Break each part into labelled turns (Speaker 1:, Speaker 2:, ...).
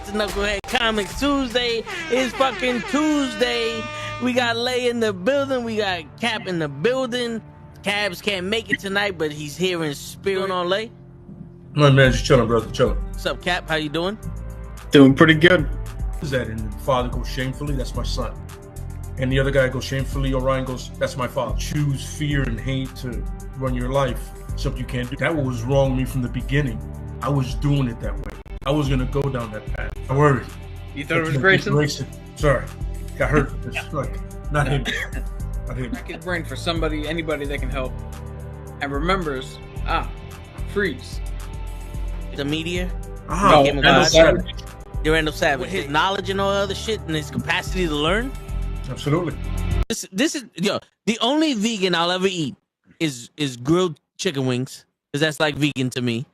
Speaker 1: to Nukkle HeDD Comics Tuesday. It's fucking Tuesday. We got Lay in the building. We got Cap in the building. Cabs can't make it tonight, but he's here in spirit. On Lay.
Speaker 2: My man, just chilling, brother, chilling.
Speaker 1: What's up, Cap? How you doing?
Speaker 3: Doing pretty good.
Speaker 2: Is that and the father goes shamefully? That's my son. And the other guy goes shamefully. Orion goes, that's my father. Choose fear and hate to run your life. Something you can't do. That was wrong with me from the beginning. I was doing it that way. I was gonna go down that path. I worried.
Speaker 3: You thought it was Grayson?
Speaker 2: Sorry, got hurt. It's like not him. Not him.
Speaker 3: Crack his brain for somebody, anybody that can help, and remembers. Freeze.
Speaker 1: The media.
Speaker 3: No,
Speaker 2: Randall Savage.
Speaker 1: You're Randall Savage. With his knowledge and all other shit, and his capacity to learn.
Speaker 2: Absolutely.
Speaker 1: This is the only vegan I'll ever eat is grilled chicken wings, because that's like vegan to me.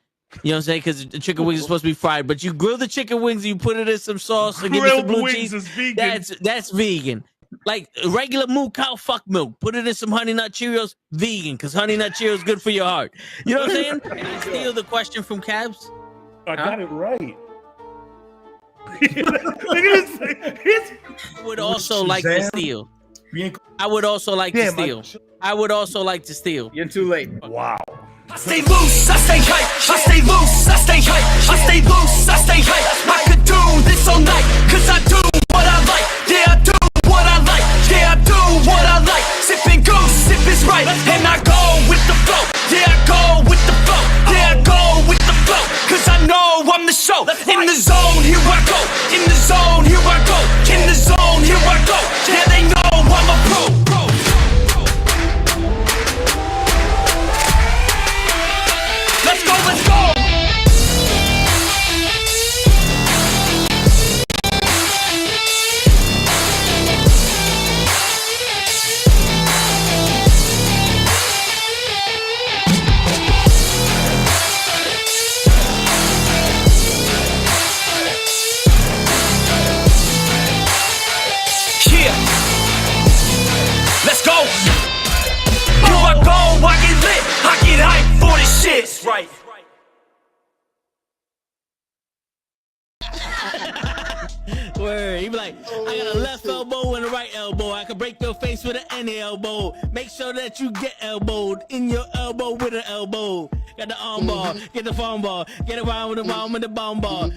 Speaker 1: You know what I'm saying? Because the chicken wings are supposed to be fried, but you grill the chicken wings, you put it in some sauce, and give it some blue cheese.
Speaker 4: Is vegan.
Speaker 1: That's vegan. Like regular moo cow fuck milk. Put it in some Honey Nut Cheerios. Vegan, because Honey Nut Cheerios good for your heart. You know what I'm saying? Can I steal the question from Cabs?
Speaker 4: I got it right.
Speaker 1: I would also like to steal. I would also like to steal. I would also like to steal.
Speaker 3: You're too late.
Speaker 4: Wow.
Speaker 5: I stay loose, I stay hype, I stay loose, I stay hype, I stay loose, I stay hype. I could do this all night, cause I do what I like. Yeah, I do what I like. Yeah, I do what I like. Sipping goose, sip is right, and I go with the flow. Yeah, I go with the flow. Yeah, I go with the flow, cause I know I'm the show. In the zone, here I go. In the zone, here I go. In the zone, here I go. Yeah, they know I'm a pro. Let's go, let's go! Yeah! Let's go! Here I go, I get lit, I get hyped for this shit! That's right.
Speaker 1: Word. He be like, I got a left elbow and a right elbow. I can break your face with an any elbow. Make sure that you get elbowed in your elbow with an elbow. Got the arm ball, get the phone ball, get around with the arm with the bomb ball.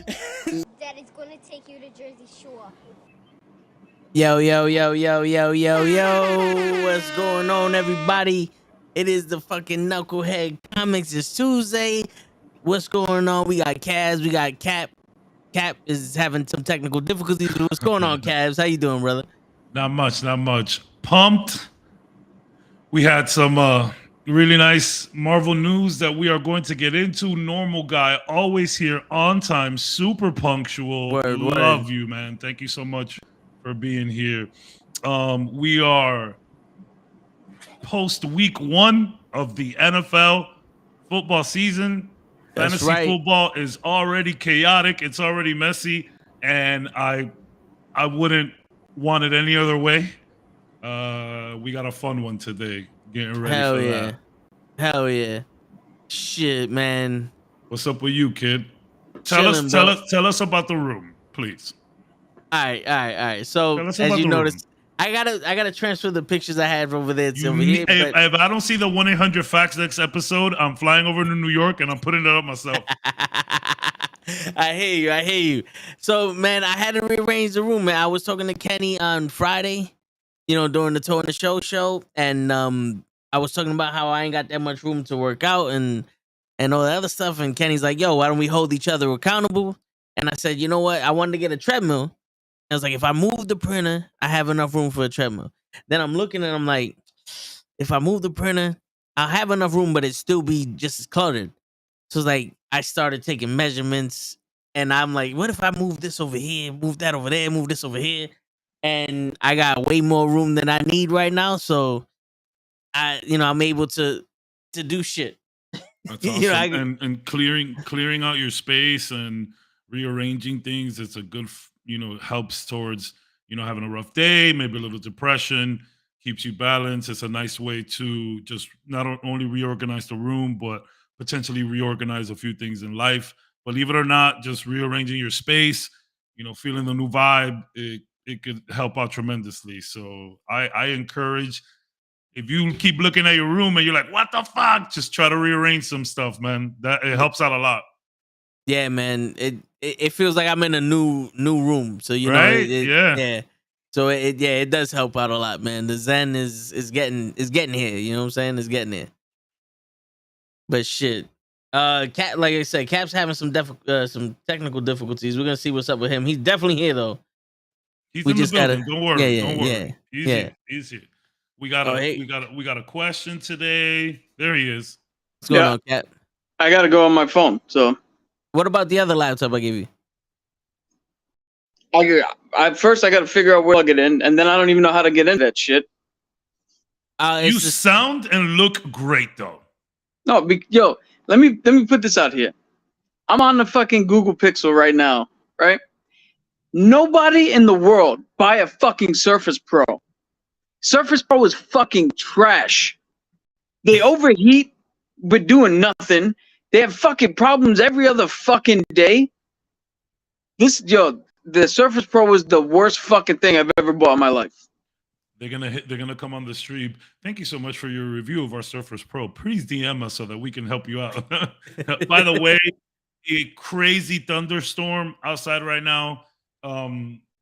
Speaker 6: Daddy's gonna take you to Jersey Shore.
Speaker 1: Yo. What's going on, everybody? It is the fucking Nukkle HeDD Comics. It's Tuesday. What's going on? We got Kaz, we got Cap. Cap is having some technical difficulties. What's going on, Cavs? How you doing, brother?
Speaker 4: Not much. Pumped. We had some really nice Marvel news that we are going to get into. Normal guy, always here on time, super punctual. Love you, man. Thank you so much for being here. We are post week 1 of the NFL football season. Fantasy football is already chaotic. It's already messy, and I wouldn't want it any other way. We got a fun one today. Getting ready for that.
Speaker 1: Hell yeah. Shit, man.
Speaker 4: What's up with you, kid? Tell us about the room, please.
Speaker 1: All right. So as you noticed, I gotta transfer the pictures I have over there to over here.
Speaker 4: If I don't see the 1-800-FACTS next episode, I'm flying over to New York and I'm putting it up myself.
Speaker 1: I hear you. So, man, I had to rearrange the room, man. I was talking to Kenny on Friday, during the Tour and the show, and I was talking about how I ain't got that much room to work out and all that other stuff. And Kenny's like, yo, why don't we hold each other accountable? And I said, you know what? I wanted to get a treadmill. I was like, if I move the printer, I have enough room for a treadmill. Then I'm looking and I'm like, if I move the printer, I'll have enough room, but it still be just as cluttered. So it's like, I started taking measurements and I'm like, what if I move this over here, move that over there, move this over here? And I got way more room than I need right now. So I'm able to do shit.
Speaker 4: That's awesome. And clearing out your space and rearranging things, it's a good helps towards having a rough day, maybe a little depression, keeps you balanced. It's a nice way to just not only reorganize the room, but potentially reorganize a few things in life. Believe it or not, just rearranging your space feeling the new vibe, it could help out tremendously. So I encourage, if you keep looking at your room and you're like, what the fuck? Just try to rearrange some stuff, man. That it helps out a lot.
Speaker 1: Yeah, man. It feels like I'm in a new room. So
Speaker 4: Right?
Speaker 1: yeah. So it does help out a lot, man. The Zen is getting here. You know what I'm saying? It's getting there. But shit. Cap, like I said, Cap's having some technical difficulties. We're gonna see what's up with him. He's definitely here though.
Speaker 4: He's
Speaker 1: We
Speaker 4: in the
Speaker 1: just
Speaker 4: building.
Speaker 1: gotta-
Speaker 4: Don't worry.
Speaker 1: yeah,
Speaker 4: Don't
Speaker 1: yeah,
Speaker 4: worry. He's
Speaker 1: yeah.
Speaker 4: here. He's here. We got
Speaker 1: Oh, hey.
Speaker 4: we got a question today. There he is.
Speaker 1: What's going
Speaker 3: Yeah.
Speaker 1: on, Cap?
Speaker 3: I gotta go on my phone. So
Speaker 1: What about the other laptop I gave you?
Speaker 3: first I gotta figure out where to plug it in, and then I don't even know how to get into that shit.
Speaker 4: You sound and look great though.
Speaker 3: No, yo, let me put this out here. I'm on the fucking Google Pixel right now, right? Nobody in the world buy a fucking Surface Pro. Surface Pro is fucking trash. They overheat with doing nothing. They have fucking problems every other fucking day. The Surface Pro was the worst fucking thing I've ever bought in my life.
Speaker 4: They're gonna come on the stream. Thank you so much for your review of our Surface Pro. Please DM us so that we can help you out. By the way, a crazy thunderstorm outside right now.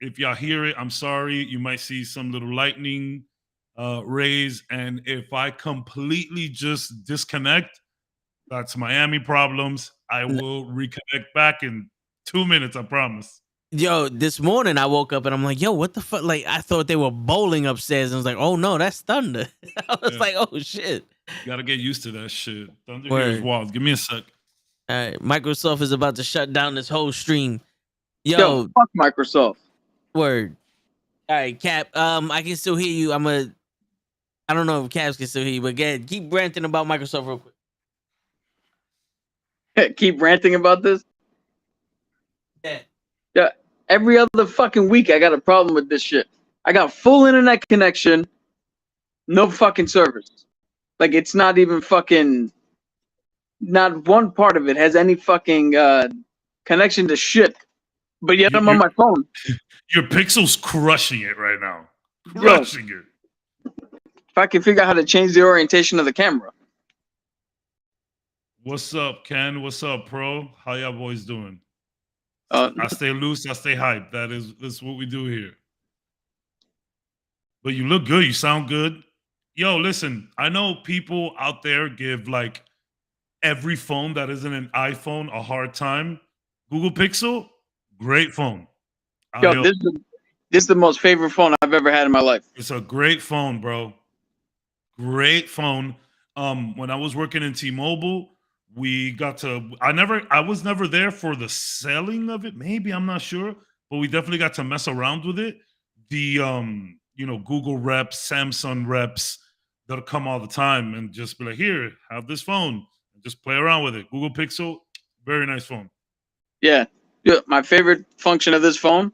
Speaker 4: If y'all hear it, I'm sorry. You might see some little lightning rays, and if I completely just disconnect, that's Miami problems. I will reconnect back in 2 minutes. I promise.
Speaker 1: Yo, this morning I woke up and I'm like, yo, what the fuck? Like, I thought they were bowling upstairs, and I was like, oh no, that's thunder. I was like, oh shit.
Speaker 4: You gotta get used to that shit. Thunder
Speaker 1: Word.
Speaker 4: here is wild. Give me a sec.
Speaker 1: All right, Microsoft is about to shut down this whole stream.
Speaker 3: Yo, fuck Microsoft.
Speaker 1: Word. All right, Cap. I can still hear you. I don't know if Caps can still hear you, but go ahead. Keep ranting about Microsoft real quick.
Speaker 3: Keep ranting about this?
Speaker 1: Yeah.
Speaker 3: Yeah. Every other fucking week I got a problem with this shit. I got full internet connection, no fucking service. Like, it's not even fucking, not one part of it has any fucking connection to shit. But yet I'm on my phone.
Speaker 4: Your Pixel's crushing it right now. Crushing it.
Speaker 3: If I can figure out how to change the orientation of the camera.
Speaker 4: What's up, Ken? What's up, Pro? How y'all boys doing?
Speaker 3: I
Speaker 4: stay loose, I stay hyped. That's what we do here. But you look good. You sound good. Yo, listen, I know people out there give like every phone that isn't an iPhone a hard time. Google Pixel, great phone.
Speaker 3: Yo, this is the most favorite phone I've ever had in my life.
Speaker 4: It's a great phone, bro. Great phone. When I was working in T-Mobile, we got to. I was never there for the selling of it. Maybe, I'm not sure, but we definitely got to mess around with it. The Google reps, Samsung reps, that'll come all the time and just be like, "Here, have this phone." And just play around with it. Google Pixel, very nice phone.
Speaker 3: Yeah. My favorite function of this phone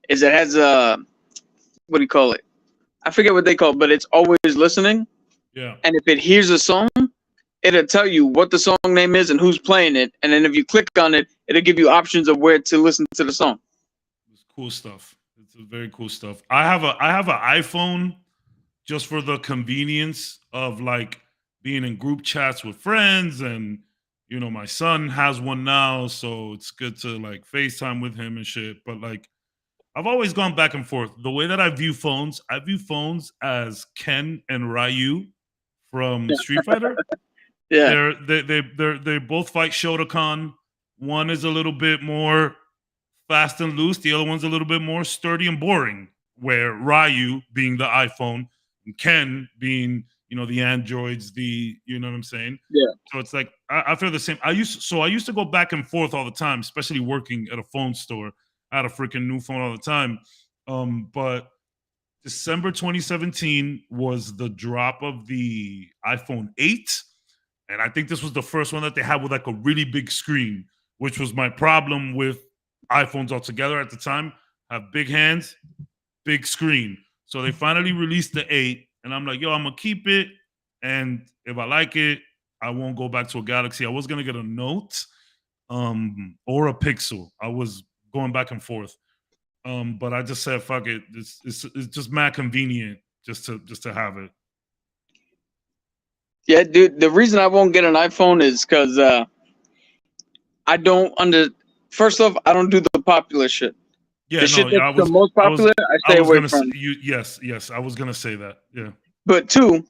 Speaker 3: is it has what do you call it? I forget what they call it, but it's always listening.
Speaker 4: Yeah.
Speaker 3: And if it hears a song, it'll tell you what the song name is and who's playing it. And then if you click on it, it'll give you options of where to listen to the song.
Speaker 4: It's cool stuff. It's very cool stuff. I have an iPhone just for the convenience of like being in group chats with friends, and my son has one now, so it's good to like FaceTime with him and shit. But like, I've always gone back and forth. The way that I view phones as Ken and Ryu from Street Fighter.
Speaker 3: Yeah.
Speaker 4: They both fight Shotokan. One is a little bit more fast and loose. The other one's a little bit more sturdy and boring. Where Ryu being the iPhone and Ken being the androids, you know what I'm saying?
Speaker 3: Yeah.
Speaker 4: So it's like I feel the same. I used to go back and forth all the time, especially working at a phone store. I had a freaking new phone all the time. But December 2017 was the drop of the iPhone 8. And I think this was the first one that they had with like a really big screen, which was my problem with iPhones altogether at the time. Have big hands, big screen. So they finally released the 8. And I'm like, yo, I'm going to keep it. And if I like it, I won't go back to a Galaxy. I was going to get a Note or a Pixel. I was going back and forth. But I just said fuck it. It's just mad convenient just to have it.
Speaker 3: Yeah, dude. The reason I won't get an iPhone is because I don't First off, I don't do the popular shit.
Speaker 4: Yeah,
Speaker 3: the
Speaker 4: no,
Speaker 3: shit that's
Speaker 4: the
Speaker 3: most popular, I stay away from.
Speaker 4: Yes, I was gonna say that. Yeah.
Speaker 3: But two,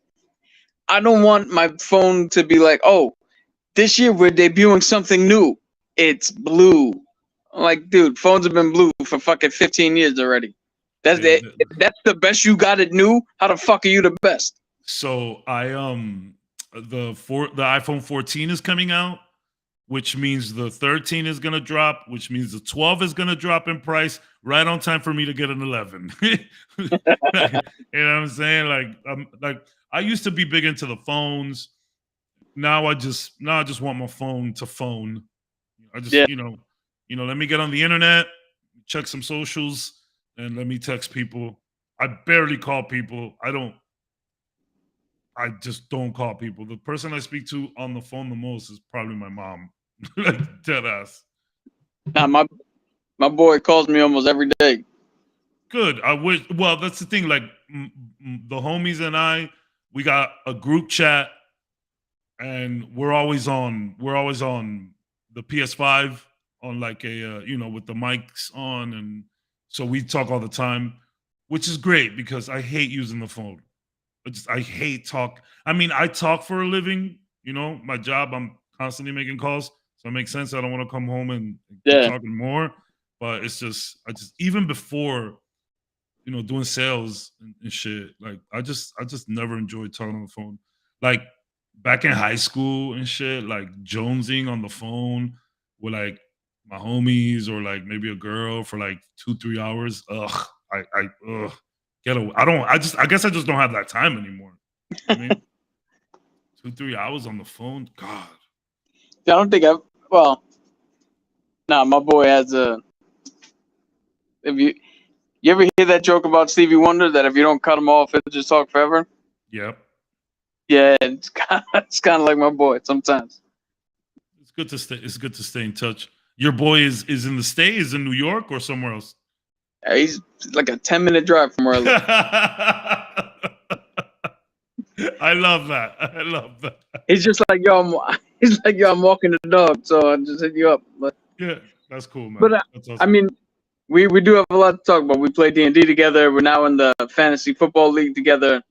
Speaker 3: I don't want my phone to be like, oh, this year we're debuting something new. It's blue. I'm like, dude, phones have been blue for fucking 15 years already. That's that's the best you got it new. How the fuck are you the best?
Speaker 4: So the iPhone 14 is coming out, which means the 13 is gonna drop, which means the 12 is gonna drop in price right on time for me to get an 11. You know what I'm saying? Like I used to be big into the phones. Now I just want my phone to phone. I just you know, let me get on the internet, check some socials, and let me text people. I barely call people. I just don't call people. The person I speak to on the phone the most is probably my mom. Like dead ass.
Speaker 3: Nah, my boy calls me almost every day.
Speaker 4: Good. I wish. Well, that's the thing. Like the homies and I, we got a group chat, and we're always on the PS5 on like a with the mics on, and so we talk all the time, which is great because I hate using the phone. I hate talk. I mean, I talk for a living. My job. I'm constantly making calls, so it makes sense. I don't want to come home and keep talking more. But it's just, even before, doing sales and shit. Like I just never enjoyed talking on the phone. Like back in high school and shit, like jonesing on the phone with like my homies or like maybe a girl for like 2-3 hours. Ugh, ugh. Get away. I guess I just don't have that time anymore. I mean, 2-3 hours on the phone. God.
Speaker 3: I don't think my boy has a. If you ever hear that joke about Stevie Wonder that if you don't cut him off, he'll just talk forever?
Speaker 4: Yep.
Speaker 3: Yeah, it's kind of like my boy sometimes.
Speaker 4: It's good to stay in touch. Your boy is in the States, in New York or somewhere else?
Speaker 3: He's like a 10-minute drive from where I live.
Speaker 4: I love that.
Speaker 3: He's just like, yo, I'm walking the dog, so I just hit you up. But
Speaker 4: yeah, that's cool, man.
Speaker 3: But
Speaker 4: that's awesome.
Speaker 3: I mean, we do have a lot to talk about. We play D&D together. We're now in the fantasy football league together.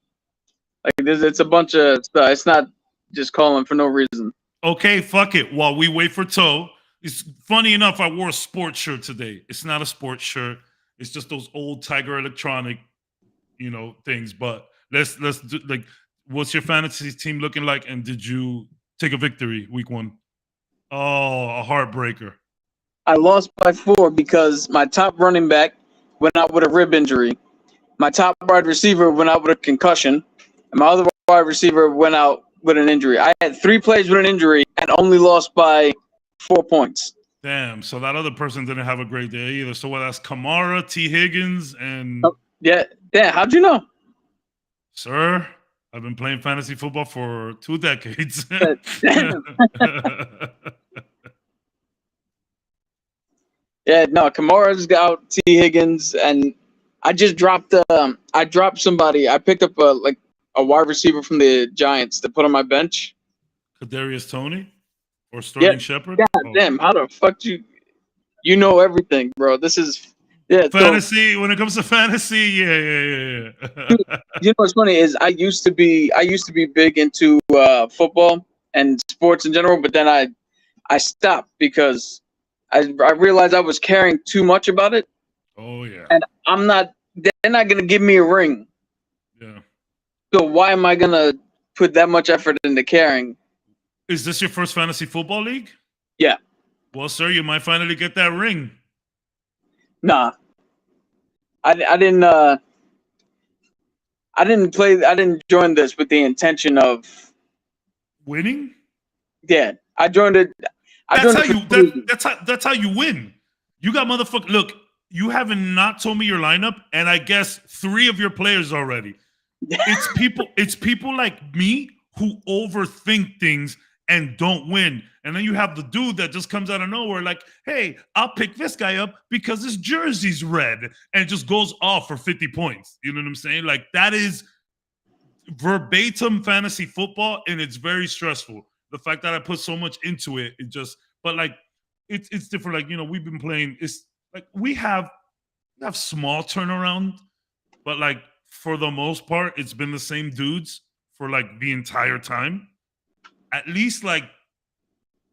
Speaker 3: Like it's a bunch of stuff. It's not just calling for no reason.
Speaker 4: Okay, fuck it. While we wait for Toe, it's funny enough. I wore a sports shirt today. It's not a sports shirt. It's just those old Tiger Electronic, things. But let's do like, what's your fantasy team looking like? And did you take a victory week 1? Oh, a heartbreaker.
Speaker 3: I lost by 4 because my top running back went out with a rib injury. My top wide receiver went out with a concussion. And my other wide receiver went out with an injury. I had 3 players with an injury and only lost by 4 points.
Speaker 4: Damn, so that other person didn't have a great day either. So that's Kamara, T. Higgins, and...
Speaker 3: Oh, yeah, how'd you know?
Speaker 4: Sir, I've been playing fantasy football for 2 decades.
Speaker 3: Yeah, no, Kamara's out, T. Higgins, and I just dropped somebody. I picked up a wide receiver from the Giants to put on my bench.
Speaker 4: Kadarius Toney or Sterling Shepard?
Speaker 3: God damn, how the fuck you know everything, bro. This is
Speaker 4: fantasy. When it comes to fantasy, yeah.
Speaker 3: You know what's funny is I used to be big into football and sports in general, but then I stopped because I realized I was caring too much about it.
Speaker 4: Oh yeah.
Speaker 3: And they're not gonna give me a ring.
Speaker 4: Yeah.
Speaker 3: So why am I gonna put that much effort into caring?
Speaker 4: Is this your first fantasy football league?
Speaker 3: Yeah.
Speaker 4: Well, sir, you might finally get that ring.
Speaker 3: Nah. I didn't join this with the intention of
Speaker 4: winning.
Speaker 3: Yeah. I joined it.
Speaker 4: That's how you win. You got motherfucker. Look, you haven't not told me your lineup, and I guess 3 of your players already. It's people like me who overthink things and don't win. And then you have the dude that just comes out of nowhere like, hey, I'll pick this guy up because his jersey's red, and just goes off for 50 points. You know what I'm saying? Like, that is verbatim fantasy football, and it's very stressful. The fact that I put so much into it, but like, it's different. Like, you know, we've been playing, it's like we have small turnaround, but like for the most part, it's been the same dudes for like the entire time. At least like,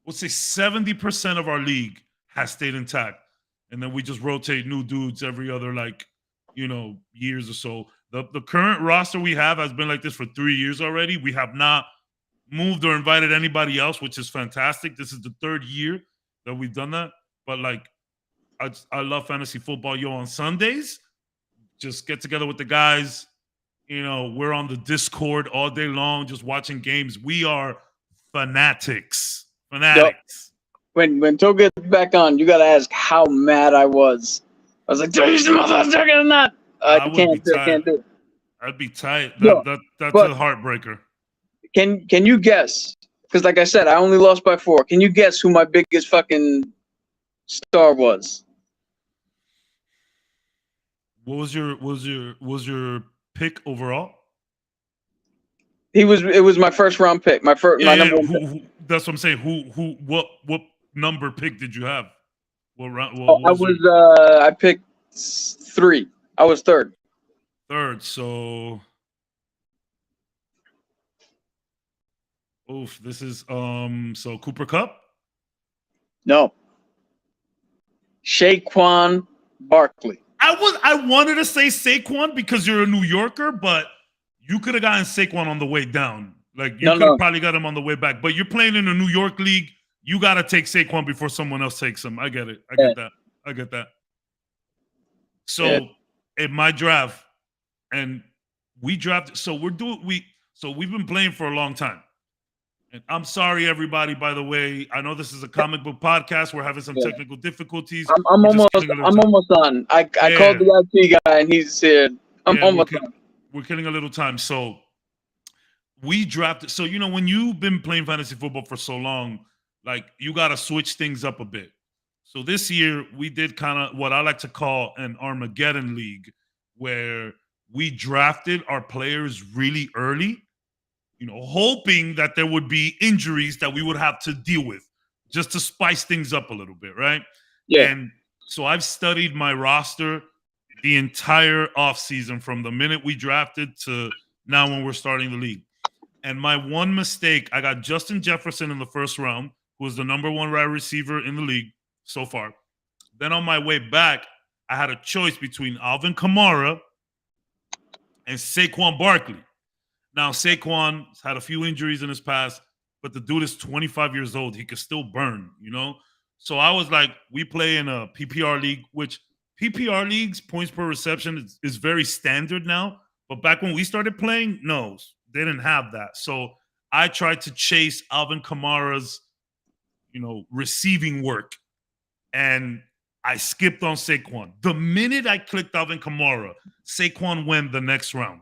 Speaker 4: let's say 70% of our league has stayed intact. And then we just rotate new dudes every other, like, you know, years or so. The current roster we have has been like this for 3 years already. We have not moved or invited anybody else, which is fantastic. This is the 3rd year that we've done that. But like, I love fantasy football. Yo, on Sundays, just get together with the guys. You know, we're on the Discord all day long, just watching games. We are fanatics.
Speaker 3: Yep. When Toe gets back on, you gotta ask how mad I was. I was like, "Do you motherfucker or not?" I can't do it.
Speaker 4: I'd be tight. That's a heartbreaker.
Speaker 3: Can you guess? Because like I said, I only lost by 4. Can you guess who my biggest fucking star was?
Speaker 4: What was your pick overall?
Speaker 3: It was my first round pick. My number one pick.
Speaker 4: That's what I'm saying. What number pick did you have? What round?
Speaker 3: I picked 3. I was 3rd.
Speaker 4: 3rd. So, this is so Cooper Kupp?
Speaker 3: No. Saquon Barkley.
Speaker 4: I wanted to say Saquon because you're a New Yorker, but you could have gotten Saquon on the way down. Like, you could have probably got him on the way back. But you're playing in a New York league. You got to take Saquon before someone else takes him. I get it. I get that. So, in my draft, and we drafted. So we've been playing for a long time. And I'm sorry, everybody, by the way. I know this is a comic book podcast. We're having some technical difficulties.
Speaker 3: I'm almost on. I called the IT guy, and he said, I'm almost on.
Speaker 4: We're killing a little time. So we drafted. So, you know, when you've been playing fantasy football for so long, like, you got to switch things up a bit. So this year we did kind of what I like to call an Armageddon league, where we drafted our players really early, you know, hoping that there would be injuries that we would have to deal with just to spice things up a little bit, right?
Speaker 3: Yeah.
Speaker 4: And so I've studied my roster the entire offseason from the minute we drafted to now when we're starting the league. And my one mistake, I got Justin Jefferson in the 1st round, who was the number 1 wide receiver in the league so far. Then on my way back, I had a choice between Alvin Kamara and Saquon Barkley. Now, Saquon's had a few injuries in his past, but the dude is 25 years old. He could still burn, you know? So I was like, we play in a PPR league, which PPR leagues, points per reception, is very standard now. But back when we started playing, no, they didn't have that. So I tried to chase Alvin Kamara's, you know, receiving work. And I skipped on Saquon. The minute I clicked Alvin Kamara, Saquon went the next round.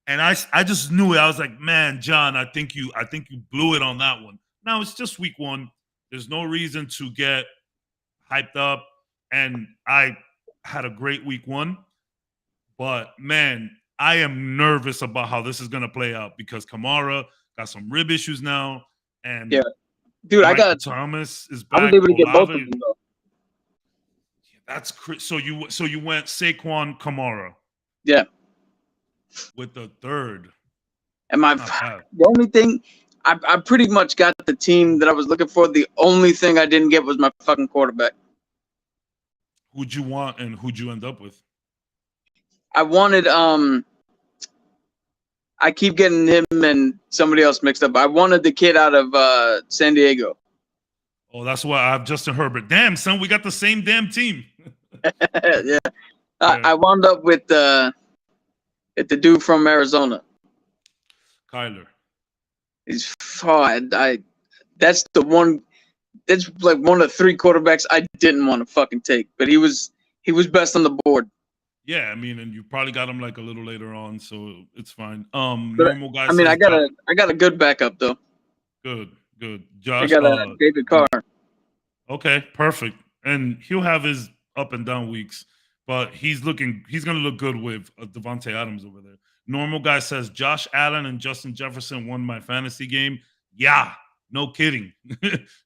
Speaker 4: And I just knew it. I was like, man, John, I think you blew it on that one. Now it's just week 1. There's no reason to get hyped up. And I had a great week 1. But man, I am nervous about how this is gonna play out because Kamara got some rib issues now. And
Speaker 3: dude,
Speaker 4: Michael Thomas is back.
Speaker 3: I was able to get both of them though.
Speaker 4: That's so you went Saquon Kamara.
Speaker 3: Yeah.
Speaker 4: With the 3rd.
Speaker 3: And the only thing I pretty much got the team that I was looking for. The only thing I didn't get was my fucking quarterback.
Speaker 4: Who'd you want and who'd you end up with?
Speaker 3: I wanted I keep getting him and somebody else mixed up. I wanted the kid out of San Diego.
Speaker 4: Oh, that's why I have Justin Herbert. Damn, son, we got the same damn team.
Speaker 3: Yeah. I wound up with the dude from Arizona.
Speaker 4: Kyler.
Speaker 3: He's that's the one. That's like one of the 3 quarterbacks I didn't want to fucking take, but he was best on the board.
Speaker 4: Yeah, I mean, and you probably got him like a little later on, so it's fine.
Speaker 3: But,
Speaker 4: Normal guys.
Speaker 3: I mean, I got a good backup though.
Speaker 4: Good. Good.
Speaker 3: I
Speaker 4: Josh.
Speaker 3: got David Carr.
Speaker 4: Okay, perfect. And he'll have his up and down weeks, but he's going to look good with Devontae Adams over there. Normal Guy says Josh Allen and Justin Jefferson won my fantasy game. Yeah, no kidding.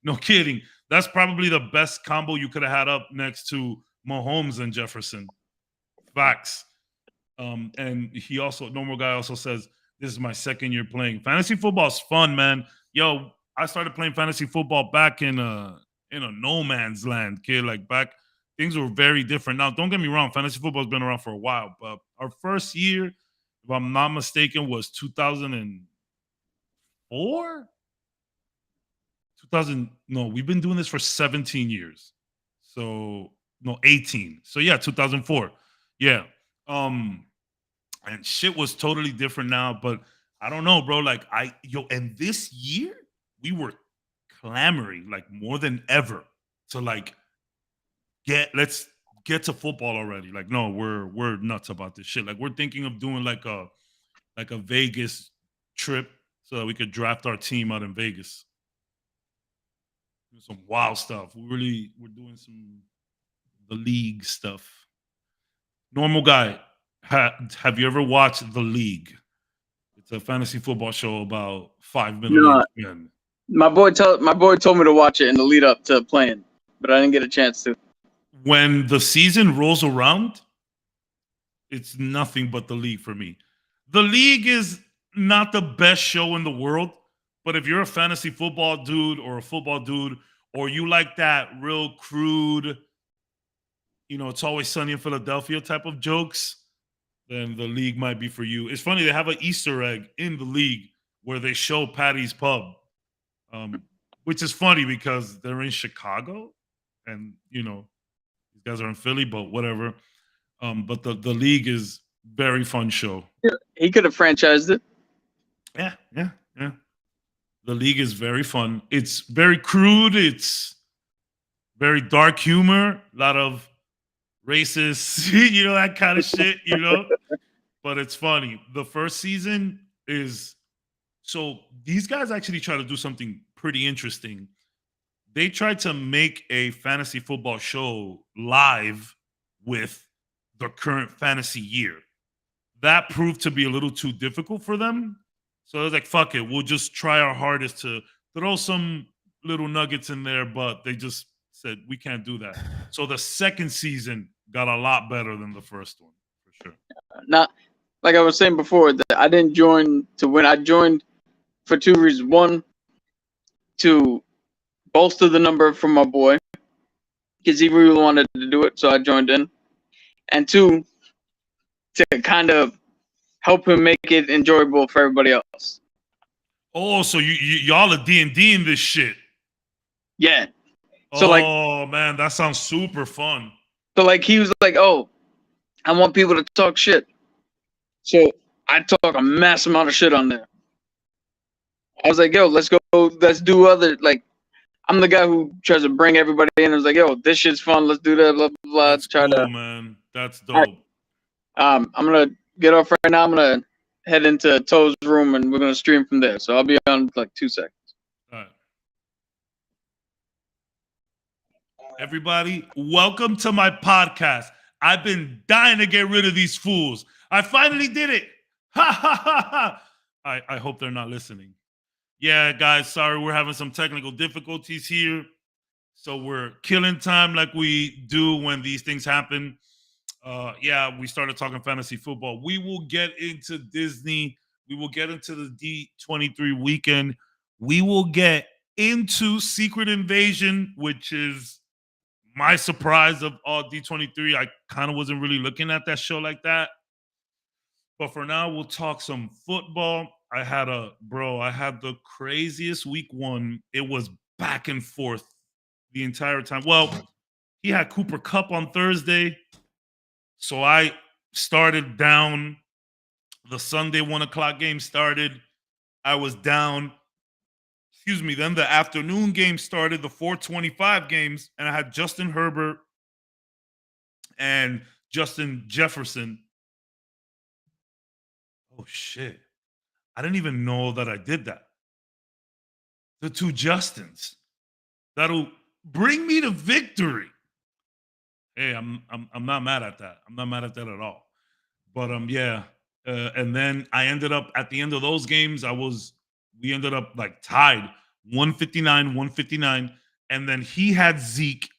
Speaker 4: No kidding. That's probably the best combo you could have had up next to Mahomes and Jefferson. Facts. And he also, Normal Guy also says, this is my second year playing. Fantasy football's fun, man. Yo, I started playing fantasy football back in a no man's land, kid. Like back, things were very different. Now, don't get me wrong, fantasy football's been around for a while, but our first year, if I'm not mistaken, was 2004. 2000. No, we've been doing this for 17 years. So no, 18. So yeah, 2004. Yeah. And shit was totally different now, but I don't know, bro. Like and this year we were clamoring like more than ever to like let's get to football already. Like, no, we're nuts about this shit. Like, we're thinking of doing like a Vegas trip so that we could draft our team out in Vegas. Some wild stuff. We're doing the league stuff. Normal Guy, have you ever watched The League? It's a fantasy football show about 5 middle-aged men.
Speaker 3: My boy told me to watch it in the lead up to playing, but I didn't get a chance to.
Speaker 4: When the season rolls around, it's nothing but The League for me. The League is not the best show in the world, but if you're a fantasy football dude or a football dude, or you like that real crude, It's Always Sunny in Philadelphia type of jokes, then The League might be for you. It's funny, they have an Easter egg in The League where they show Patty's Pub, which is funny because they're in Chicago and, these guys are in Philly, but whatever. But the League is very fun show.
Speaker 3: Yeah, he could have franchised it.
Speaker 4: Yeah. The League is very fun. It's very crude. It's very dark humor. A lot of racist, that kind of shit, But it's funny. The first season is... So these guys actually try to do something pretty interesting. They tried to make a fantasy football show live with the current fantasy year. That proved to be a little too difficult for them. So I was like, fuck it. We'll just try our hardest to throw some little nuggets in there, but they just said, we can't do that. So the second season got a lot better than the first one, for sure.
Speaker 3: Not, like I was saying before, that I didn't join to win. I joined for two reasons. One, to bolster the number from my boy, because he really wanted to do it, so I joined in. And two, to kind of help him make it enjoyable for everybody else.
Speaker 4: Oh, so y'all are D&D in this shit.
Speaker 3: Yeah. So
Speaker 4: man, that sounds super fun.
Speaker 3: So he was like, oh, I want people to talk shit. So I talk a mass amount of shit on there. I was like, yo, let's do other, I'm the guy who tries to bring everybody in. I was like, yo, this shit's fun. Let's do that, blah, blah, blah.
Speaker 4: That's cool, man. That's dope.
Speaker 3: Right. I'm going to get off right now. I'm going to head into Toe's room, and we're going to stream from there. So I'll be on 2 seconds.
Speaker 4: All right. Everybody, welcome to my podcast. I've been dying to get rid of these fools. I finally did it. Ha, ha, ha, ha. I hope they're not listening. Yeah, guys, sorry, we're having some technical difficulties here. So we're killing time like we do when these things happen. We started talking fantasy football. We will get into Disney. We will get into the D23 weekend. We will get into Secret Invasion, which is my surprise of all D23. I kind of wasn't really looking at that show like that. But for now, we'll talk some football. I had the craziest week one. It was back and forth the entire time. Well, he had Cooper Kupp on Thursday. So I started down. The Sunday 1:00 game started. I was down. Then the afternoon game started, the 4:25 games, and I had Justin Herbert and Justin Jefferson. Oh, shit. I didn't even know that I did that. the two Justins that'll bring me to victory. Hey, I'm not mad at that. I'm not mad at that at all. But yeah. And then I ended up at the end of those games, we ended up like tied 159. And then he had Zeke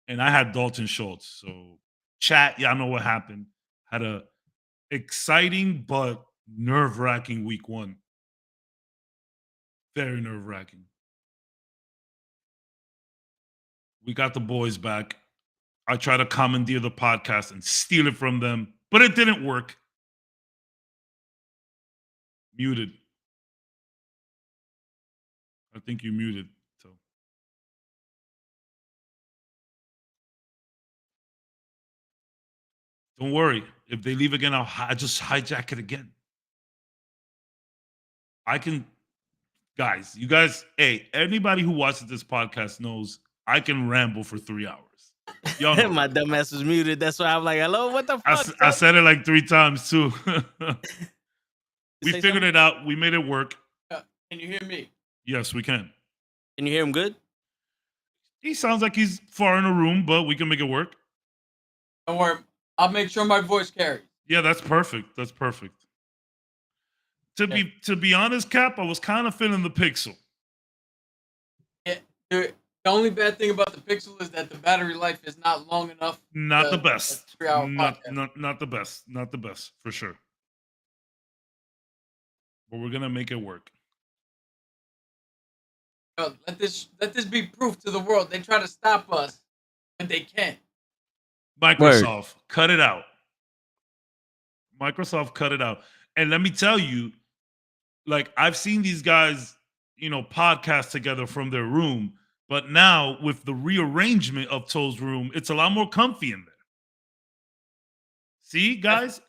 Speaker 4: and I had Dalton Schultz. So chat, y'all know what happened. Had a exciting but nerve-wracking week one. Very nerve-wracking. We got the boys back. I tried to commandeer the podcast and steal it from them, but it didn't work. Muted. I think you muted. So don't worry. If they leave again, I'll just hijack it again. I can, guys. You guys. Hey, anybody who watches this podcast knows I can ramble for 3 hours. Y'all know
Speaker 1: My dumbass was muted. That's why I'm like, hello, what the fuck?
Speaker 4: I said it like 3 times too. We
Speaker 1: Say
Speaker 4: figured it out. We made it work.
Speaker 3: Can you hear me?
Speaker 4: Yes, we can.
Speaker 1: Can you hear him good?
Speaker 4: He sounds like he's far in a room, but we can make it work.
Speaker 3: Don't worry. I'll make sure my voice carries.
Speaker 4: Yeah, that's perfect. That's perfect. To be honest, Cap, I was kind of feeling the Pixel.
Speaker 3: Yeah, the only bad thing about the Pixel is that the battery life is not long enough.
Speaker 4: Not the best.
Speaker 3: 3-hour
Speaker 4: Not
Speaker 3: podcast.
Speaker 4: the best. Not the best for sure. But we're gonna make it work.
Speaker 3: Let this be proof to the world. They try to stop us, but they can't.
Speaker 4: Microsoft, cut it out. Microsoft, cut it out. And let me tell you, like I've seen these guys, podcast together from their room, but now with the rearrangement of Toe's room, it's a lot more comfy in there. See, guys,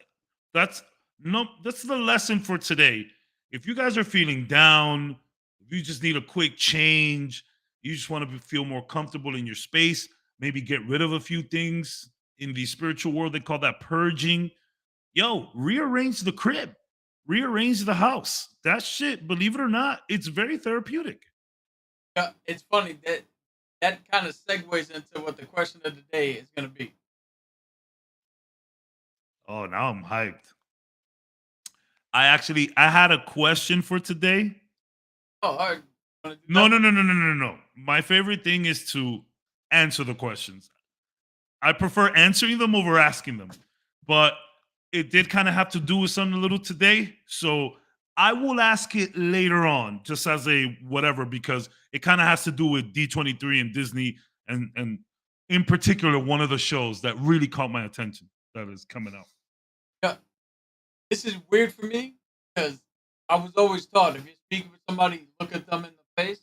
Speaker 4: that's the lesson for today. If you guys are feeling down, if you just need a quick change, you just want to feel more comfortable in your space, maybe get rid of a few things in the spiritual world, they call that purging. Yo, rearrange the crib, rearrange the house. That shit, believe it or not, it's very therapeutic.
Speaker 3: Yeah, it's funny that kind of segues into what the question of the day is going to be.
Speaker 4: Oh, now I'm hyped. I had a question for today.
Speaker 3: Oh, all right.
Speaker 4: No. My favorite thing is to answer the questions. I prefer answering them over asking them. But it did kind of have to do with something a little today. So I will ask it later on, just as a whatever, because it kind of has to do with D23 and Disney and in particular, one of the shows that really caught my attention that is coming out.
Speaker 3: Yeah. This is weird for me because I was always taught if you're speaking with somebody, look at them in the face.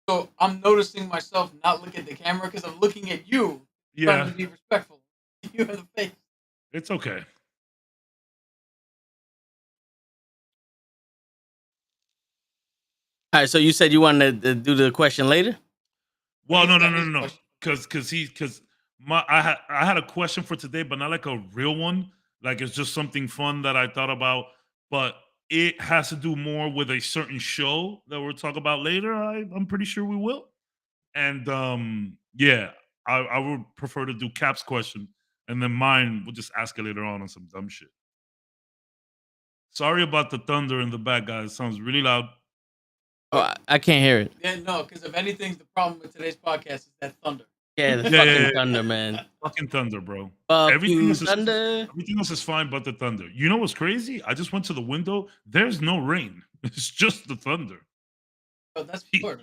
Speaker 3: So I'm noticing myself not looking at the camera because I'm looking at you, trying to be respectful. You in the face.
Speaker 4: It's okay.
Speaker 1: All right, so you said you wanted to do the question later?
Speaker 4: Well, no. Because I had a question for today, but not like a real one. Like it's just something fun that I thought about, but it has to do more with a certain show that we'll talk about later. I'm pretty sure we will. And I would prefer to do Cap's question, and then mine we'll just ask it later on some dumb shit. Sorry about the thunder in the back, guys. It sounds really loud.
Speaker 1: Oh, I can't hear it.
Speaker 3: Yeah, no, because if anything's the problem with today's podcast is that thunder.
Speaker 1: Yeah, the fucking thunder, man.
Speaker 4: Fucking thunder, bro.
Speaker 1: Fuck
Speaker 4: Everything
Speaker 1: you,
Speaker 4: else
Speaker 1: thunder.
Speaker 4: Everything else is fine but the thunder. You know what's crazy? I just went to the window. There's no rain. It's just the thunder.
Speaker 3: Oh, that's Florida.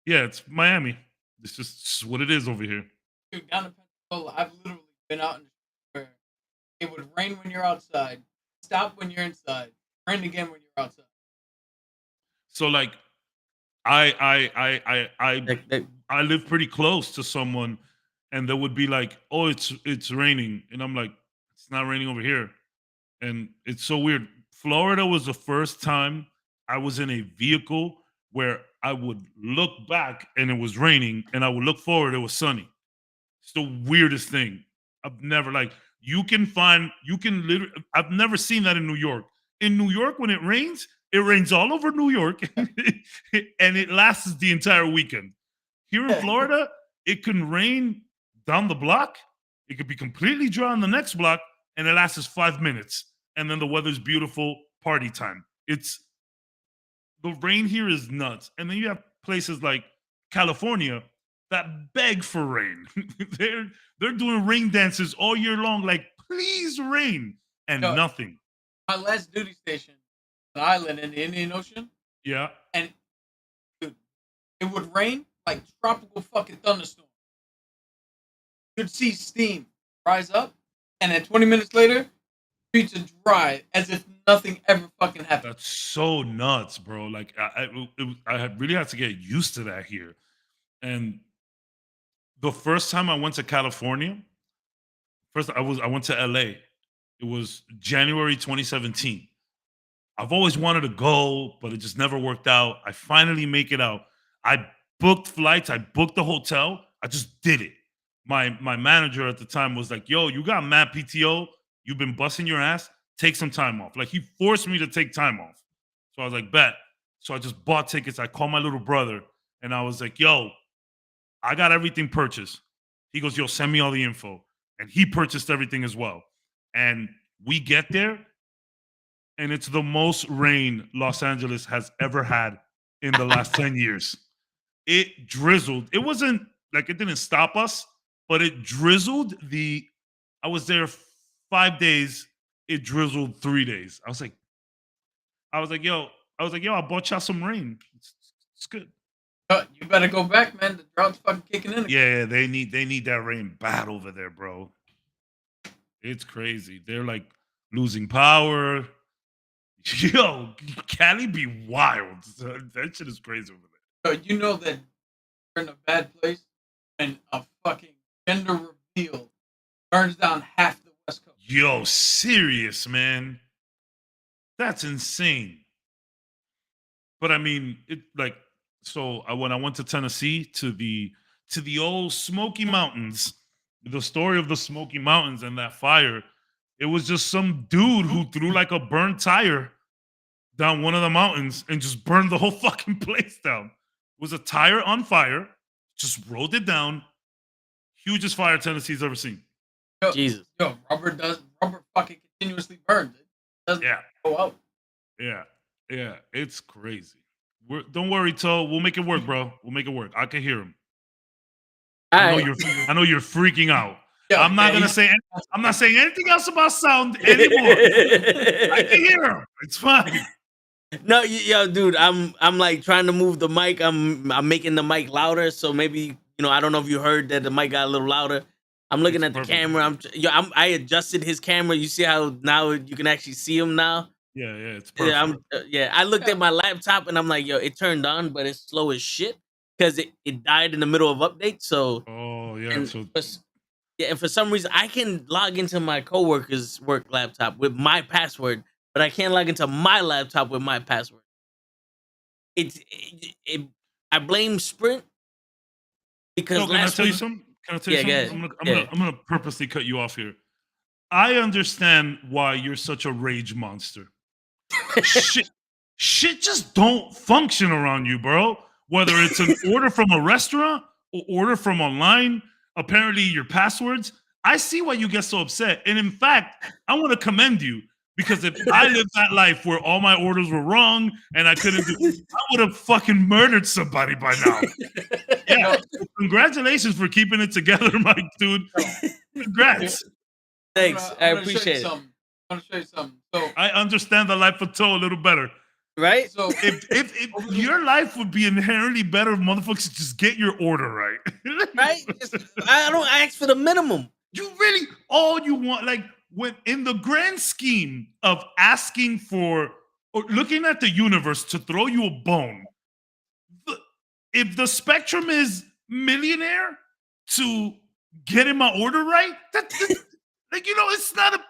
Speaker 4: Yeah, it's Miami. It's just what it is over here.
Speaker 3: Dude, down in Pensacola, I've literally been out in the where it would rain when you're outside, stop when you're inside, rain again when you're outside.
Speaker 4: So like I live pretty close to someone, and they would be like, "Oh, it's raining," and I'm like, "It's not raining over here," and it's so weird. Florida was the first time I was in a vehicle where I would look back and it was raining, and I would look forward, it was sunny. It's the weirdest thing. I've never I've never seen that in New York. In New York, when it rains, It rains all over New York, and it lasts the entire weekend. Here in Florida, it can rain down the block. It could be completely dry on the next block, and it lasts 5 minutes. And then the weather's beautiful, party time. The rain here is nuts. And then you have places like California that beg for rain. they're doing rain dances all year long, like, please rain, and nothing.
Speaker 3: My last duty station, an island in the Indian Ocean.
Speaker 4: Yeah.
Speaker 3: And dude, it would rain like tropical fucking thunderstorm. You'd see steam rise up, and then 20 minutes later, streets are dry as if nothing ever fucking happened.
Speaker 4: That's so nuts, bro. Like I really had to get used to that here. And the first time I went to California, I went to LA. It was January 2017. I've always wanted to go, but it just never worked out. I finally make it out. I booked flights. I booked the hotel. I just did it. My manager at the time was like, yo, you got mad PTO. You've been busting your ass. Take some time off. Like, he forced me to take time off. So I was like, bet. So I just bought tickets. I called my little brother, and I was like, yo, I got everything purchased. He goes, yo, send me all the info. And he purchased everything as well. And we get there, and it's the most rain Los Angeles has ever had in the last 10 years. It drizzled. It wasn't like it didn't stop us, but it drizzled. I was there 5 days. It drizzled 3 days. I was like, yo, I bought y'all some rain. It's good.
Speaker 3: You better go back, man. The drought's fucking kicking in.
Speaker 4: Yeah, they need that rain bad over there, bro. It's crazy. They're like losing power. Yo, Cali be wild. That shit is crazy over there.
Speaker 3: So you know that you're in a bad place and a fucking gender reveal burns down half the West Coast.
Speaker 4: Yo, serious, man. That's insane. But I mean, when I went to Tennessee to the old Smoky Mountains, the story of the Smoky Mountains and that fire, it was just some dude who threw like a burnt tire down one of the mountains and just burned the whole fucking place down. It was a tire on fire, just rolled it down. Hugest fire Tennessee's ever seen.
Speaker 1: Jesus.
Speaker 3: Yo, rubber fucking continuously burns. It doesn't go out.
Speaker 4: Yeah, it's crazy. Don't worry, Toe. We'll make it work, bro. We'll make it work. I can hear him. I know you're freaking out.
Speaker 3: Yo,
Speaker 4: I'm not saying anything else about sound anymore. I can hear him. It's fine.
Speaker 1: No, yo, dude, I'm like trying to move the mic. I'm making the mic louder, so maybe, I don't know if you heard that the mic got a little louder. I'm looking at the camera. I adjusted his camera. You see how now you can actually see him now?
Speaker 4: Yeah, it's perfect.
Speaker 1: I looked at my laptop and I'm like, yo, it turned on, but it's slow as shit because it died in the middle of update. So and for some reason I can log into my coworker's work laptop with my password, but I can't log into my laptop with my password. I blame Sprint because
Speaker 4: can I tell you something? I'm gonna purposely cut you off here. I understand why you're such a rage monster. shit just don't function around you, bro. Whether it's an order from a restaurant or order from online, apparently your passwords. I see why you get so upset. And in fact, I want to commend you because if I lived that life where all my orders were wrong and I couldn't I would have fucking murdered somebody by now. Yeah. Congratulations for keeping it together, my dude. Congrats.
Speaker 1: Thanks. I appreciate it.
Speaker 3: I'm gonna show you something. So
Speaker 4: I understand the life of Toe a little better.
Speaker 1: Right?
Speaker 3: So
Speaker 4: if your life would be inherently better if motherfuckers just get your order right.
Speaker 1: Right? I don't ask for the minimum.
Speaker 4: You really all you want, like when in the grand scheme of asking for or looking at the universe to throw you a bone, if the spectrum is millionaire to getting my order right,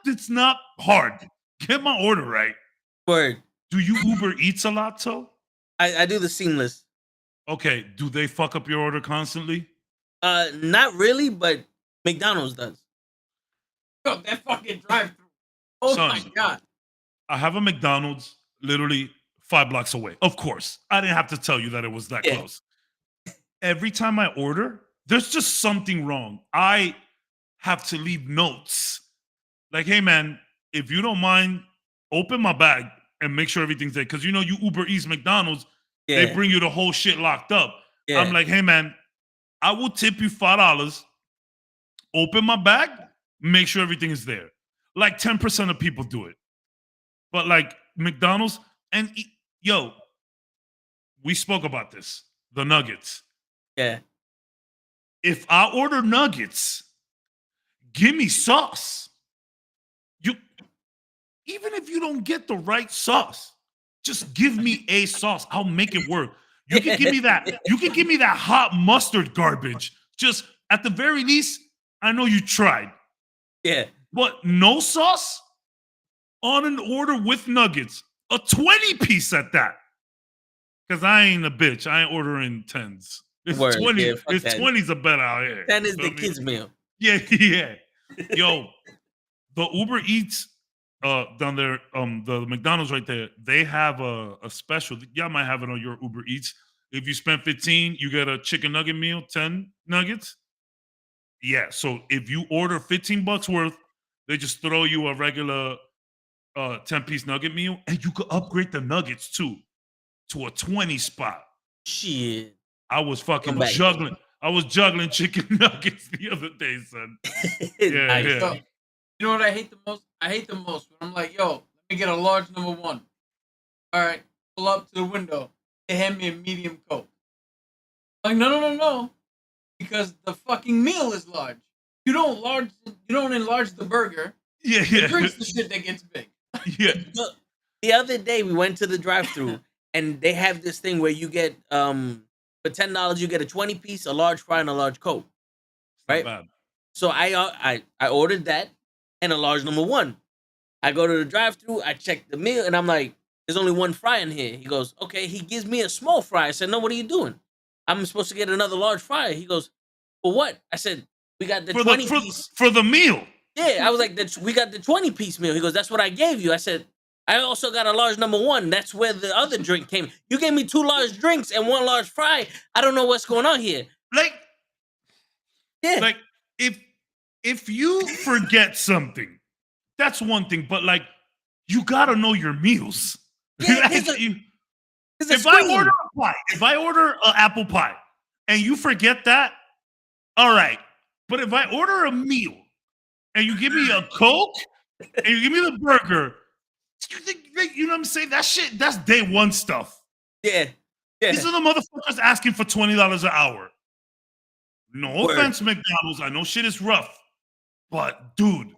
Speaker 4: it's not hard. Get my order right.
Speaker 1: Word.
Speaker 4: Do you Uber Eats a lot, Toe?
Speaker 1: I do the seamless.
Speaker 4: Okay. Do they fuck up your order constantly?
Speaker 1: Not really, but McDonald's does.
Speaker 3: Yo, that fucking drive-through. Oh my God.
Speaker 4: I have a McDonald's literally 5 blocks away. Of course. I didn't have to tell you that it was that
Speaker 1: Yeah.
Speaker 4: close. Every time I order, there's just something wrong. I have to leave notes. Like, hey, man, if you don't mind, open my bag and make sure everything's there. Because, you Uber Eats, McDonald's, they bring you the whole shit locked up.
Speaker 1: Yeah.
Speaker 4: I'm like, hey, man, I will tip you $5. Open my bag, make sure everything is there. Like 10% of people do it. But like McDonald's, and yo, we spoke about this, the nuggets.
Speaker 1: Yeah.
Speaker 4: If I order nuggets, give me sauce. Even if you don't get the right sauce, just give me a sauce. I'll make it work. You can give me that. You can give me that hot mustard garbage. Just at the very least, I know you tried.
Speaker 1: Yeah.
Speaker 4: But no sauce on an order with nuggets. A 20-piece at that. Because I ain't a bitch. I ain't ordering 10s. It's
Speaker 1: Word,
Speaker 4: 20.
Speaker 1: yeah, fuck
Speaker 4: It's
Speaker 1: that.
Speaker 4: 20s are better out here.
Speaker 1: 10 is
Speaker 4: You know
Speaker 1: the
Speaker 4: what I mean?
Speaker 1: kids' meal.
Speaker 4: Yeah, yeah. Yo, the Uber Eats down there, the McDonald's right there, they have a special. Y'all might have it on your Uber Eats. If you spend 15, you get a chicken nugget meal, 10 nuggets. Yeah, so if you order 15 bucks worth, they just throw you a regular 10-piece nugget meal, and you could upgrade the nuggets too to a 20 spot.
Speaker 1: Shit.
Speaker 4: I was fucking
Speaker 1: Come back.
Speaker 4: juggling. I was juggling chicken nuggets the other day, son. Yeah,
Speaker 1: Nice.
Speaker 4: yeah.
Speaker 7: So, you know what I hate the most? I hate the most when I'm like, yo, let me get a large number 1. All right, pull up to the window. They hand me a medium Coke. Like, no. Because the fucking meal is large. You don't enlarge the burger.
Speaker 4: Yeah,
Speaker 7: The
Speaker 4: yeah.
Speaker 7: drink's the shit that gets big.
Speaker 4: Yeah.
Speaker 1: The other day we went to the drive-thru and they have this thing where you get for $10 you get a 20-piece, a large fry, and a large Coke. Right?
Speaker 4: Not bad.
Speaker 1: So I ordered that and a large number 1. I go to the drive-thru, I check the meal, and I'm like, there's only 1 fry in here. He goes, okay. He gives me a small fry. I said, no, what are you doing? I'm supposed to get another large fry. He goes, for what? I said, we got the 20-piece.
Speaker 4: For the meal.
Speaker 1: Yeah, I was like, we got the 20-piece meal. He goes, that's what I gave you. I said, I also got a large number 1. That's where the other drink came. You gave me 2 large drinks and 1 large fry. I don't know what's going on here.
Speaker 4: Like
Speaker 1: Yeah.
Speaker 4: if you forget something, that's one thing. But like, you gotta know your meals.
Speaker 1: Yeah, there's a
Speaker 4: If I
Speaker 1: screen.
Speaker 4: order a pie, if I order an apple pie, and you forget that, all right. But if I order a meal and you give me a Coke and you give me the burger, you know what I'm saying? That shit, that's day 1 stuff.
Speaker 1: Yeah. Yeah.
Speaker 4: These are the motherfuckers asking for $20 an hour. No
Speaker 1: Word.
Speaker 4: offense, McDonald's. I know shit is rough, but dude,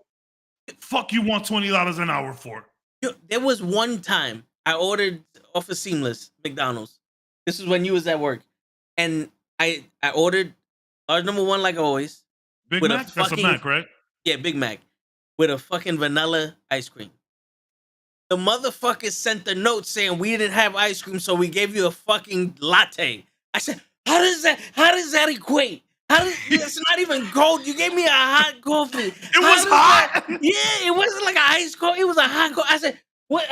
Speaker 4: fuck you want $20 an hour for?
Speaker 1: Yo, there was one time I ordered off of Seamless McDonald's. This is when you was at work. And I ordered large number 1 like always.
Speaker 4: Big
Speaker 1: With a
Speaker 4: Mac? That's a
Speaker 1: fucking-
Speaker 4: Mac, right?
Speaker 1: Yeah, Big Mac. With a fucking vanilla ice cream. The motherfuckers sent the note saying we didn't have ice cream, so we gave you a fucking latte. I said, how does that equate? It's not even cold. You gave me a hot coffee.
Speaker 4: It was hot.
Speaker 1: Yeah, it wasn't like an ice coffee. It was a hot coffee. I said, what?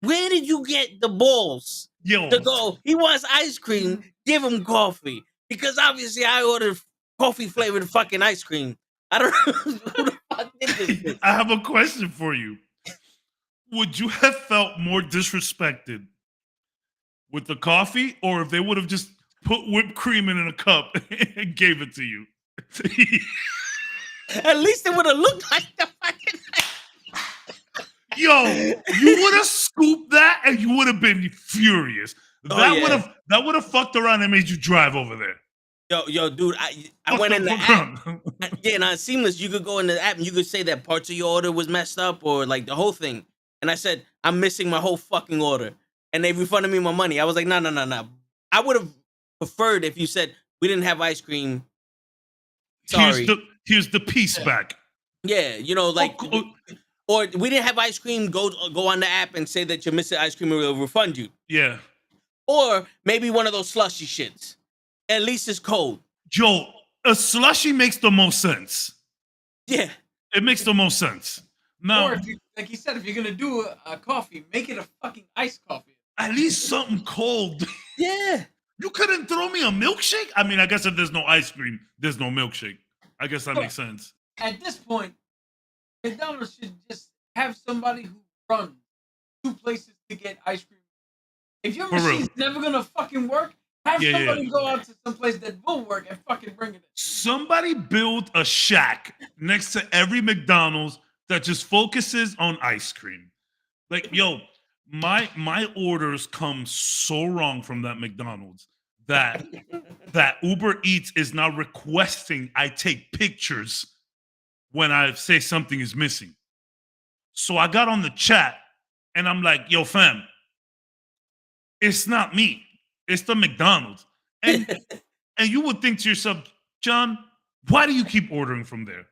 Speaker 1: Where did you get the balls
Speaker 4: Yo,
Speaker 1: to go? He wants ice cream. Give him coffee. Because obviously I ordered coffee flavored fucking ice cream. I don't know who the fuck did this shit.
Speaker 4: I have a question for you. Would you have felt more disrespected with the coffee, or if they would have just put whipped cream in a cup and gave it to you?
Speaker 1: At least it would have looked like the fucking.
Speaker 4: Yo, you would have scooped that and you would have been furious.
Speaker 1: Oh,
Speaker 4: That
Speaker 1: yeah.
Speaker 4: would have fucked around and made you drive over there.
Speaker 1: Yo, dude, I went in the app. Yeah, and on Seamless, you could go in the app and you could say that parts of your order was messed up or like the whole thing. And I said, I'm missing my whole fucking order. And they refunded me my money. I was like, no. I would have preferred if you said, we didn't have ice cream. Sorry.
Speaker 4: Here's the piece back.
Speaker 1: Yeah, you know, like, or we didn't have ice cream, go on the app and say that you're missing ice cream and we'll refund you.
Speaker 4: Yeah.
Speaker 1: Or maybe one of those slushy shits. At least it's cold.
Speaker 4: Joe, a slushy makes the most sense.
Speaker 1: Yeah.
Speaker 4: It makes the most sense. Now,
Speaker 7: Or if you, like you said, if you're gonna do a coffee, make it a fucking iced coffee.
Speaker 4: at least something cold.
Speaker 1: Yeah.
Speaker 4: You couldn't throw me a milkshake? I mean, I guess if there's no ice cream, there's no milkshake. I guess that makes sense.
Speaker 7: At this point, McDonald's should just have somebody who runs 2 places to get ice cream. If your
Speaker 4: For real.
Speaker 7: machine's never gonna fucking work, have somebody go out to some place that will work and fucking bring it in.
Speaker 4: Somebody build a shack next to every McDonald's that just focuses on ice cream. Like, yo, my orders come so wrong from that McDonald's that Uber Eats is now requesting I take pictures when I say something is missing. So I got on the chat and I'm like, yo, fam, it's not me. It's the McDonald's. And you would think to yourself, John, why do you keep ordering from there?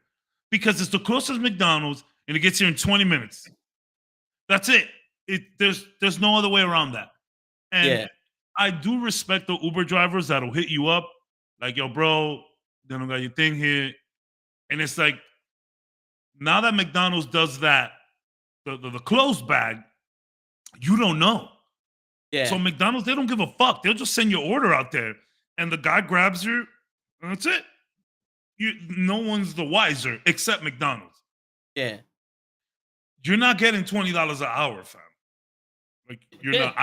Speaker 4: Because it's the closest McDonald's and it gets here in 20 minutes. That's it. There's no other way around that. And I do respect the Uber drivers that'll hit you up like, yo, bro, they don't got your thing here. And it's like, now that McDonald's does that, the closed bag, you don't know.
Speaker 1: Yeah.
Speaker 4: So McDonald's, they don't give a fuck. They'll just send your order out there. And the guy grabs you, and that's it. No one's the wiser except McDonald's.
Speaker 1: Yeah.
Speaker 4: You're not getting $20 an hour, fam. Like, you're not.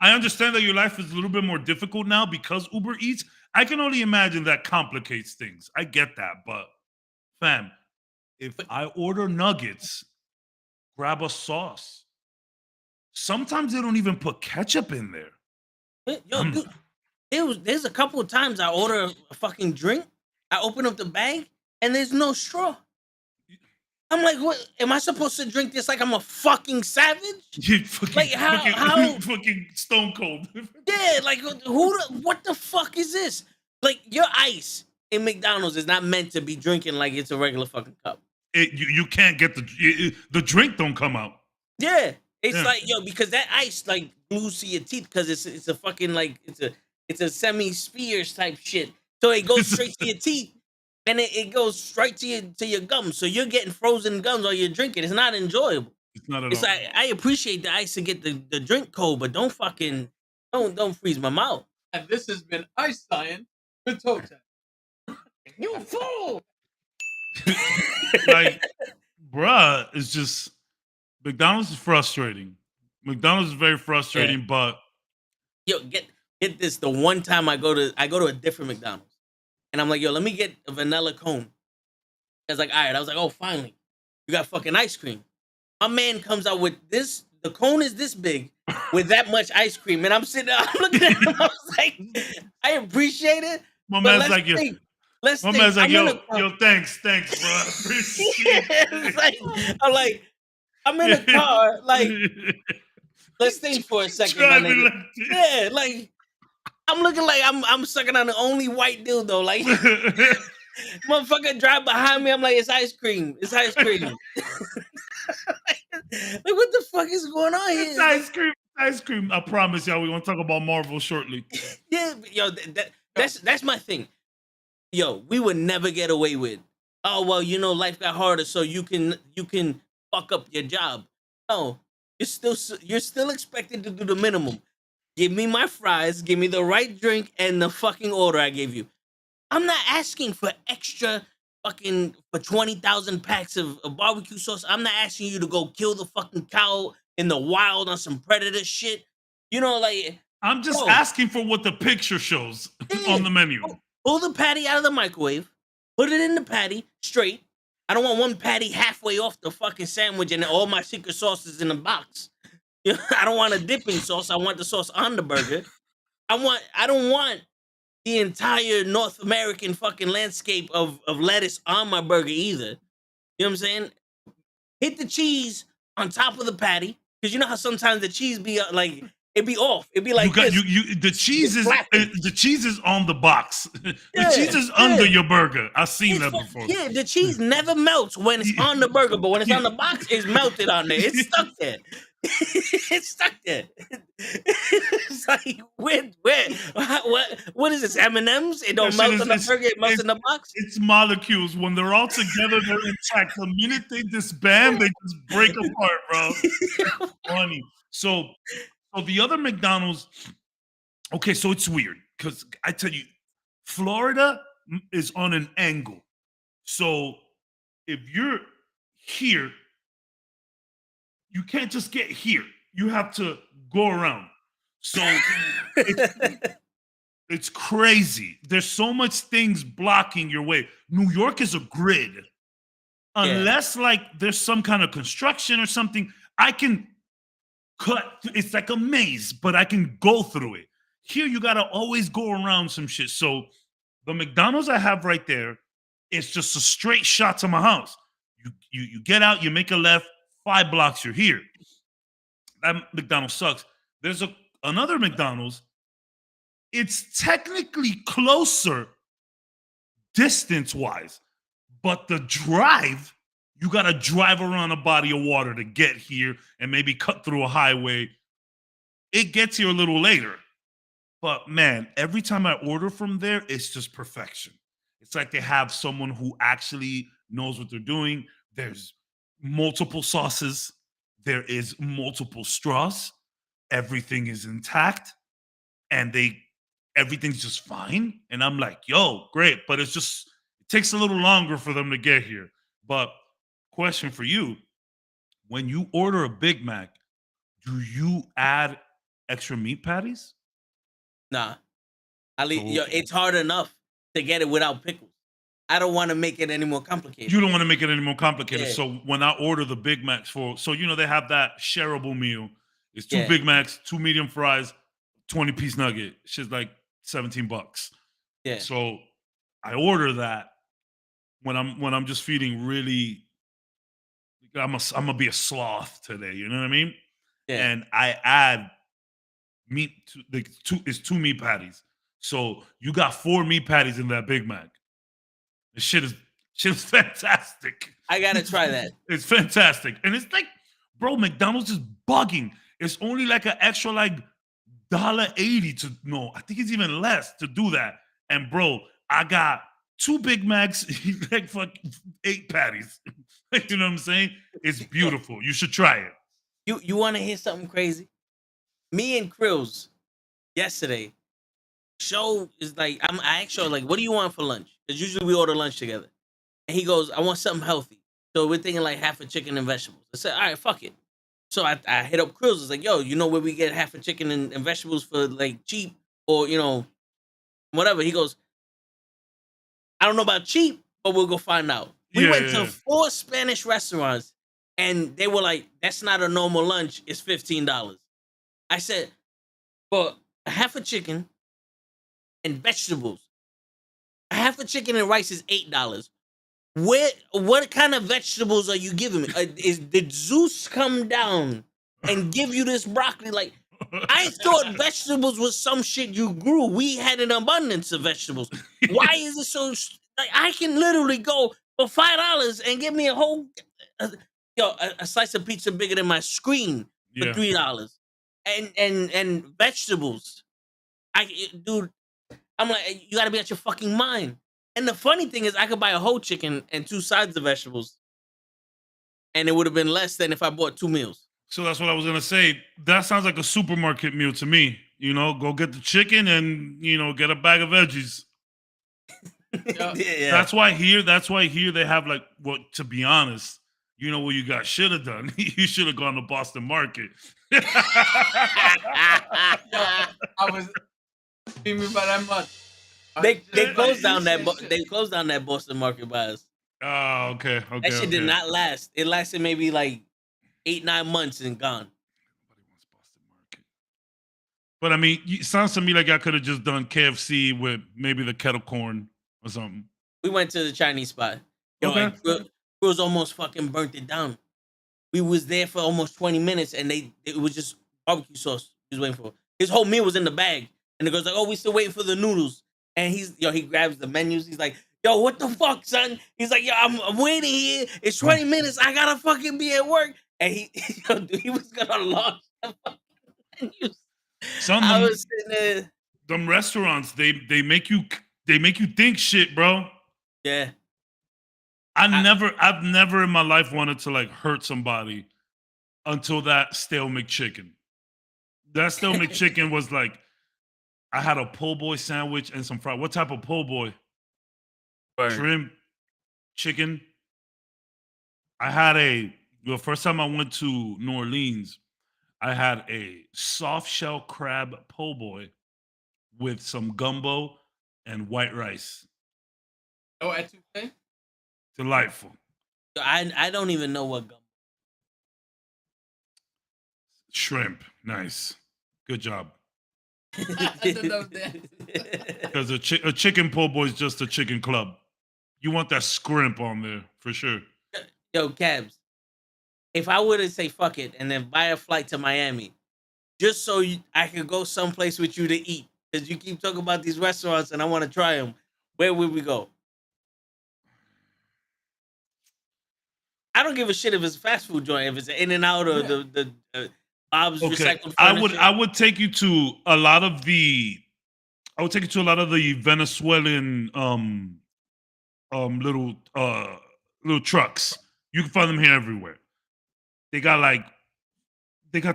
Speaker 4: I understand that your life is a little bit more difficult now because Uber Eats. I can only imagine that complicates things. I get that. But, fam, if I order nuggets, grab a sauce. Sometimes they don't even put ketchup in there.
Speaker 1: Yo, dude, there's a couple of times I order a fucking drink. I open up the bag and there's no straw. I'm like, what? Am I supposed to drink this like I'm a fucking savage?
Speaker 4: You fucking,
Speaker 1: like how
Speaker 4: fucking stone cold.
Speaker 1: Yeah, like what the fuck is this? Like, your ice in McDonald's is not meant to be drinking like it's a regular fucking cup.
Speaker 4: You can't get the drink don't come out.
Speaker 1: Yeah. It's like, yo, because that ice like glues to your teeth because it's a fucking like it's a semi-spheres type shit. So it goes straight to your teeth and it goes straight to your gums. So you're getting frozen gums while you're drinking. It's not enjoyable.
Speaker 4: It's not at
Speaker 1: all. Like, I appreciate the ice to get the drink cold, but don't freeze my mouth.
Speaker 7: And this has been Ice Science with Toe Tap.
Speaker 1: You fool!
Speaker 4: Like, bruh, it's just McDonald's is frustrating. McDonald's is very frustrating, but
Speaker 1: yo, get this. The one time I go to a different McDonald's, and I'm like, yo, let me get a vanilla cone. I was like, all right. I was like, oh, finally, you got fucking ice cream. My man comes out with this. The cone is this big with that much ice cream, and I'm sitting there, I'm looking at him. I was like, I appreciate it.
Speaker 4: My man's like, yo, thanks, bro. I appreciate it.
Speaker 1: I'm like, I'm in a car, like, let's think for a second, my nigga. Yeah, like, I'm looking like I'm sucking on the only white dildo, like, motherfucker drive behind me, I'm like, it's ice cream. Like, what the fuck is going on here?
Speaker 4: It's ice cream. I promise y'all, we're gonna talk about Marvel shortly.
Speaker 1: Yeah, yo, that's my thing. Yo, we would never get away with, oh, well, you know, life got harder, so you can fuck up your job. No, you're still expected to do the minimum. Give me my fries, give me the right drink, and the fucking order I gave you. I'm not asking for extra fucking for 20,000 packs of barbecue sauce. I'm not asking you to go kill the fucking cow in the wild on some predator shit. You know, like,
Speaker 4: I'm just asking for what the picture shows on the menu.
Speaker 1: Pull the patty out of the microwave, put it in the patty straight. I don't want one patty halfway off the fucking sandwich and all my secret sauces in the box. You know, I don't want a dipping sauce. I want the sauce on the burger. I don't want the entire North American fucking landscape of lettuce on my burger either. You know what I'm saying? Hit the cheese on top of the patty, because you know how sometimes the cheese be like, it be off. It be like
Speaker 4: the cheese is on the box. The cheese is under your burger. I've seen that before.
Speaker 1: Yeah, the cheese never melts when it's on the burger, but when it's on the box, it's melted on there. It's stuck there. It's stuck there. It's like where, what is this? M&Ms? It don't
Speaker 4: That shit
Speaker 1: melt
Speaker 4: is-
Speaker 1: in the
Speaker 4: it's-
Speaker 1: burger. It melts in the box.
Speaker 4: It's molecules. When they're all together, they're intact. The minute they disband, they just break apart, bro. That's funny. So the other McDonald's. Okay, so it's weird because I tell you, Florida is on an angle. So if you're here, you can't just get here. You have to go around. So it's crazy. There's so much things blocking your way. New York is a grid. Unless like there's some kind of construction or something, I can cut. It's like a maze, but I can go through it. Here, you gotta always go around some shit. So the McDonald's I have right there is just a straight shot to my house. You get out, you make a left, 5 blocks, you're here. That McDonald's sucks. There's another McDonald's. It's technically closer distance-wise, but the drive, you got to drive around a body of water to get here and maybe cut through a highway. It gets here a little later. But man, every time I order from there, it's just perfection. It's like they have someone who actually knows what they're doing. There's multiple sauces. There is multiple straws. Everything is intact. And everything's just fine. And I'm like, yo, great. But it takes a little longer for them to get here. But question for you, when you order a Big Mac, do you add extra meat patties?
Speaker 1: Nah. It's hard enough to get it without pickles. I don't want to make it any more complicated.
Speaker 4: You don't want to make it any more complicated.
Speaker 1: Yeah.
Speaker 4: So when I order the Big Macs they have that shareable meal. It's 2 Big Macs, 2 medium fries, 20-piece nugget. Shit's like $17.
Speaker 1: Yeah.
Speaker 4: So I order that when I'm just feeding really. I'm gonna be a sloth today. You know what I mean?
Speaker 1: Yeah.
Speaker 4: And I add meat. It's 2 meat patties. So you got 4 meat patties in that Big Mac. The shit is fantastic.
Speaker 1: I gotta try that.
Speaker 4: It's fantastic. And it's like, bro, McDonald's is bugging. It's only like an extra like $1.80 to no, I think it's even less to do that. And bro, I got 2 Big Macs, like fuck 8 patties. You know what I'm saying? It's beautiful. You should try it.
Speaker 1: You want to hear something crazy? Me and Krills yesterday. Show is like I asked Show like, what do you want for lunch? Because usually we order lunch together. And he goes, I want something healthy. So we're thinking like half a chicken and vegetables. I said, all right, fuck it. So I hit up Krills. It's like, yo, you know where we get half a chicken and vegetables for like cheap or whatever. He goes, I don't know about cheap, but we'll go find out. We went to 4 Spanish restaurants and they were like, that's not a normal lunch. It's $15. I said, for a half a chicken and vegetables, a half a chicken and rice is $8. What kind of vegetables are you giving me? Did Zeus come down and give you this broccoli? Like, I thought vegetables was some shit you grew. We had an abundance of vegetables. Why is it so? Like, I can literally go for $5 and get me a whole, a slice of pizza bigger than my screen for $3, and vegetables. Dude, I'm like, you gotta be out your fucking mind. And the funny thing is, I could buy a whole chicken and 2 sides of vegetables, and it would have been less than if I bought 2 meals.
Speaker 4: So that's what I was gonna say. That sounds like a supermarket meal to me. Go get the chicken and get a bag of veggies.
Speaker 1: Yeah.
Speaker 4: That's why here they have like to be honest, what you guys should have done? You should have gone to Boston Market.
Speaker 7: I was feed me by that much.
Speaker 1: They closed down that Boston Market by us.
Speaker 4: Oh, okay.
Speaker 1: That shit did not last. It lasted maybe like 8-9 months and gone.
Speaker 4: But I mean, it sounds to me like I could have just done KFC with maybe the kettle corn or something.
Speaker 1: We went to the Chinese spot.
Speaker 4: Okay.
Speaker 1: Krills almost fucking burnt it down. We was there for almost 20 minutes and it was just barbecue sauce he was waiting for. His whole meal was in the bag. And the girl's like, oh, we still waiting for the noodles. And he grabs the menus. He's like, yo, what the fuck, son? He's like, yo, I'm waiting here. It's 20 minutes. I gotta fucking be at work. and yo, dude, he was gonna launch the fucking menus.
Speaker 4: Some
Speaker 1: I
Speaker 4: of
Speaker 1: was sitting there.
Speaker 4: them restaurants, they make you think shit, bro.
Speaker 1: Yeah.
Speaker 4: I've never in my life wanted to like hurt somebody until that stale McChicken. That stale McChicken was like, I had a po' boy sandwich and some fried. What type of po' boy?
Speaker 1: Word.
Speaker 4: Shrimp, chicken. I had the first time I went to New Orleans, I had a soft shell crab po' boy with some gumbo and white rice.
Speaker 7: Oh, at 2K?
Speaker 4: Delightful.
Speaker 1: I don't even know what gum.
Speaker 4: Shrimp. Nice. Good job. Because a chicken po' boy is just a chicken club. You want that scrimp on there for sure.
Speaker 1: Yo, Cabs, if I were to say fuck it and then buy a flight to Miami, just so I could go someplace with you to eat, because you keep talking about these restaurants and I want to try them, where would we go? I don't give a shit if it's a fast food joint, if it's an In-N-Out or the Bob's recycled furniture.
Speaker 4: I would take you to a lot of the Venezuelan little trucks. You can find them here everywhere. They got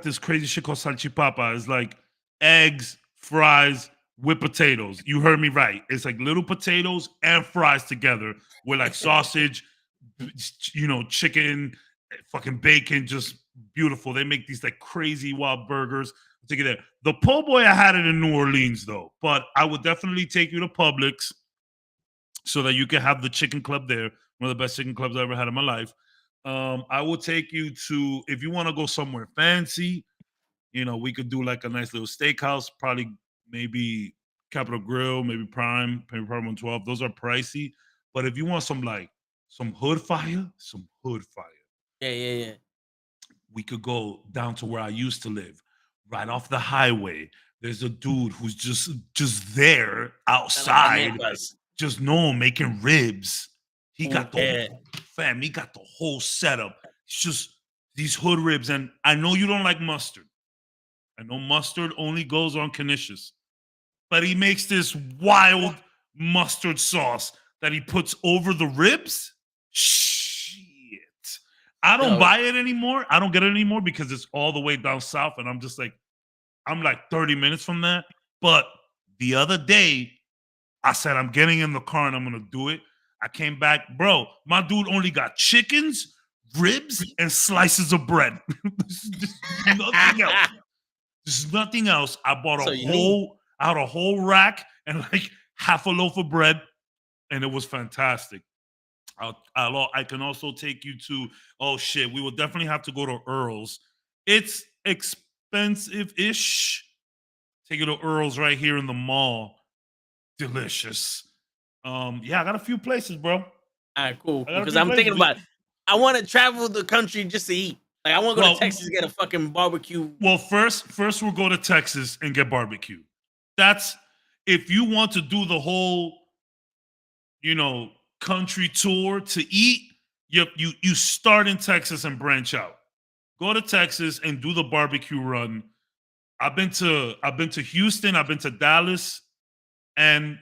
Speaker 4: this crazy shit called salchipapa. It's like eggs, fries, with potatoes. You heard me right. It's like little potatoes and fries together with like sausage, chicken, fucking bacon, just beautiful. They make these like crazy wild burgers. I'll take you there. The po' boy, I had it in New Orleans though, but I would definitely take you to Publix so that you can have the chicken club there. One of the best chicken clubs I ever had in my life. I will take you to, if you want to go somewhere fancy, we could do like a nice little steakhouse, probably maybe Capitol Grill, maybe Prime 112. Those are pricey. But if you want some hood fire,
Speaker 1: Yeah.
Speaker 4: we could go down to where I used to live, right off the highway. There's a dude who's just there outside, just making ribs. He got the whole setup. It's just these hood ribs. And I know you don't like mustard. I know mustard only goes on Canisius. But he makes this wild mustard sauce that he puts over the ribs. Shit. I don't buy it anymore. I don't get it anymore because it's all the way down south. And I'm like 30 minutes from that. But the other day, I said, I'm getting in the car and I'm going to do it. I came back. Bro, my dude only got chickens, ribs, and slices of bread. There's nothing else. There's nothing else. I bought a whole rack and like half a loaf of bread, and it was fantastic. I can also take you to, we will definitely have to go to Earl's. It's expensive-ish. Take you to Earl's right here in the mall. Delicious. I got a few places, bro.
Speaker 1: All right, cool. Because I'm thinking about it. I want to travel the country just to eat. Like I want to go to Texas and get a fucking barbecue.
Speaker 4: Well, first we'll go to Texas and get barbecue. That's if you want to do the whole, country tour to eat. You start in Texas and branch out. Go to Texas and do the barbecue run. I've been to Houston. I've been to Dallas, and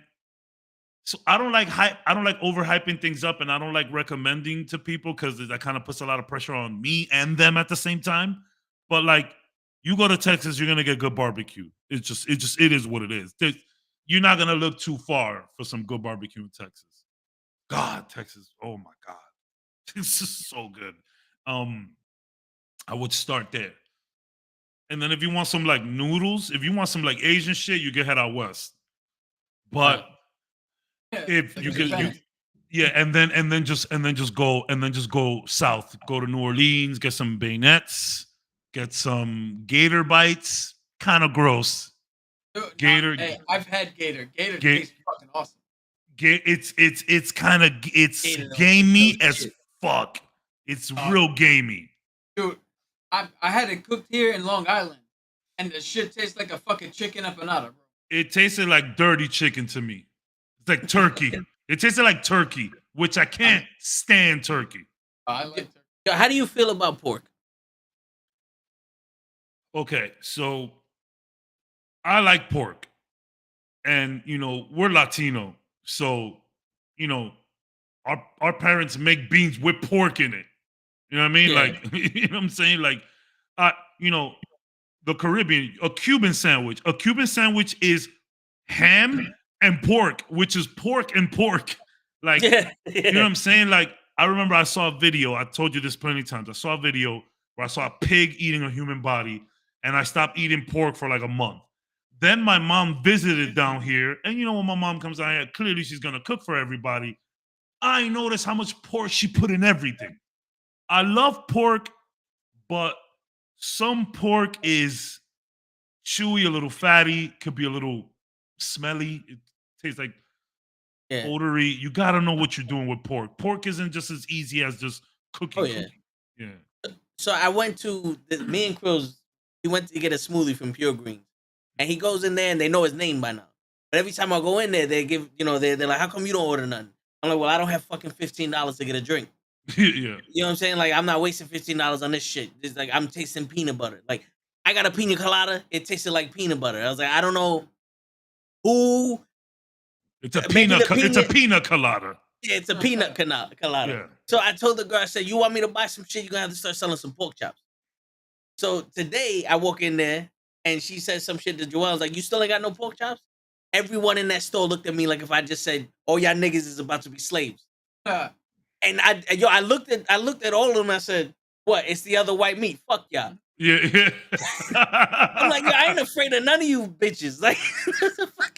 Speaker 4: so I don't like overhyping things up, and I don't like recommending to people because that kind of puts a lot of pressure on me and them at the same time. But like, you go to Texas, you're gonna get good barbecue. It is what it is. You're not gonna look too far for some good barbecue in Texas. God, Texas! Oh my God, this is so good. I would start there, and then if you want some like noodles, if you want some like Asian shit, you can head out west. But if you could, and then just go south. Go to New Orleans, get some bayonets, get some gator bites. Kind of gross.
Speaker 7: Dude,
Speaker 4: Gator.
Speaker 7: Hey, I've had gator. Gator tastes fucking awesome.
Speaker 4: It's gamey as fuck. It's real gamey.
Speaker 7: Dude, I had it cooked here in Long Island, and the shit tastes like a fucking chicken empanada, bro.
Speaker 4: It tasted like dirty chicken to me. It's like turkey. It tasted like turkey, which I can't stand turkey.
Speaker 7: I like turkey.
Speaker 1: How do you feel about pork?
Speaker 4: Okay, so I like pork, and we're Latino, so our parents make beans with pork in it. You know what I mean?
Speaker 1: Yeah.
Speaker 4: Like, you know what I'm saying? Like, uh, you know, the Caribbean, a Cuban sandwich. A Cuban sandwich is ham and pork, which is pork and pork. Like,
Speaker 1: Yeah.
Speaker 4: you know what I'm saying? Like, I remember I saw a video. I told you this plenty of times. I saw a video where I saw a pig eating a human body, and I stopped eating pork for like a month. Then my mom visited down here, and when my mom comes down here, clearly she's gonna cook for everybody. I noticed how much pork she put in everything. I love pork, but some pork is chewy, a little fatty, could be a little smelly. It tastes like
Speaker 1: Yeah.
Speaker 4: odory. You got to know what you're doing with pork. Pork isn't just as easy as just cooking.
Speaker 1: Oh, yeah.
Speaker 4: Yeah.
Speaker 1: So I went to me and Krills. He went to get a smoothie from Pure Greens, and he goes in there and they know his name by now. But every time I go in there, they give they're like, "How come you don't order nothing?" I'm like, "Well, I don't have fucking $15 to get a drink."
Speaker 4: Yeah.
Speaker 1: You know what I'm saying? Like, I'm not wasting $15 on this shit. It's like I'm tasting peanut butter. Like, I got a pina colada. It tasted like peanut butter. I was like, I don't know who.
Speaker 4: It's a
Speaker 1: Maybe
Speaker 4: peanut.
Speaker 1: the
Speaker 4: It's a
Speaker 1: peanut-
Speaker 4: pina colada.
Speaker 1: Yeah, it's a peanut colada.
Speaker 4: Yeah.
Speaker 1: So I told the girl, I said, "You want me to buy some shit? You're gonna have to start selling some pork chops." So today I walk in there and she said some shit to Joelle. I was like, "You still ain't got no pork chops?" Everyone in that store looked at me like if I just said, "Oh, y'all niggas is about to be slaves." And I looked at all of them. And I said, "What? It's the other white meat. Fuck y'all."
Speaker 4: Yeah.
Speaker 1: I'm like, I ain't afraid of none of you bitches. Like,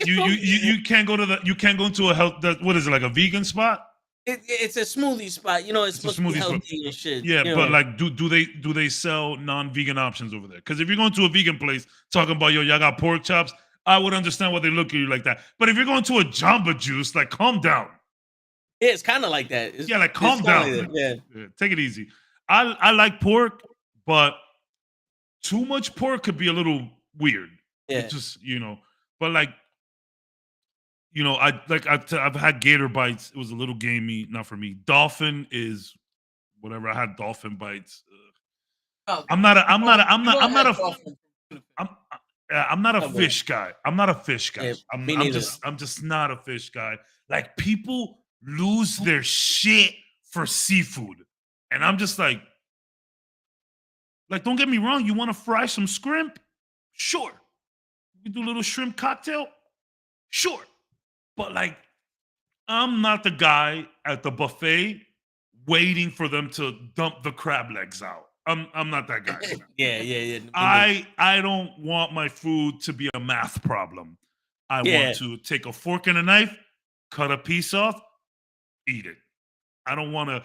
Speaker 4: you can't go into a health. What is it, like a vegan spot?
Speaker 1: It's a smoothie spot. It's supposed to be healthy and shit.
Speaker 4: Yeah, but like, do they sell non-vegan options over there? Because if you're going to a vegan place talking about y'all got pork chops, I would understand why they look at you like that. But if you're going to a Jamba Juice, like, calm down.
Speaker 1: Yeah, it's kind of like that.
Speaker 4: Calm down.
Speaker 1: Like yeah,
Speaker 4: take it easy. I like pork, but too much pork could be a little weird.
Speaker 1: Yeah.
Speaker 4: It's just but like. I've had gator bites. It was a little gamey, not for me. Dolphin is whatever. I had dolphin bites. I'm not a fish guy. I'm not a fish guy.
Speaker 1: Yeah,
Speaker 4: I'm just not a fish guy. Like, people lose their shit for seafood, and I'm just like, don't get me wrong. You want to fry some shrimp? Sure. You do a little shrimp cocktail? Sure. But like, I'm not the guy at the buffet waiting for them to dump the crab legs out. I'm not that guy.
Speaker 1: Yeah.
Speaker 4: I don't want my food to be a math problem. I want to take a fork and a knife, cut a piece off, eat it. I don't want to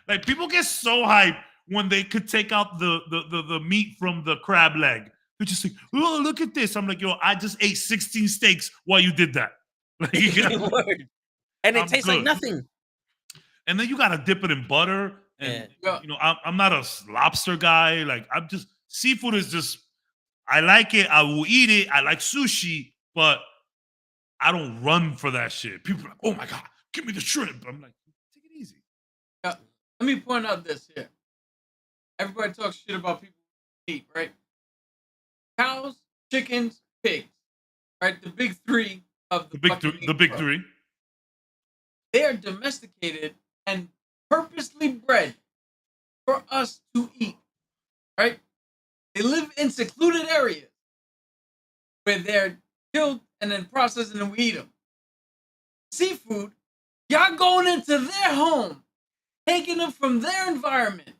Speaker 4: like people get so hyped when they could take out the meat from the crab leg. They're just like, "Oh, look at this." I'm like, "Yo, I just ate 16 steaks while you did that." Like,
Speaker 1: and it tastes like nothing.
Speaker 4: And then you gotta dip it in butter. And I'm not a lobster guy. Like, I'm just, seafood is just, I like it. I will eat it. I like sushi, but I don't run for that shit. People are like, "Oh my God, give me the shrimp." I'm like, take it easy.
Speaker 7: Let me point out this here. Everybody talks shit about people who eat, right? Cows, chickens, pigs, right? The big three of the
Speaker 4: big three.
Speaker 7: They are domesticated and purposely bred for us to eat, right? They live in secluded areas where they're killed and then processed and then we eat them. Seafood, y'all going into their home, taking them from their environment,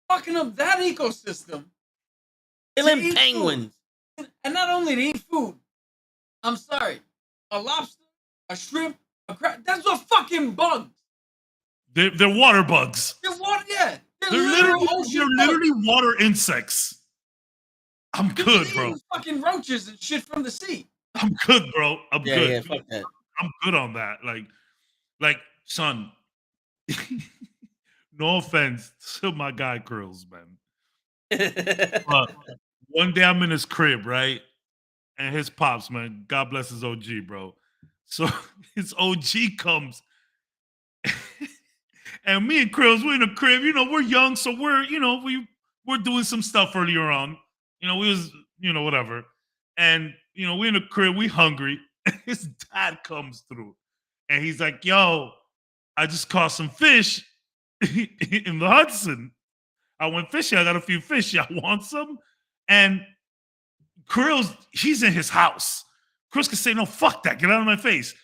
Speaker 7: fucking up that ecosystem.
Speaker 1: Killing penguins.
Speaker 7: Food. And not only to eat food, I'm sorry, a lobster, a shrimp, a crab, that's what fucking bugs.
Speaker 4: They're water bugs.
Speaker 7: They're water, yeah.
Speaker 4: They're literally water insects. I'm good, bro.
Speaker 7: Fucking roaches and shit from the sea.
Speaker 4: I'm good, bro. I'm good.
Speaker 1: Yeah, fuck that.
Speaker 4: I'm good on that. Like, son, no offense to my guy Curls, man. But one day I'm in his crib, right? And his pops, man, God bless his OG, bro. So his OG comes And me and Krills, we're in a crib. You know, we're young, so we're doing some stuff earlier on. You know, we was, whatever. And, we're in a crib, we hungry. And his dad comes through. And he's like, yo, I just caught some fish in the Hudson. I went fishing. I got a few fish. Y'all want some? And Krills, he's in his house. Krills can say, no, fuck that. Get out of my face.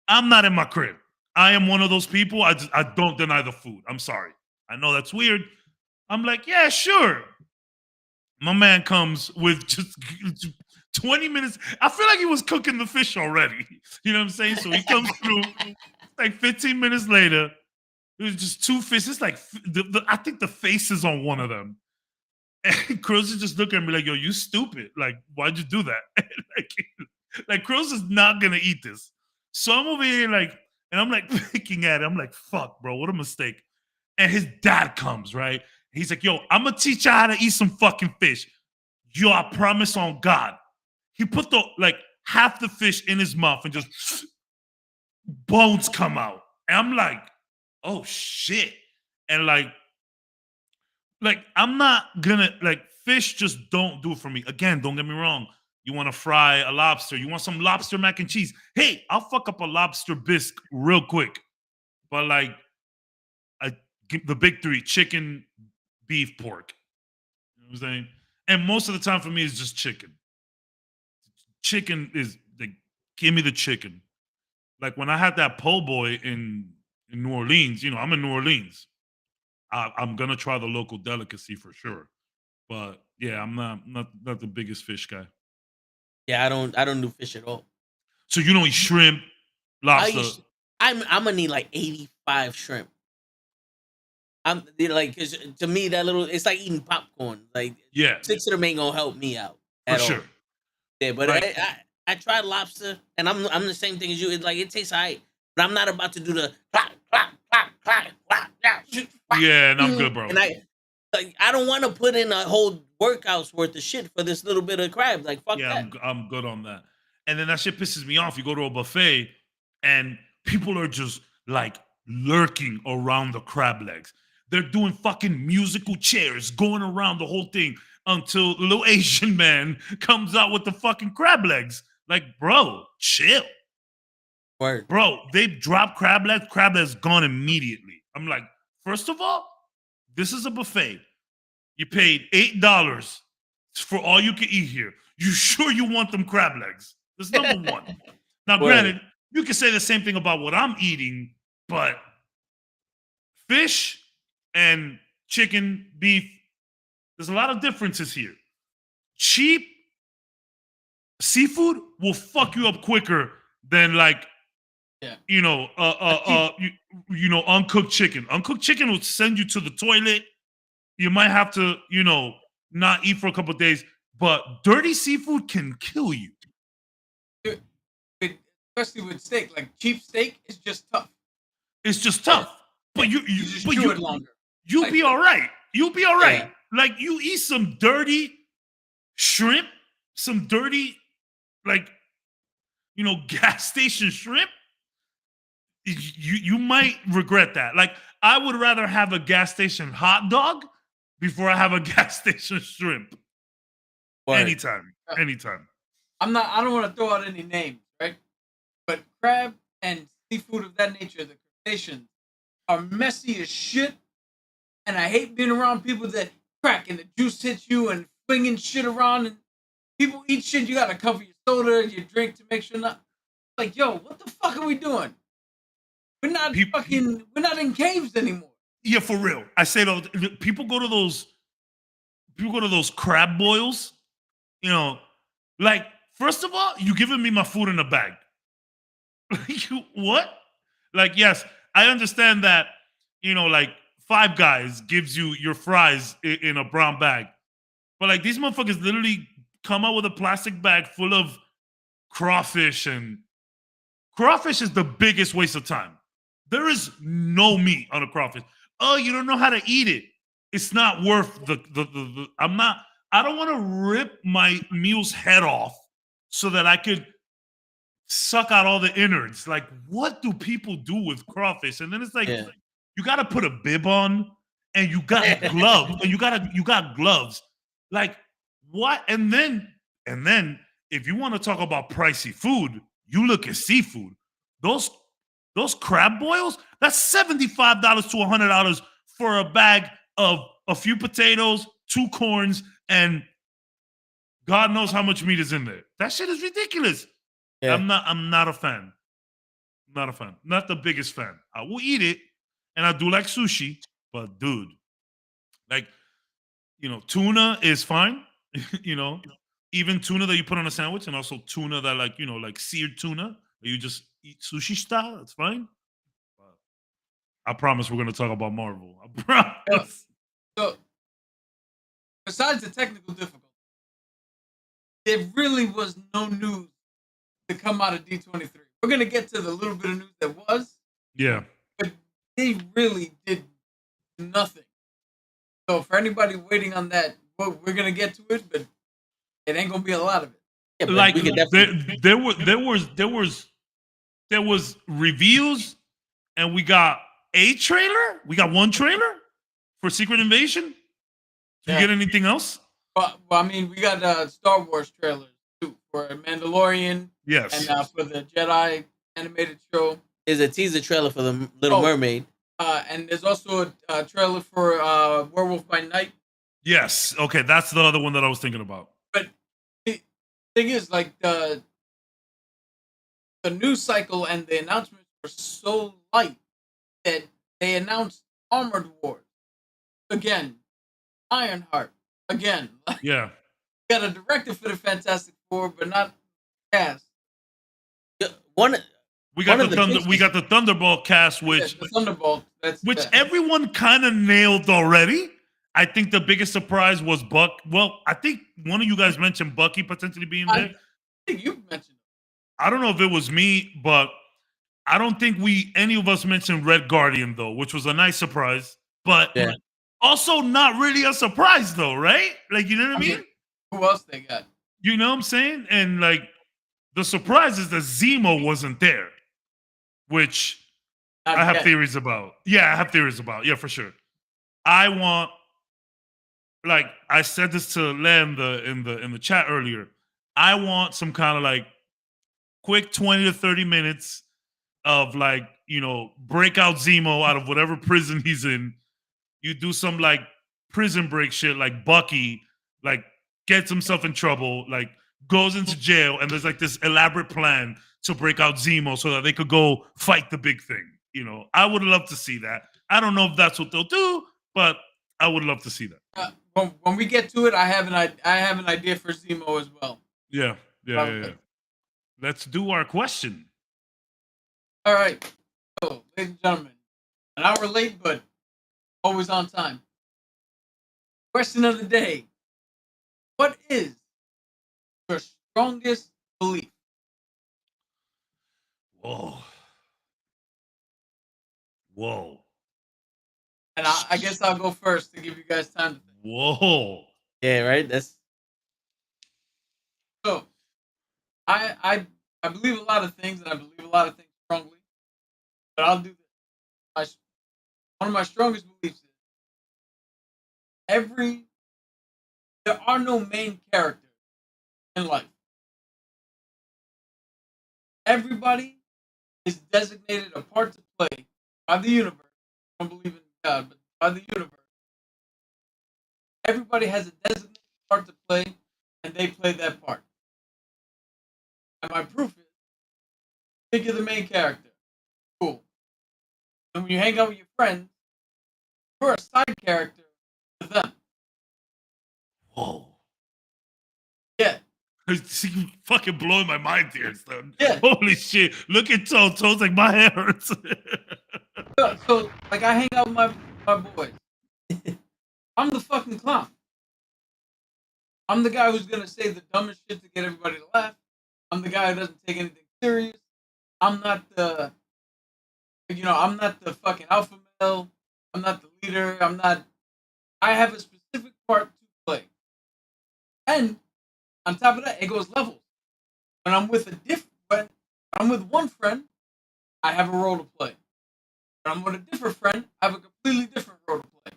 Speaker 4: I'm not in my crib. I am one of those people. I don't deny the food. I'm sorry. I know that's weird. I'm like, yeah, sure. My man comes with just 20 minutes. I feel like he was cooking the fish already. You know what I'm saying? So he comes through like 15 minutes later. It was just two fish. It's like, I think the face is on one of them. And Krills is just looking at me like, yo, you stupid. Like, why'd you do that? like Krills is not going to eat this. So I'm over here like, and I'm like picking at it. I'm like, fuck, bro, what a mistake. And his dad comes, right? He's like, yo, I'm going to teach you how to eat some fucking fish. Yo, I promise on God. He put half the fish in his mouth and just bones come out. And I'm like, oh shit. And like I'm not gonna, fish just don't do it for me. Again, don't get me wrong. You want to fry a lobster, you want some lobster mac and cheese. Hey, I'll fuck up a lobster bisque real quick. But the big three: chicken, beef, pork. You know what I'm saying? And most of the time for me it's just chicken. Chicken is give me the chicken. Like when I had that po' boy in New Orleans, I'm in New Orleans. I'm gonna try the local delicacy for sure. But yeah, I'm not the biggest fish guy.
Speaker 1: Yeah, I don't do fish at all.
Speaker 4: So you don't eat shrimp, lobster?
Speaker 1: I'm gonna need like 85 shrimp. I'm like, cause to me it's like eating popcorn. Like,
Speaker 4: yeah,
Speaker 1: 6 of them ain't gonna help me out
Speaker 4: for sure.
Speaker 1: All. Yeah, but
Speaker 4: like,
Speaker 1: I tried lobster, and I'm the same thing as you. It's like it tastes alright, but I'm not about to do the clap, clap, clap, clap, clap, clap, shoot, clap.
Speaker 4: Yeah, and I'm good, bro.
Speaker 1: And I don't want to put in a whole workout's worth of shit for this little bit of crab. Like, fuck that.
Speaker 4: I'm good on that. And then that shit pisses me off. You go to a buffet, and people are just like lurking around the crab legs. They're doing fucking musical chairs, going around the whole thing until the little Asian man comes out with the fucking crab legs. Like, bro, chill.
Speaker 1: Word.
Speaker 4: Bro, they drop crab legs gone immediately. I'm like, first of all, this is a buffet. You paid $8 for all you can eat here. You sure you want them crab legs? That's number one. Now, granted, you can say the same thing about what I'm eating, but fish and chicken, beef, there's a lot of differences here. Cheap seafood will fuck you up quicker than uncooked chicken. Uncooked chicken will send you to the toilet. You might have to, not eat for a couple of days. But dirty seafood can kill you.
Speaker 7: Especially with steak, like cheap steak is just tough.
Speaker 4: It's just tough. But you
Speaker 7: chew it longer.
Speaker 4: You'll be all right. You'll be all right.
Speaker 1: Yeah.
Speaker 4: Like you eat some dirty shrimp, some dirty, gas station shrimp. You might regret that. Like I would rather have a gas station hot dog before I have a gas station shrimp. Word. Anytime. I
Speaker 7: don't want to throw out any names, right? But crab and seafood of that nature, the crustaceans, are messy as shit. And I hate being around people that crack and the juice hits you and flinging shit around. And people eat shit, you gotta cover your soda and your drink to make sure not. Like, yo, what the fuck are we doing? We're not we're not in caves anymore.
Speaker 4: Yeah, for real. I say though, people go to those crab boils. First of all, you giving me my food in a bag. What? Yes, I understand that, Five Guys gives you your fries in a brown bag. But these motherfuckers literally come out with a plastic bag full of crawfish, and crawfish is the biggest waste of time. There is no meat on a crawfish. Oh, you don't know how to eat it. It's not worth I don't want to rip my meal's head off so that I could suck out all the innards. Like, what do people do with crawfish? And then it's you gotta put a bib on, and you got gloves, and you got gloves. Like what? And then if you want to talk about pricey food, you look at seafood. Those crab boils, that's $75 to $100 for a bag of a few potatoes, 2 corns, and God knows how much meat is in there. That shit is ridiculous.
Speaker 1: Yeah.
Speaker 4: I'm not a fan. Not a fan. Not the biggest fan. I will eat it, and I do like sushi, but dude, like, tuna is fine. Even tuna that you put on a sandwich, and also tuna that like seared tuna that you just eat sushi style. That's fine. But I promise we're gonna talk about Marvel. I promise.
Speaker 7: So, besides the technical difficulty, there really was no news to come out of D23. We're gonna get to the little bit of news that was.
Speaker 4: Yeah.
Speaker 7: But they really did nothing. So for anybody waiting on that, we're gonna get to it, but it ain't gonna be a lot of it.
Speaker 1: Yeah, but
Speaker 4: Like
Speaker 1: we can definitely.
Speaker 4: there was reviews, and we got a trailer. We got one trailer for Secret Invasion. Did you get anything else?
Speaker 7: Well, I mean, we got Star Wars trailers too for Mandalorian.
Speaker 4: Yes.
Speaker 7: And for the Jedi animated show.
Speaker 1: There's a teaser trailer for the Little Mermaid.
Speaker 7: And there's also a trailer for Werewolf by Night.
Speaker 4: Yes. Okay, that's the other one that I was thinking about.
Speaker 7: But the thing is, like, the news cycle and the announcements were so light that they announced Armored Wars again, Ironheart again.
Speaker 4: Yeah.
Speaker 7: Got a director for the Fantastic Four, but not cast.
Speaker 4: We got the Thunderbolt cast, which
Speaker 7: the Thunderbolt.
Speaker 4: Which everyone kind of nailed already. I think the biggest surprise was Buck. Well, I think one of you guys mentioned Bucky potentially being there.
Speaker 7: I think you mentioned it.
Speaker 4: I don't know if it was me, but I don't think any of us mentioned Red Guardian, though, which was a nice surprise. But also not really a surprise, though, right? Like, you know what I mean?
Speaker 7: Who else they got?
Speaker 4: You know what I'm saying? And, like, the surprise is that Zemo wasn't there, which I have theories about. Yeah, I have theories about. Yeah, for sure. I want, like, I said this to Len in the chat earlier. I want some kind of like quick 20 to 30 minutes of like, break out Zemo out of whatever prison he's in. You do some like prison break shit, like Bucky, like gets himself in trouble, like goes into jail, and there's like this elaborate plan to break out Zemo so that they could go fight the big thing. I would love to see that. I don't know if that's what they'll do, but I would love to see that.
Speaker 7: When we get to it, I have an idea for Zemo as well.
Speaker 4: Yeah. Let's do our question.
Speaker 7: All right. So, ladies and gentlemen, an hour late, but always on time. Question of the day. What is your strongest belief?
Speaker 4: Whoa.
Speaker 7: And I guess I'll go first to give you guys time to think.
Speaker 4: Whoa.
Speaker 1: Yeah, right? That's
Speaker 7: so I believe a lot of things, and I believe a lot of things strongly. But I'll do this. One of my strongest beliefs is there are no main characters in life. Everybody is designated a part to play by the universe. I don't believe in God, but by the universe. Everybody has a designated part to play, and they play that part. And my proof is, think you're the main character. Cool. And when you hang out with your friends, you're a side character to them.
Speaker 4: Whoa.
Speaker 7: Yeah.
Speaker 4: It's fucking blowing my mind here, son.
Speaker 7: Yeah.
Speaker 4: Holy shit. Look at Toe. Toe's like, my hair hurts.
Speaker 7: So, like, I hang out with my boys. I'm the fucking clown. I'm the guy who's going to say the dumbest shit to get everybody to laugh. I'm the guy who doesn't take anything serious. I'm not the fucking alpha male. I'm not the leader. I have a specific part to play. And on top of that, it goes levels. When I'm with one friend, I have a role to play. But I'm with a different friend. I have a completely different role to play.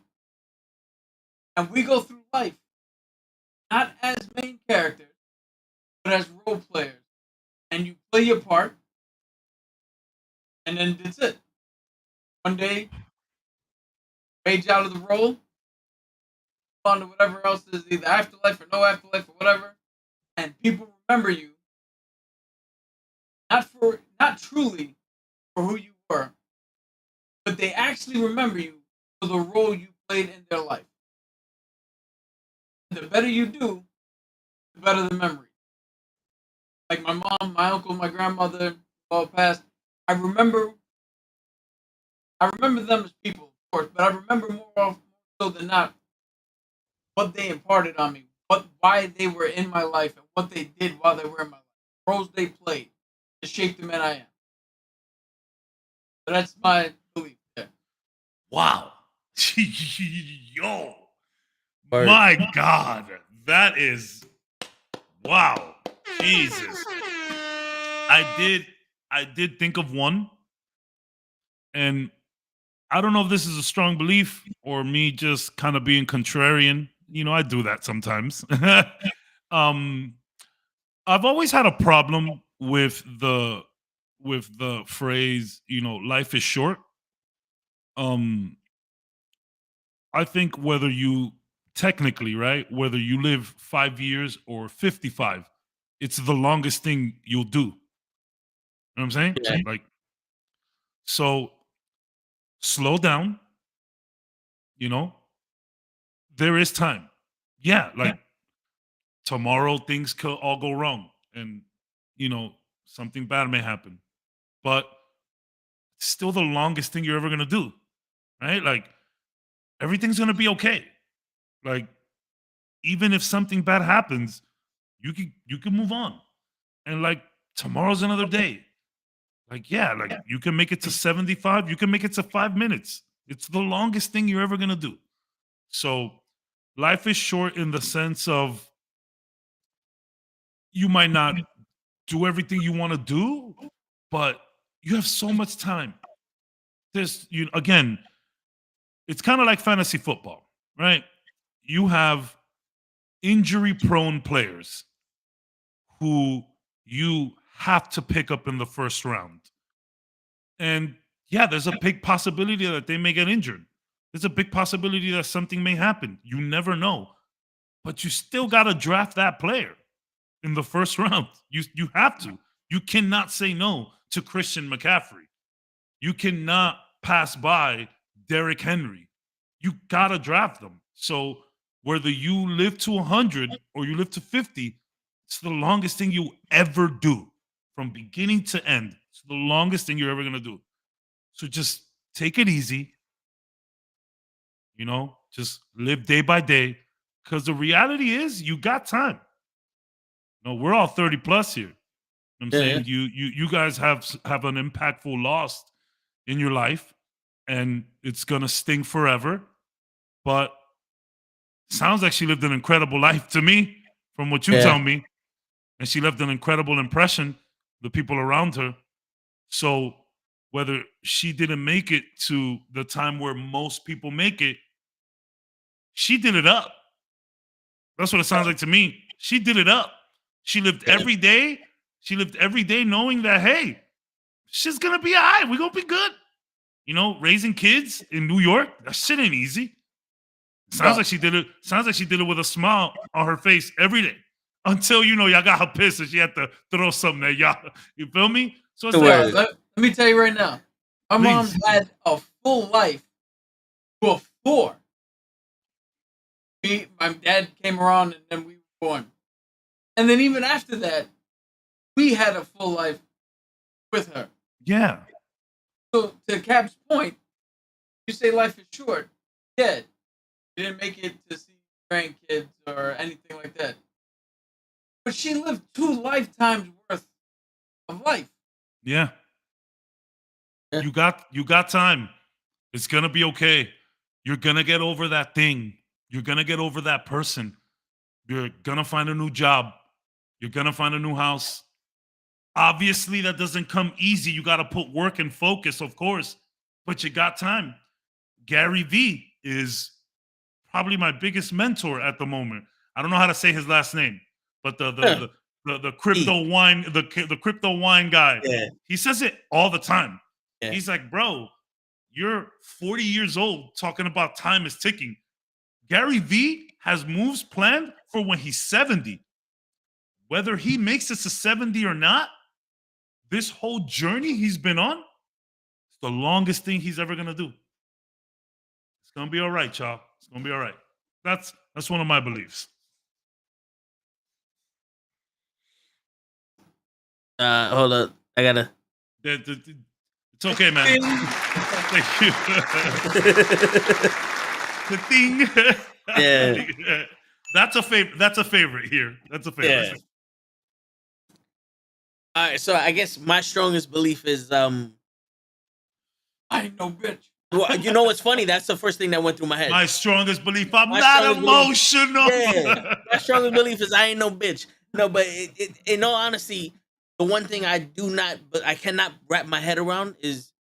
Speaker 7: And we go through life not as main characters, but as role players. And you play your part, and then that's it. One day, age out of the role, on to whatever else is either afterlife or no afterlife or whatever, and people remember you not truly for who you were, but they actually remember you for the role you played in their life. The better you do, the better the memory. Like my mom, my uncle, my grandmother, all passed. I remember them as people, of course, but I remember more so than not what they imparted on me, why they were in my life, and what they did while they were in my life, roles they played to shape the man I am. So that's my belief there.
Speaker 4: Wow. Yo.
Speaker 1: Word.
Speaker 4: My God. That is wow. Jesus. I did think of one. And I don't know if this is a strong belief or me just kind of being contrarian. You know, I do that sometimes. I've always had a problem with the phrase, you know, life is short. I think whether you technically, right, whether you live 5 years or 55, it's the longest thing you'll do. You know what I'm saying?
Speaker 1: Yeah.
Speaker 4: Like, so slow down, you know, there is time. Yeah, like tomorrow things could all go wrong and, you know, something bad may happen. But it's still the longest thing you're ever going to do, right? Like, everything's going to be okay. Like, even if something bad happens, you can move on. And like tomorrow's another day. Like, yeah, like you can make it to 75, you can make it to 5 minutes. It's the longest thing you're ever going to do. So, life is short in the sense of you might not do everything you want to do, but you have so much time. There's you again, it's kind of like fantasy football, right? You have injury prone players who you have to pick up in the first round. And yeah, there's a big possibility that they may get injured. There's a big possibility that something may happen. You never know. But you still got to draft that player in the first round. You have to. You cannot say no to Christian McCaffrey. You cannot pass by Derrick Henry. You got to draft them. So whether you live to 100 or you live to 50, it's the longest thing you ever do from beginning to end. It's the longest thing you're ever going to do. So just take it easy. You know, just live day by day. Because the reality is you got time. No, we're all 30 plus here. You know what I'm saying? You guys have an impactful loss in your life, and it's gonna sting forever. But sounds like she lived an incredible life to me, from what you tell me. And she left an incredible impression, the people around her. So whether she didn't make it to the time where most people make it, she did it up. That's what it sounds like to me. She did it up. She lived every day. She lived every day knowing that, hey, shit's gonna be all right. We're gonna be good. You know, raising kids in New York, that shit ain't easy. Sounds like she did it. Sounds like she did it with a smile on her face every day. Until, you know, y'all got her pissed and she had to throw something at y'all. You feel me? So it's like,
Speaker 7: Let me tell you right now. My mom had a full life before my dad came around and then we were born. And then even after that, we had a full life with her.
Speaker 4: yeah.
Speaker 7: So to Cap's point, you say life is short. Yeah, you didn't make it to see grandkids or anything like that. But she lived 2 lifetimes worth of life.
Speaker 4: Yeah. You got time. It's gonna be okay. You're gonna get over that thing. You're gonna get over that person. You're gonna find a new job. You're gonna find a new house. Obviously, that doesn't come easy. You gotta put work and focus, of course. but you got time. Gary V is probably my biggest mentor at the moment. I don't know how to say his last name, but the crypto wine, the crypto wine guy.
Speaker 1: Yeah.
Speaker 4: He says it all the time.
Speaker 1: Yeah.
Speaker 4: He's like, bro, you're 40 years old talking about time is ticking. Gary V has moves planned for when he's 70. Whether he makes it to 70 or not, this whole journey he's been on, it's the longest thing he's ever gonna do. It's gonna be all right, y'all. It's gonna be all right. That's one of my beliefs.
Speaker 1: Hold up. I gotta.
Speaker 4: It's okay, man. Thank you. The thing.
Speaker 1: Yeah.
Speaker 4: That's a favorite. That's a favorite here. That's a favorite.
Speaker 1: Yeah. All right, so I guess my strongest belief is
Speaker 7: I ain't no bitch.
Speaker 1: well, you know what's funny? That's the first thing that went through my head.
Speaker 4: My strongest belief. I'm
Speaker 1: My
Speaker 4: not
Speaker 1: strongest
Speaker 4: emotional.
Speaker 1: Yeah, my strongest belief is I ain't no bitch. No, but in all honesty, the one thing I cannot wrap my head around is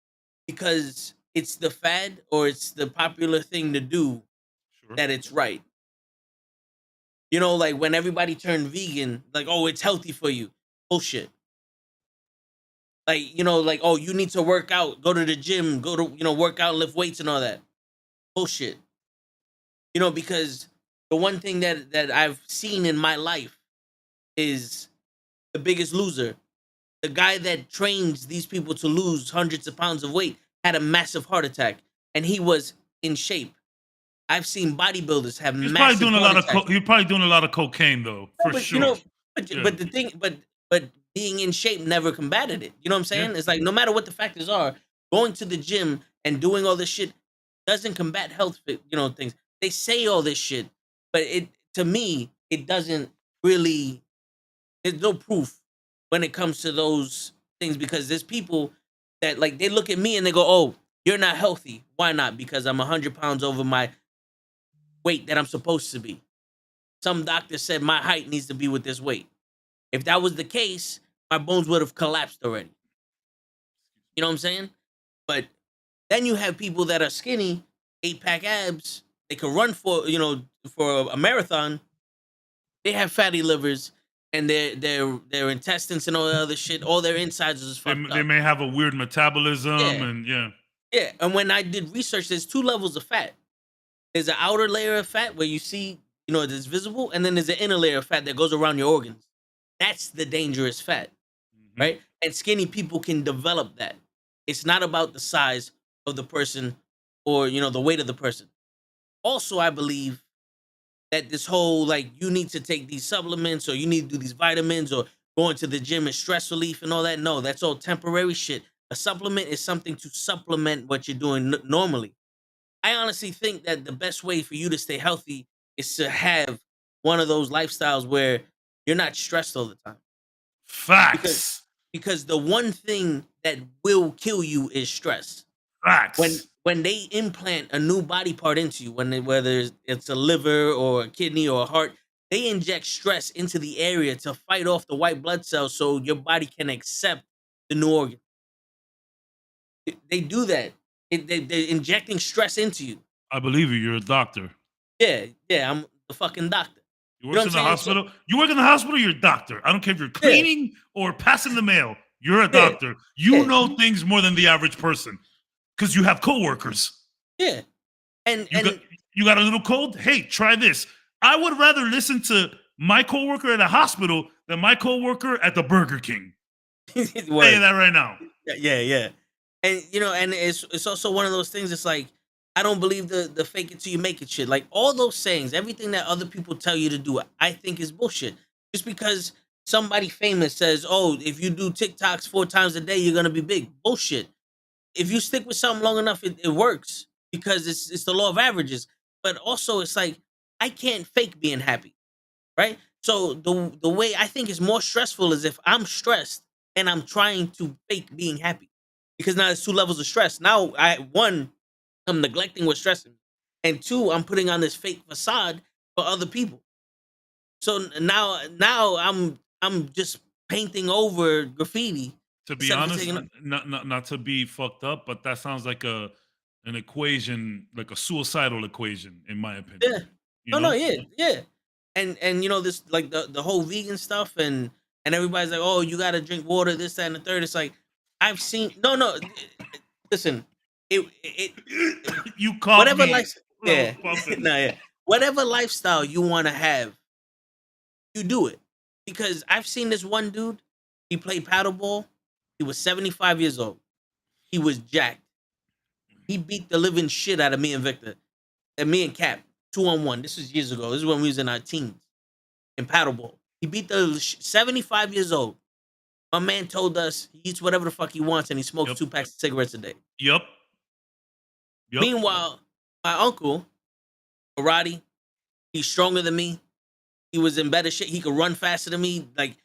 Speaker 1: because it's the fad or it's the popular thing to do
Speaker 4: Sure.
Speaker 1: that it's right. You know, like when everybody turned vegan, like, oh, it's healthy for you. Bullshit. Like, you know, like, oh, you need to work out, go to the gym, go to, you know, work out, lift weights and all that. Bullshit. You know, because the one thing that I've seen in my life is The Biggest Loser. The guy that trains these people to lose hundreds of pounds of weight had a massive heart attack, and he was in shape. I've seen bodybuilders have
Speaker 4: He's
Speaker 1: massive
Speaker 4: probably doing a lot of
Speaker 1: attacks.
Speaker 4: he's probably doing a lot of cocaine though, for
Speaker 1: but,
Speaker 4: sure.
Speaker 1: You know,
Speaker 4: Yeah.
Speaker 1: but the thing, but being in shape never combated it. You know what I'm saying?
Speaker 4: Yeah.
Speaker 1: It's like no matter what the factors are, going to the gym and doing all this shit doesn't combat health, you know, things. They say all this shit, but to me, it doesn't really. There's no proof when it comes to those things because there's people that like they look at me and they go, "Oh, you're not healthy. Why not? Because I'm 100 pounds over my weight that I'm supposed to be. Some doctor said my height needs to be with this weight. If that was the case, my bones would have collapsed already. You know what I'm saying? But then you have people that are skinny, 8-pack abs. They can run for a marathon. They have fatty livers and their intestines and all that other shit. All their insides is fucked up.
Speaker 4: They may have a weird metabolism and yeah.
Speaker 1: Yeah, and when I did research, there's 2 levels of fat. There's an outer layer of fat where you see, you know, it's visible, and then there's an inner layer of fat that goes around your organs. That's the dangerous fat, right? And skinny people can develop that. It's not about the size of the person or, you know, the weight of the person. Also, I believe that this whole, like, you need to take these supplements or you need to do these vitamins or going to the gym is stress relief and all that. No, that's all temporary shit. A supplement is something to supplement what you're doing normally. I honestly think that the best way for you to stay healthy is to have one of those lifestyles where you're not stressed all the time.
Speaker 4: Facts.
Speaker 1: Because the one thing that will kill you is stress.
Speaker 4: Facts.
Speaker 1: When they implant a new body part into you, whether it's a liver or a kidney or a heart, they inject stress into the area to fight off the white blood cells so your body can accept the new organ. They do that. They're injecting stress into you.
Speaker 4: I believe you. You're a doctor.
Speaker 1: Yeah, I'm the fucking doctor.
Speaker 4: You work in the hospital. You work in the hospital. You're a doctor. I don't care if you're cleaning or passing the mail. You're a doctor. You know things more than the average person because you have coworkers.
Speaker 1: Yeah, and
Speaker 4: you got a little cold. Hey, try this. I would rather listen to my coworker at a hospital than my coworker at the Burger King. Say that right now.
Speaker 1: Yeah. And you know, and it's also one of those things. It's like I don't believe the fake it till you make it shit. Like all those sayings, everything that other people tell you to do, I think is bullshit. Just because somebody famous says, "Oh, if you do TikToks 4 times a day, you're gonna be big." Bullshit. If you stick with something long enough, it works because it's the law of averages. But also, it's like I can't fake being happy, right? So the way I think is more stressful is if I'm stressed and I'm trying to fake being happy. Because now there's 2 levels of stress. Now, I'm neglecting what's stressing me. And 2, I'm putting on this fake facade for other people. So now I'm just painting over graffiti
Speaker 4: To be
Speaker 1: Instead of
Speaker 4: honest,
Speaker 1: taking
Speaker 4: not to be fucked up, but that sounds like an equation, like a suicidal equation, in my opinion.
Speaker 1: yeah.
Speaker 4: You
Speaker 1: No,
Speaker 4: know?
Speaker 1: yeah, yeah. And this like the whole vegan stuff and everybody's like, oh, you gotta drink water, this, that, and the third. It's like I've seen no. Listen, it
Speaker 4: You caught
Speaker 1: whatever
Speaker 4: me
Speaker 1: life,
Speaker 4: when I was
Speaker 1: yeah,
Speaker 4: puffing.
Speaker 1: no, yeah, whatever lifestyle you want to have, you do it. Because I've seen this one dude. He played paddleball. He was 75 years old. He was jacked. He beat the living shit out of me and Victor, and me and Cap, 2-on-1. This was years ago. This is when we was in our teens in paddleball. He beat 75 years old. My man told us he eats whatever the fuck he wants and he smokes
Speaker 4: Yep.
Speaker 1: 2 packs of cigarettes a day.
Speaker 4: Yep.
Speaker 1: Meanwhile, my uncle, Karate, he's stronger than me. He was in better shape. He could run faster than me. Like,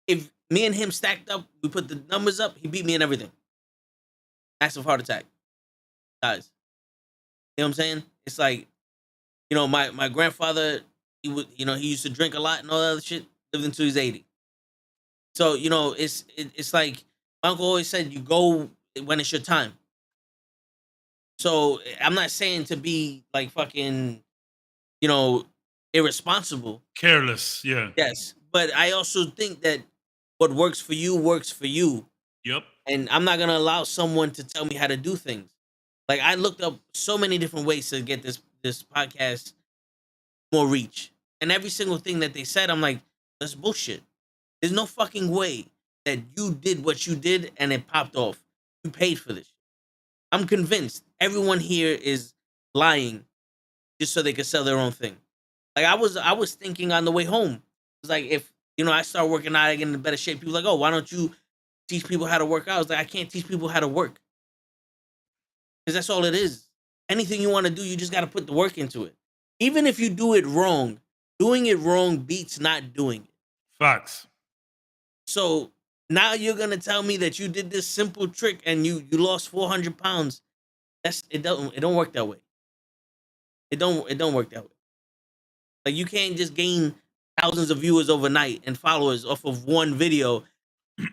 Speaker 1: if me and him stacked up, we put the numbers up, he beat me in everything. Massive heart attack. Guys. You know what I'm saying? It's like, my grandfather, he used to drink a lot and all that other shit, lived until he's 80. So, it's like my uncle always said, you go when it's your time. So I'm not saying to be like fucking, irresponsible.
Speaker 4: Careless. Yeah.
Speaker 1: Yes. But I also think that what works for you works for you.
Speaker 4: Yep.
Speaker 1: And I'm not going to allow someone to tell me how to do things. Like, I looked up so many different ways to get this podcast more reach. And every single thing that they said, I'm like, that's bullshit. There's no fucking way that you did what you did and it popped off. You paid for this. I'm convinced everyone here is lying just so they could sell their own thing. Like, I was thinking on the way home. It's like, if, I start working out, I get in better shape. People are like, oh, why don't you teach people how to work out? I was like, I can't teach people how to work. Because that's all it is. Anything you want to do, you just got to put the work into it. Even if you do it wrong, doing it wrong beats not doing it.
Speaker 4: Facts.
Speaker 1: So now you're going to tell me that you did this simple trick and you lost 400 pounds. It don't work that way. It don't work that way. Like, you can't just gain thousands of viewers overnight and followers off of one video.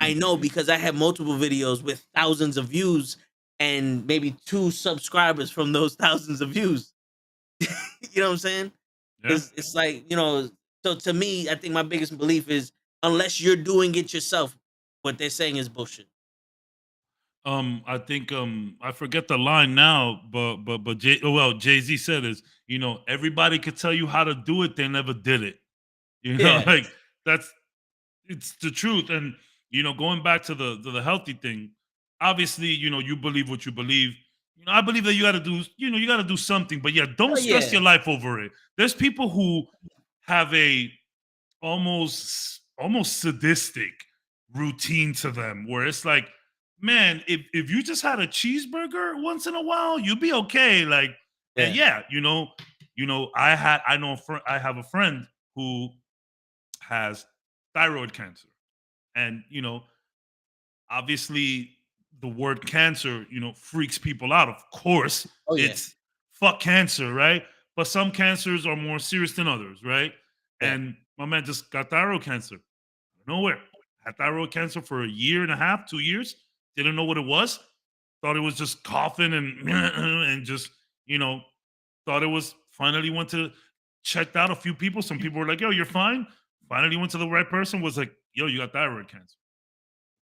Speaker 1: I know, because I have multiple videos with thousands of views and maybe 2 subscribers from those thousands of views. You know what I'm saying?
Speaker 4: Yeah.
Speaker 1: It's like, so to me, I think my biggest belief is, unless you're doing it yourself, what they're saying is bullshit.
Speaker 4: I think I forget the line now, but Jay-Z said is, everybody could tell you how to do it, they never did it.
Speaker 1: Yeah.
Speaker 4: Like, it's the truth. And going back to the healthy thing, obviously, you believe what you believe. I believe that you got to do, you got to do something, but yeah, don't stress your life over it. There's people who have a almost sadistic routine to them, where it's like, man, if you just had a cheeseburger once in a while, you'd be okay. Like, and I have a friend who has thyroid cancer, and obviously the word cancer, freaks people out. Of course, it's fuck cancer, right? But some cancers are more serious than others, right?
Speaker 1: Yeah.
Speaker 4: And my man just got thyroid cancer. Nowhere. Had thyroid cancer for 1.5 years, 2 years. Didn't know what it was. Thought it was just coughing and just, thought it was, finally went to, checked out a few people. Some people were like, yo, you're fine. Finally went to the right person, was like, yo, you got thyroid cancer.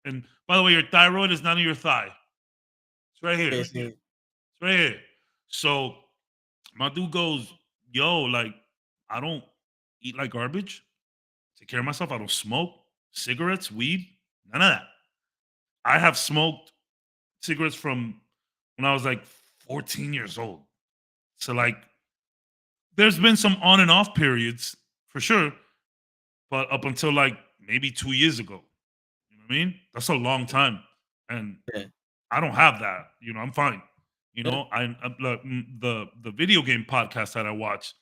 Speaker 4: And by the way, your thyroid is not in your thigh. It's right here. It's right here. So my dude goes, yo, like, I don't eat like garbage. Take care of myself. I don't smoke cigarettes, weed, none of that. I have smoked cigarettes from when I was like 14 years old. So, like, there's been some on and off periods for sure, but up until like maybe 2 years ago. You know what I mean? That's a long time. And I don't have that. I'm fine. The video game podcast that I watch,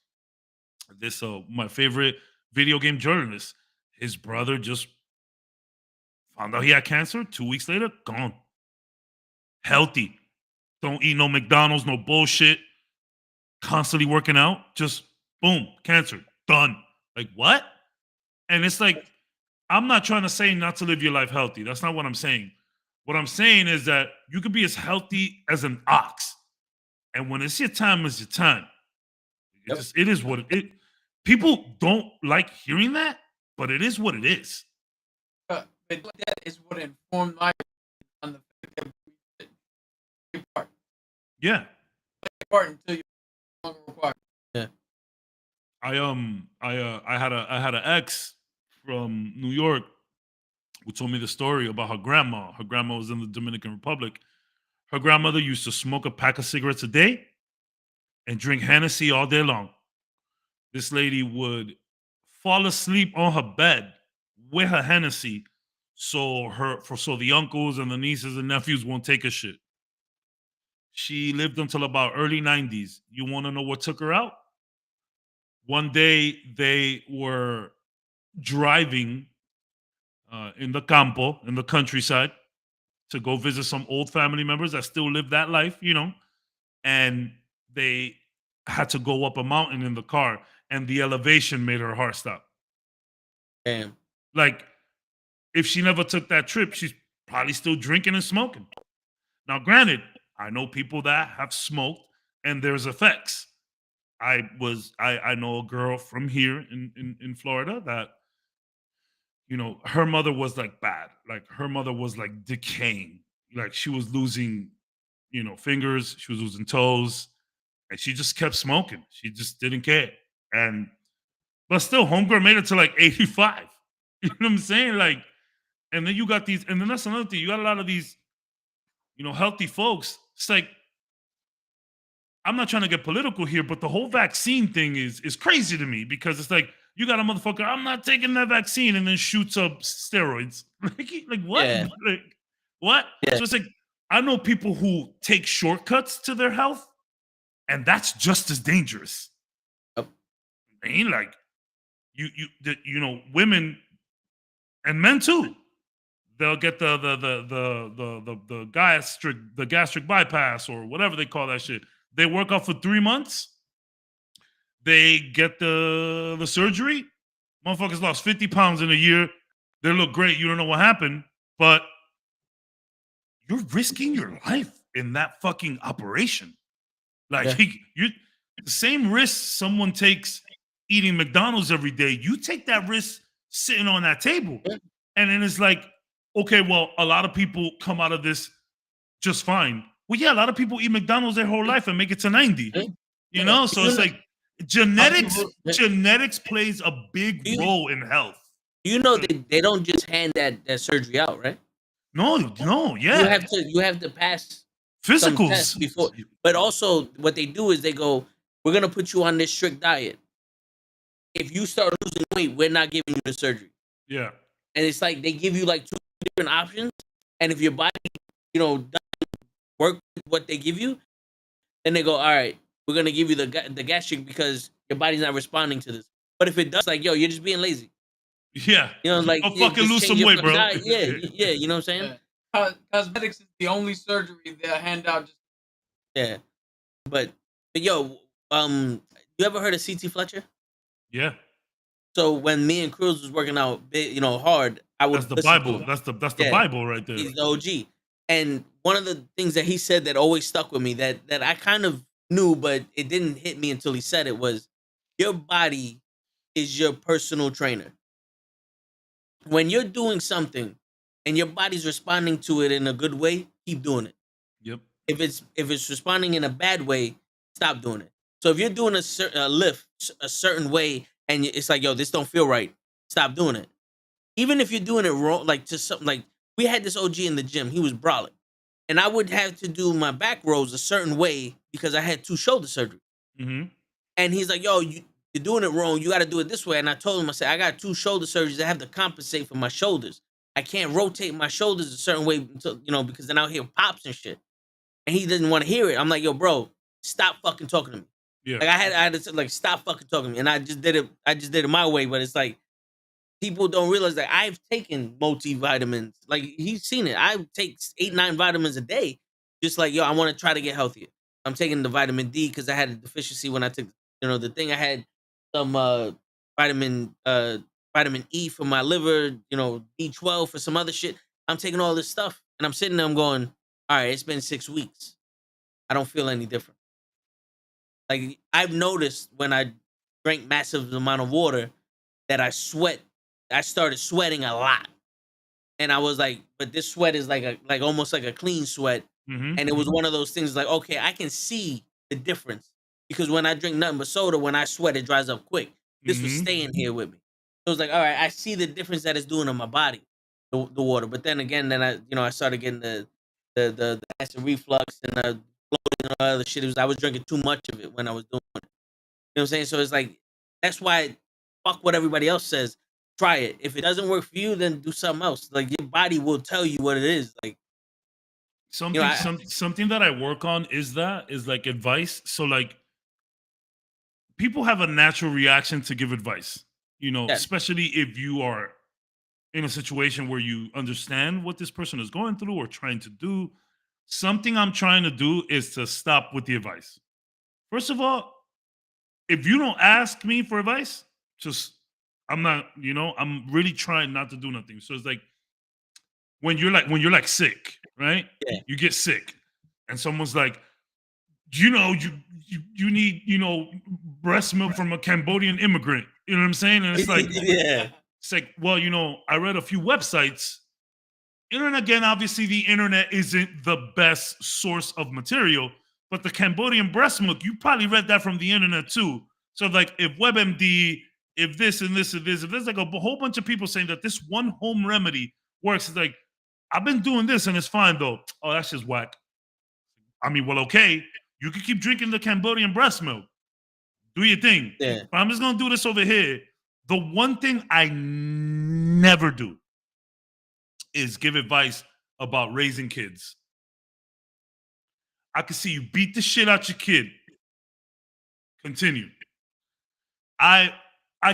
Speaker 4: this my favorite video game journalist, his brother just found out he had cancer. 2 weeks later, gone. Healthy. Don't eat no McDonald's, no bullshit. Constantly working out. Just boom, cancer. Done. Like, what? And it's like, I'm not trying to say not to live your life healthy. That's not what I'm saying. What I'm saying is that you could be as healthy as an ox, and when it's your time, it's your time.
Speaker 1: Yep.
Speaker 4: It is what it. People don't like hearing that, but it is what it is.
Speaker 7: But that is what informed my on the fact that we part.
Speaker 4: Yeah.
Speaker 7: Part until you no longer required.
Speaker 4: I had an ex from New York who told me the story about her grandma. Her grandma was in the Dominican Republic. Her grandmother used to smoke a pack of cigarettes a day and drink Hennessy all day long. This lady would fall asleep on her bed with her Hennessy so the uncles and the nieces and nephews won't take a shit. She lived until about early 90s. You want to know what took her out? One day they were driving in the campo, in the countryside, to go visit some old family members that still live that life, and they had to go up a mountain in the car, and the elevation made her heart stop.
Speaker 1: Damn.
Speaker 4: Like, if she never took that trip, she's probably still drinking and smoking. Now, granted, I know people that have smoked and there's effects. I know a girl from here in Florida that, her mother was like bad. Like, her mother was like decaying. Like, she was losing, fingers, she was losing toes, and she just kept smoking. She just didn't care. But still, homegirl made it to like 85. You know what I'm saying? Like, and then you got these, and then that's another thing. You got a lot of these, healthy folks. It's like, I'm not trying to get political here, but the whole vaccine thing is crazy to me, because it's like, you got a motherfucker, I'm not taking that vaccine, and then shoots up steroids. like what?
Speaker 1: Yeah.
Speaker 4: Like, what?
Speaker 1: Yeah.
Speaker 4: So it's like, I know people who take shortcuts to their health, and that's just as dangerous.
Speaker 1: Yep.
Speaker 4: I mean, like, women and men too. They'll get the gastric bypass or whatever they call that shit. They work out for 3 months. They get the surgery. Motherfuckers lost 50 pounds in a year. They look great. You don't know what happened, but you're risking your life in that fucking operation. Like, you the same risk someone takes eating McDonald's every day, you take that risk sitting on that table. And then it's like, okay, well, a lot of people come out of this just fine. Well, yeah, a lot of people eat McDonald's their whole life and make it to 90. So it's like genetics plays a big role in health.
Speaker 1: They don't just hand that surgery out, right?
Speaker 4: No, yeah.
Speaker 1: You have to pass
Speaker 4: physicals
Speaker 1: before. But also what they do is they go, we're gonna put you on this strict diet. If you start losing weight, we're not giving you the surgery.
Speaker 4: Yeah.
Speaker 1: And it's like they give you like 2 different options. And if your body, doesn't work with what they give you, then they go, all right, we're gonna give you the gastric because your body's not responding to this. But if it does, like, yo, you're just being lazy.
Speaker 4: Yeah.
Speaker 1: Like,
Speaker 4: I'll fucking lose some weight, bro.
Speaker 1: Diet. Yeah, you know what I'm saying?
Speaker 7: Yeah. Cosmetics is the only surgery they'll hand out.
Speaker 1: Yeah. But yo, you ever heard of CT Fletcher?
Speaker 4: Yeah.
Speaker 1: So when me and Cruz was working out, hard, I would.
Speaker 4: That's the Bible. That's the Bible right there.
Speaker 1: He's the OG. And one of the things that he said that always stuck with me, that I kind of knew, but it didn't hit me until he said it, was your body is your personal trainer. When you're doing something and your body's responding to it in a good way, keep doing it.
Speaker 4: Yep.
Speaker 1: If it's responding in a bad way, stop doing it. So if you're doing a lift a certain way and it's like, yo, this don't feel right, stop doing it. Even if you're doing it wrong, like to something, like we had this OG in the gym, he was brawling, and I would have to do my back rows a certain way because I had 2 shoulder surgery.
Speaker 4: Mm-hmm.
Speaker 1: And he's like, yo, you're doing it wrong. You got to do it this way. And I told him, I said, I got 2 shoulder surgeries. I have to compensate for my shoulders. I can't rotate my shoulders a certain way until, because then I'll hear pops and shit. And he didn't want to hear it. I'm like, yo, bro, stop fucking talking to me.
Speaker 4: Yeah.
Speaker 1: Like I had to say, like, stop fucking talking to me. And I just did it my way. But it's like, people don't realize that I've taken multivitamins. Like, he's seen it. I take 8-9 vitamins a day. Just like, yo, I want to try to get healthier. I'm taking the vitamin D because I had a deficiency when I took, the thing. I had some vitamin vitamin E for my liver, you know, B12 for some other shit. I'm taking all this stuff and I'm sitting there, I'm going, all right, it's been 6 weeks. I don't feel any different. Like I've noticed when I drank massive amount of water that I started sweating a lot. And I was like, but this sweat is like almost like a clean sweat.
Speaker 4: Mhm.
Speaker 1: And it was one of those things like, okay, I can see the difference because when I drink nothing but soda, when I sweat, it dries up quick. This was
Speaker 4: Mhm.
Speaker 1: staying here with me. So it was like, all right, I see the difference that it's doing on my body, the water. But then again, I started getting the acid reflux and the bloating and all other shit. I was drinking too much of it when I was doing it. You know what I'm saying? So it's like that's why fuck what everybody else says. Try it. If it doesn't work for you, then do something else. Like your body will tell you what it is. Like
Speaker 4: Something that I work on is like advice. So like people have a natural reaction to give advice,
Speaker 1: yeah,
Speaker 4: especially if you are in a situation where you understand what this person is going through or trying to do. Something I'm trying to do is to stop with the advice. First of all, if you don't ask me for advice, just I'm not, I'm really trying not to do nothing. So it's like when you're sick, right?
Speaker 1: yeah.
Speaker 4: You get sick, and someone's like, you need breast milk from a Cambodian immigrant. You know what I'm saying? And it's like
Speaker 1: yeah.
Speaker 4: well, I read a few websites. And again, obviously, the internet isn't the best source of material, but the Cambodian breast milk, you probably read that from the internet too. So, like, if WebMD, if this and this and this, if there's like a whole bunch of people saying that this one home remedy works, it's like, I've been doing this and it's fine though. Oh, that's just whack. I mean, well, okay, you can keep drinking the Cambodian breast milk. Do your thing.
Speaker 1: Yeah.
Speaker 4: But I'm just gonna do this over here. The one thing I never do is give advice about raising kids. I can see you beat the shit out your kid. Continue. I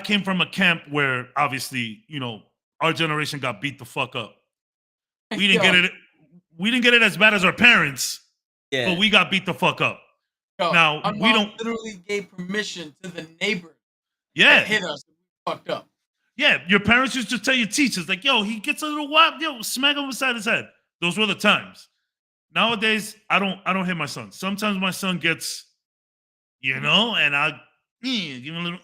Speaker 4: came from a camp where obviously, our generation got beat the fuck up. We didn't get it. We didn't get it as bad as our parents,
Speaker 1: Yeah.
Speaker 4: but we got beat the fuck up.
Speaker 7: Yo,
Speaker 4: Now
Speaker 7: my
Speaker 4: we
Speaker 7: mom
Speaker 4: don't.
Speaker 7: literally gave permission to the neighbor
Speaker 4: Yeah,
Speaker 7: to hit us. We fucked up.
Speaker 4: yeah. Your parents used to tell your teachers like, "Yo, he gets a little wild. Yo, smack him beside his head." Those were the times. Nowadays, I don't hit my son. Sometimes my son gets, and I give him a little,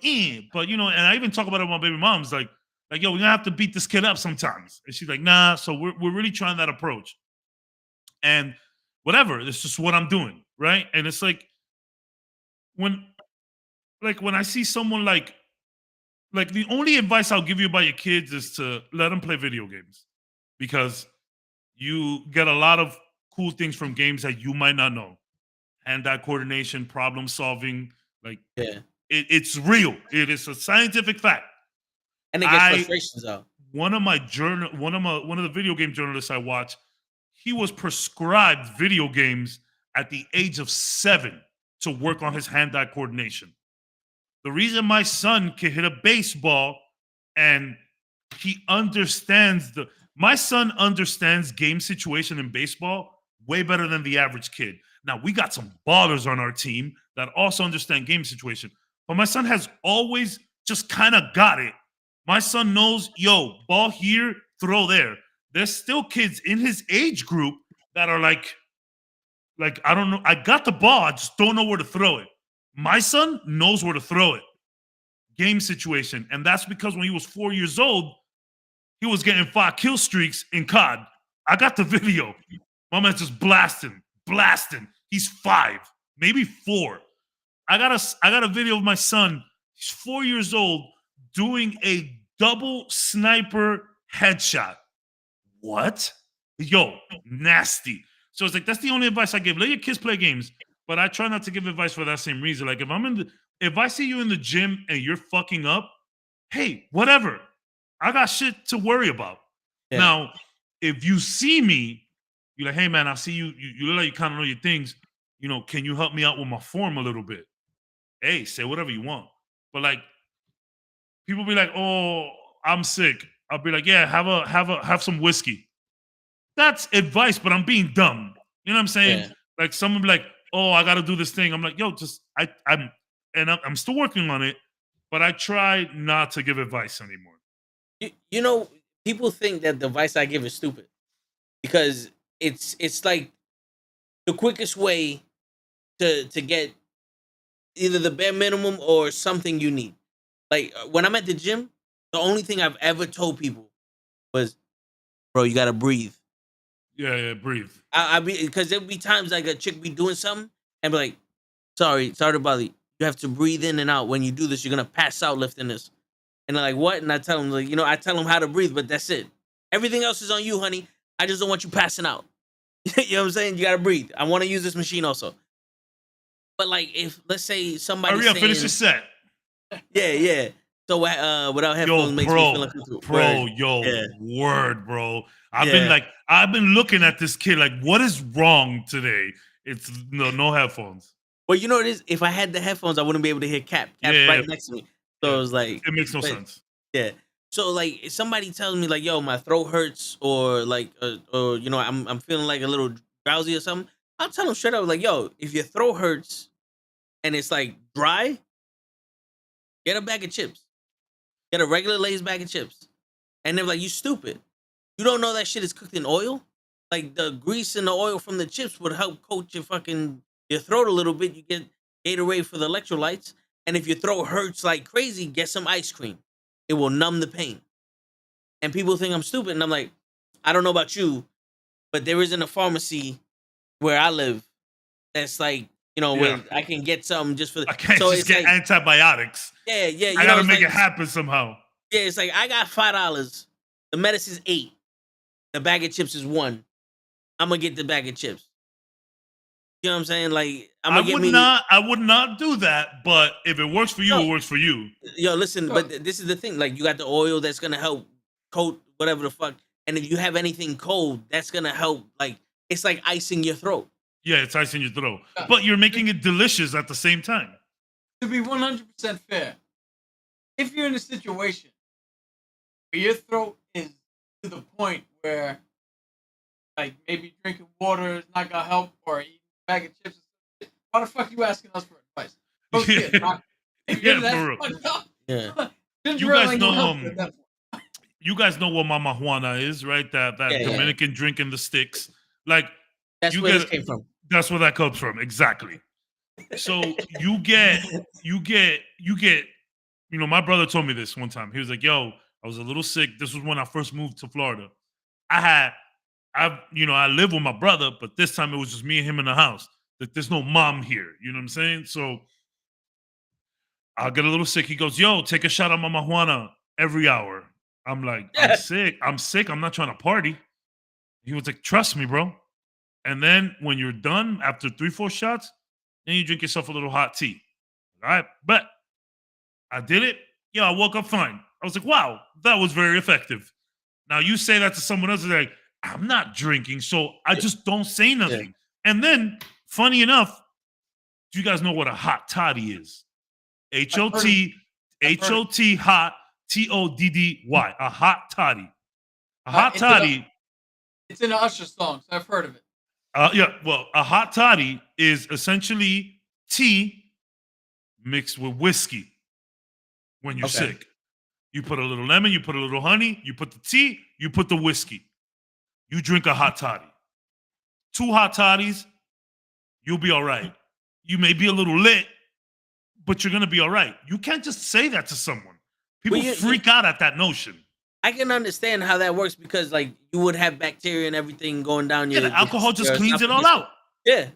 Speaker 4: but and I even talk about it with my baby mom's like, yo, we're gonna have to beat this kid up sometimes. And she's like, nah. So we're really trying that approach. And whatever, it's just what I'm doing, right? And it's like when I see someone like the only advice I'll give you about your kids is to let them play video games because you get a lot of cool things from games that you might not know. Hand-eye coordination, problem solving, like
Speaker 1: Yeah.
Speaker 4: it's real. It is a scientific fact.
Speaker 1: And it gets frustrations out.
Speaker 4: One of the video game journalists I watch, he was prescribed video games at the age of 7 to work on his hand-eye coordination. The reason my son can hit a baseball and my son understands game situation in baseball way better than the average kid. Now, we got some ballers on our team that also understand game situation, but my son has always just kind of got it. My son knows, yo, ball here, throw there. There's still kids in his age group that are like, I don't know, I got the ball, I just don't know where to throw it. My son knows where to throw it. Game situation. And that's because when he was 4 years old, he was getting 5 kill streaks in COD. I got the video. My man's just blasting. He's 5, maybe 4. I got a video of my son. He's 4 years old doing a double sniper headshot. What? Yo, nasty. So it's like, that's the only advice I give. Let your kids play games. But I try not to give advice for that same reason. Like if I see you in the gym and you're fucking up, hey, whatever. I got shit to worry about. Yeah. Now, if you see me, you're like, hey man, I see you. You look like you kind of know your things. Can you help me out with my form a little bit? Hey, say whatever you want. But like, people be like, oh, I'm sick. I'll be like, yeah, have some whiskey. That's advice, but I'm being dumb. You know what I'm saying? Yeah. Like someone be like, oh, I got to do this thing. I'm like, yo, I'm still working on it, but I try not to give advice anymore.
Speaker 1: You know, people think that the advice I give is stupid because it's like the quickest way to get either the bare minimum or something you need. Like when I'm at the gym, the only thing I've ever told people was, "Bro, you gotta breathe."
Speaker 4: Yeah, breathe.
Speaker 1: I be because there'll be times like a chick be doing something and be like, sorry to bother you. You have to breathe in and out. When you do this, you're gonna pass out lifting this. And they're like, what? And I tell them, like, I tell them how to breathe, but that's it. Everything else is on you, honey. I just don't want you passing out. You know what I'm saying? You gotta breathe. I want to use this machine also. But like, if let's say somebody
Speaker 4: Hurry up, finish your set.
Speaker 1: Yeah. So without headphones makes me feel uncomfortable.
Speaker 4: Word, bro. I've been looking at this kid like, what is wrong today? It's no headphones.
Speaker 1: Well, you know what it is? If I had the headphones, I wouldn't be able to hear Cap's right next to me. So it was like,
Speaker 4: it makes no sense.
Speaker 1: Yeah. So like, if somebody tells me like, yo, my throat hurts, or like, or I'm feeling like a little drowsy or something, I'll tell them straight up like, yo, if your throat hurts and it's like dry, get a bag of chips. Get a regular Lay's bag of chips. And they're like, you stupid. You don't know that shit is cooked in oil? Like the grease and the oil from the chips would help coat your throat a little bit. You get Gatorade for the electrolytes. And if your throat hurts like crazy, get some ice cream. It will numb the pain. And people think I'm stupid. And I'm like, I don't know about you, but there isn't a pharmacy where I live that's like, where I can get something just for
Speaker 4: I can't just get antibiotics.
Speaker 1: Yeah.
Speaker 4: I gotta make it happen somehow.
Speaker 1: Yeah, it's like I got $5. The medicine's $8. The bag of chips is $1. I'm gonna get the bag of chips. You know what I'm saying? Like
Speaker 4: I would not do that, but if it works for you, it works for you.
Speaker 1: Yo, listen, but this is the thing. Like you got the oil that's gonna help coat whatever the fuck. And if you have anything cold, that's gonna help. Like it's like icing your throat.
Speaker 4: Yeah, it's icing your throat. But you're making it delicious at the same time.
Speaker 7: To be 100% fair, if you're in a situation where your throat is to the point where, like, maybe drinking water is not gonna help, or eating a bag of chips, why the fuck you asking us for advice?
Speaker 4: You guys know what Mama Juana is, right? That Dominican drink in the sticks. Like
Speaker 1: that's where this came from.
Speaker 4: That's where that comes from, exactly. So you get. My brother told me this one time. He was like, "Yo, I was a little sick. This was when I first moved to Florida. I live with my brother, but this time it was just me and him in the house. Like, there's no mom here. You know what I'm saying? So I'll get a little sick. He goes, yo, take a shot of Mama Juana every hour. I'm like, I'm sick. I'm not trying to party. He was like, trust me, bro. And then when you're done, after 3-4 shots, then you drink yourself a little hot tea. All right, but I did it. Yeah, I woke up fine. I was like, wow, that was very effective. Now you say that to someone else, they're like, I'm not drinking, so I just don't say nothing. Yeah. And then, funny enough, do you guys know what a hot toddy is? H-O-T, hot, T-O-D-D-Y, a hot toddy. A hot toddy.
Speaker 7: It's in an Usher song, so I've heard of it.
Speaker 4: A hot toddy is essentially tea mixed with whiskey when you're sick. You put a little lemon, you put a little honey, you put the tea, you put the whiskey. You drink a hot toddy. 2 hot toddies, you'll be all right. You may be a little lit, but you're going to be all right. You can't just say that to someone. People freak out at that notion.
Speaker 1: I can understand how that works because, like, you would have bacteria and everything going down your.
Speaker 4: Yeah, the alcohol just cleans it all out.
Speaker 1: Yeah,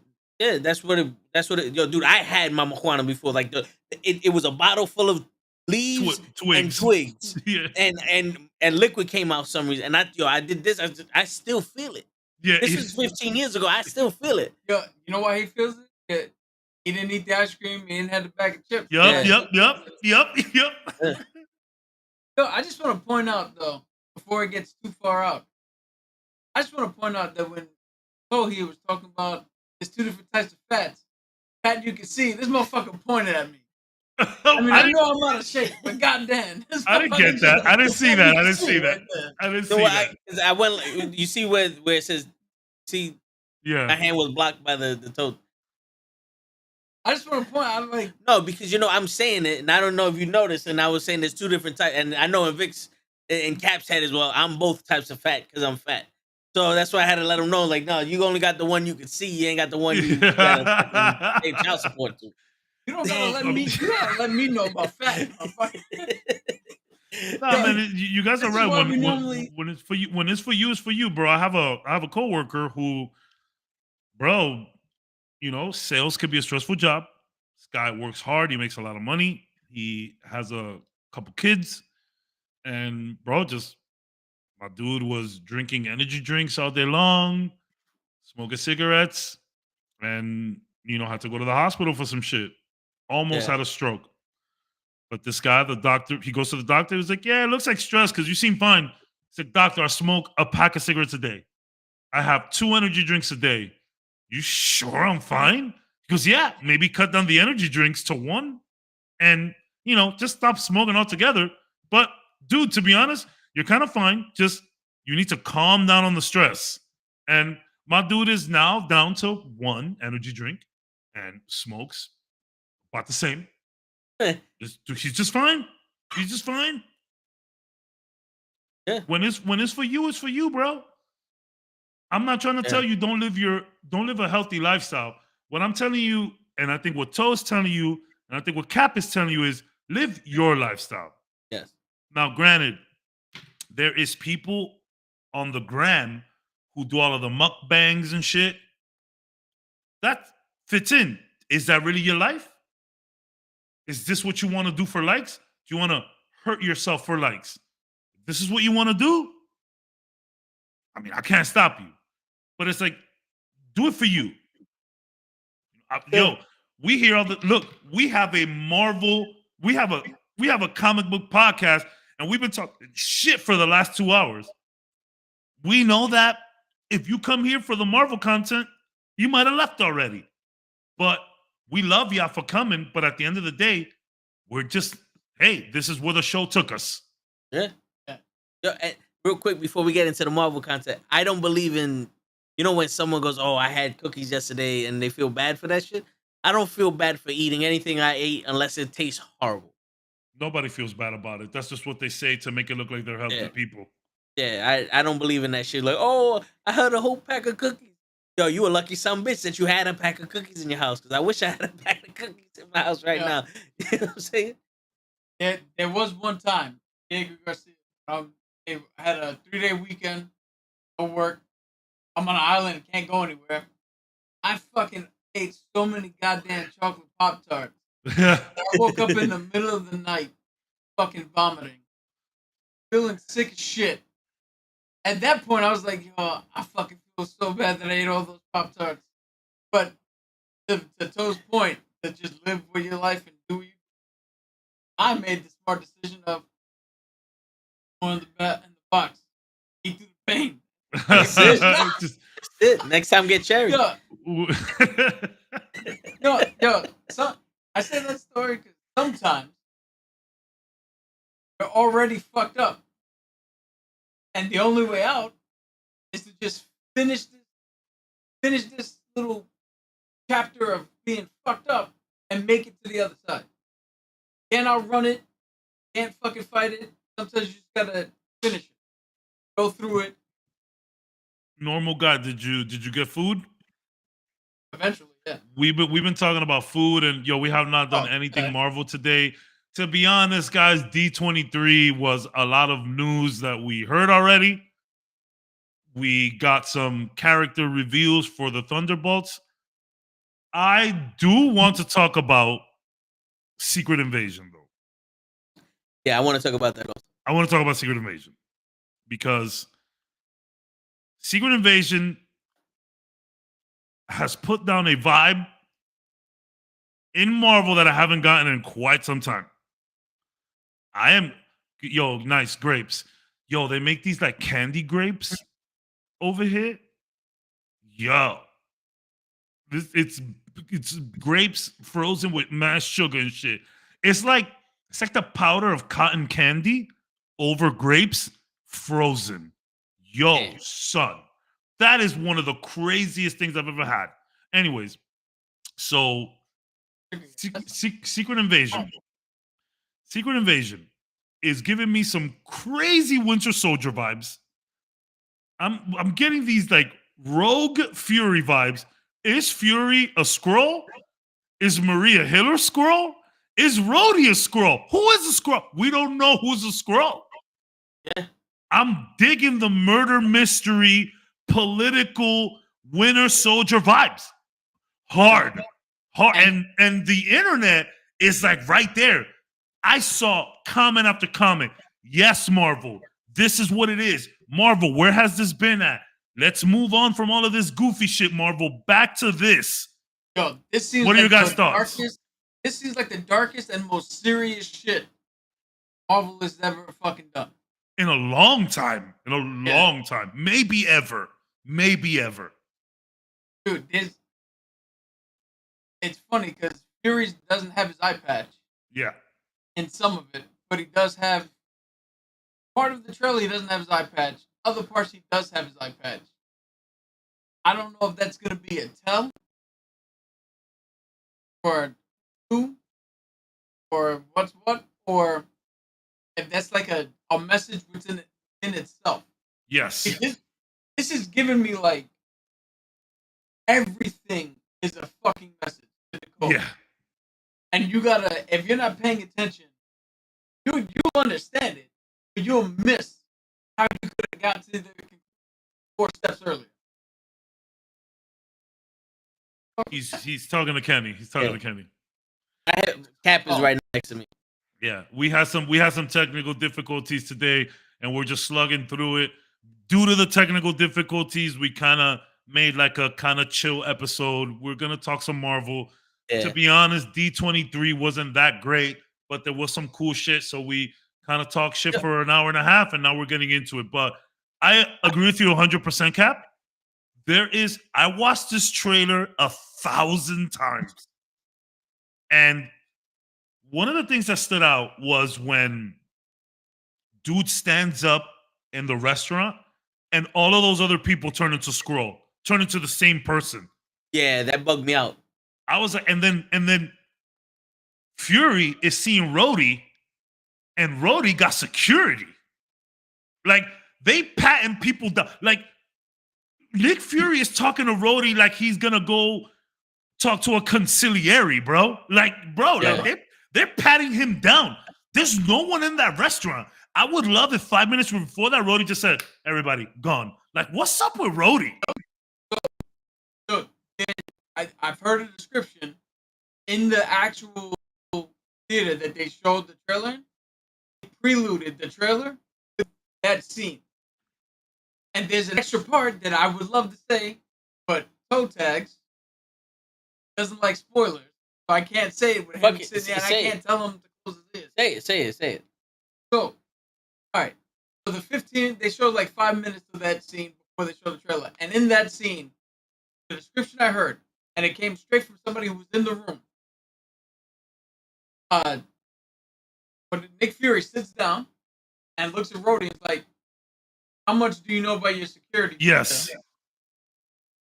Speaker 1: that's what it. Yo, dude, I had Mama Juana before. Like, it was a bottle full of leaves and twigs, yeah. and liquid came out for some reason. And I did this. I still feel it.
Speaker 4: Yeah,
Speaker 1: this was 15 years ago. I still feel it.
Speaker 7: Yo, you know why he feels it? Yeah. He didn't eat the ice cream. He didn't have the bag of chips.
Speaker 4: Yep.
Speaker 7: Yo, I just want to point out, though, before it gets too far out, I just want to point out that when Kohi was talking about there's 2 different types of fats, fat you can see, this motherfucker pointed at me. I mean, I know I'm out of shape, but goddamn.
Speaker 4: I didn't get that. I didn't see that. I didn't see that.
Speaker 1: I went, you see where it says, see, my hand was blocked by the toe.
Speaker 7: I just want to point out, I'm like,
Speaker 1: no, because I'm saying it, and I don't know if you noticed, and I was saying there's 2 different types, and I know in Vic's And Cap's head as well. I'm both types of fat because I'm fat. So that's why I had to let him know, like, no, you only got the one you can see. You ain't got the one you gotta fucking pay child support to.
Speaker 7: You don't gotta let me. You gotta let me know about fat.
Speaker 4: Nah, man, you guys are right. When it's for you, it's for you, bro. I have a coworker who, bro, sales could be a stressful job. This guy works hard. He makes a lot of money. He has a couple kids, and bro, my dude was drinking energy drinks all day long, smoking cigarettes, and had to go to the hospital for some shit. Almost had a stroke. But this guy, the doctor, he goes to the doctor. He's like, "Yeah, it looks like stress because you seem fine." He's like, "Doctor, I smoke a pack of cigarettes a day. I have 2 energy drinks a day. You sure I'm fine?" He goes, "Yeah, maybe cut down the energy drinks to 1 and, just stop smoking altogether. But, dude, to be honest, you're kind of fine. Just you need to calm down on the stress." And my dude is now down to 1 energy drink and smokes about the same. He's just fine. He's just fine.
Speaker 1: Yeah.
Speaker 4: When it's for you, it's for you, bro. I'm not trying to tell you don't live a healthy lifestyle. What I'm telling you, and I think what Toe's telling you, and I think what Cap is telling you is live your lifestyle.
Speaker 1: Yes.
Speaker 4: Now, granted, there is people on the gram who do all of the mukbangs and shit. That fits in. Is that really your life? Is this what you want to do for likes? Do you want to hurt yourself for likes? If this is what you want to do, I mean, I can't stop you. But it's like, do it for you. Yo, we hear all the look. We have a Marvel. We have a comic book podcast, and we've been talking shit for the last 2 hours. We know that if you come here for the Marvel content, you might have left already. But we love y'all for coming. But at the end of the day, we're just, hey, this is where the show took us.
Speaker 1: Yeah. Yo, and real quick before we get into the Marvel content, I don't believe in, when someone goes, "Oh, I had cookies yesterday," and they feel bad for that shit. I don't feel bad for eating anything I ate unless it tastes horrible.
Speaker 4: Nobody feels bad about it. That's just what they say to make it look like they're healthy people.
Speaker 1: Yeah, I don't believe in that shit. Like, "Oh, I had a whole pack of cookies." Yo, you a lucky son bitch that you had a pack of cookies in your house. Because I wish I had a pack of cookies in my house right now. You know what I'm saying?
Speaker 7: There was one time, Diego Garcia, I had a 3-day weekend, no work. I'm on an island, can't go anywhere. I fucking ate so many goddamn chocolate Pop-Tarts. I woke up in the middle of the night, fucking vomiting, feeling sick as shit. At that point, I was like, yo, I fucking feel so bad that I ate all those Pop-Tarts. But to Toe's point, to just live with your life and do you, I made the smart decision of going in the box, eat through the pain.
Speaker 1: Just it. Next time, get cherry.
Speaker 7: Yo, so I say that story because sometimes you're already fucked up, and the only way out is to just finish this little chapter of being fucked up and make it to the other side. Can't outrun it. Can't fucking fight it. Sometimes you just gotta finish it. Go through it.
Speaker 4: Normal guy, did you get food?
Speaker 7: Eventually, yeah.
Speaker 4: We've been talking about food, and we have not done anything Marvel today. To be honest, guys, D23 was a lot of news that we heard already. We got some character reveals for the Thunderbolts. I do want to talk about Secret Invasion, though.
Speaker 1: Yeah, I want to talk about that also.
Speaker 4: I want to talk about Secret Invasion because Secret Invasion has put down a vibe in Marvel that I haven't gotten in quite some time. Nice grapes. Yo, they make these like candy grapes over here. Yo, it's grapes frozen with mashed sugar and shit. It's like the powder of cotton candy over grapes frozen. Yo, son, that is one of the craziest things I've ever had. Anyways, so Secret Invasion. Secret Invasion is giving me some crazy Winter Soldier vibes. I'm getting these like Rogue Fury vibes. Is Fury a Skrull? Is Maria Hill a Skrull? Is Rhodey a Skrull? Who is a Skrull? We don't know who's a Skrull.
Speaker 1: Yeah.
Speaker 4: I'm digging the murder mystery, political Winter Soldier vibes. Hard. And the internet is like right there. I saw comment after comment. Yes, Marvel. This is what it is. Marvel, where has this been at? Let's move on from all of this goofy shit, Marvel. Back to this.
Speaker 7: Yo, this seems
Speaker 4: What are
Speaker 7: like
Speaker 4: your guys'
Speaker 7: the
Speaker 4: thoughts?
Speaker 7: This seems like the darkest and most serious shit Marvel has ever fucking done.
Speaker 4: In a long time. In a long time. Maybe ever. Maybe ever.
Speaker 7: Dude, it's funny because Fury doesn't have his eye patch
Speaker 4: Yeah.
Speaker 7: in some of it, but he does have part of the trailer. He doesn't have his eye patch. Other parts he does have his eye patch. I don't know if that's gonna be a tell or who or what's what, or if that's like a message within in itself.
Speaker 4: Yes.
Speaker 7: This is giving me like everything is a fucking message to the code.
Speaker 4: Yeah.
Speaker 7: And you gotta, if you're not paying attention, you understand it, but you'll miss how you could have got to the 4 steps earlier.
Speaker 4: He's talking to Kenny. He's talking to Kenny.
Speaker 1: Cap is right next to me.
Speaker 4: Yeah, we had some technical difficulties today, and we're just slugging through it. Due to the technical difficulties, we kind of made like a kind of chill episode. We're gonna talk some Marvel.
Speaker 1: Yeah.
Speaker 4: To be honest, D23 wasn't that great, but there was some cool shit. So we kind of talked shit for an hour and a half, and now we're getting into it. But I agree with you 100%, Cap. I watched this trailer 1,000 times. And one of the things that stood out was when dude stands up in the restaurant and all of those other people turn into Skrull, turn into the same person.
Speaker 1: Yeah, that bugged me out.
Speaker 4: I was like, and then Fury is seeing Rhodey, and Rhodey got security. Like, they patting people down. Like, Nick Fury is talking to Rhodey like he's gonna go talk to a consigliere, bro. Like, bro, like they're patting him down. There's no one in that restaurant. I would love if 5 minutes before that, Rhodey just said, everybody, gone. Like, what's up with Rhodey?
Speaker 7: So I've heard a description in the actual theater that they showed the trailer in. They preluded the trailer with that scene. And there's an extra part that I would love to say, but toe tags doesn't like spoilers. So I can't say it with him sitting there, and I can't tell him to close his ears.
Speaker 1: Say it.
Speaker 7: So, alright. So they showed like 5 minutes of that scene before they showed the trailer. And in that scene, the description I heard, and it came straight from somebody who was in the room. But Nick Fury sits down and looks at Rhodey and is like, how much do you know about your security?
Speaker 4: Yes.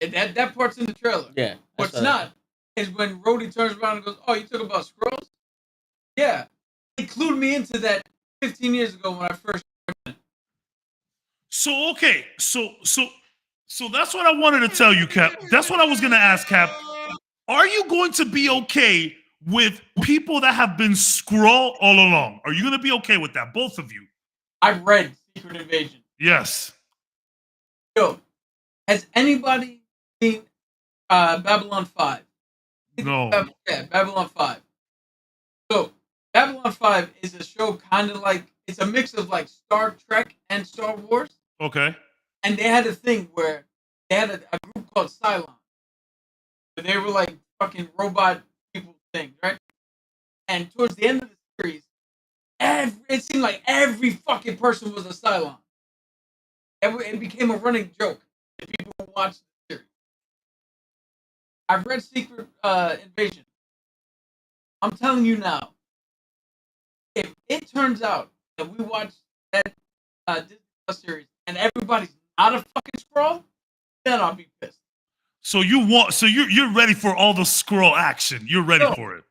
Speaker 7: And that part's in the trailer.
Speaker 1: Yeah.
Speaker 7: What's not is when Rhodey turns around and goes, oh, you talk about Skrulls? Yeah. They clued me into that 15 years ago when I first went in.
Speaker 4: So, okay. So that's what I wanted to tell you, Cap. That's what I was going to ask, Cap. Are you going to be okay with people that have been Skrull all along? Are you going to be okay with that? Both of you.
Speaker 7: I've read Secret Invasion.
Speaker 4: Yes.
Speaker 7: Yo, has anybody seen Babylon 5?
Speaker 4: No.
Speaker 7: Babylon 5. So, Babylon 5 is a show kind of like, it's a mix of like Star Trek and Star Wars.
Speaker 4: Okay.
Speaker 7: And they had a thing where they had a group called Cylon. They were like fucking robot people things, right? And towards the end of the series, it seemed like every fucking person was a Cylon. It became a running joke to people who watched the series. I've read Secret Invasion. I'm telling you now, if it turns out that we watch that Disney Plus series and everybody's not a fucking Skrull, then I'll be pissed.
Speaker 4: So you're ready for all the Skrull action. You're ready for it.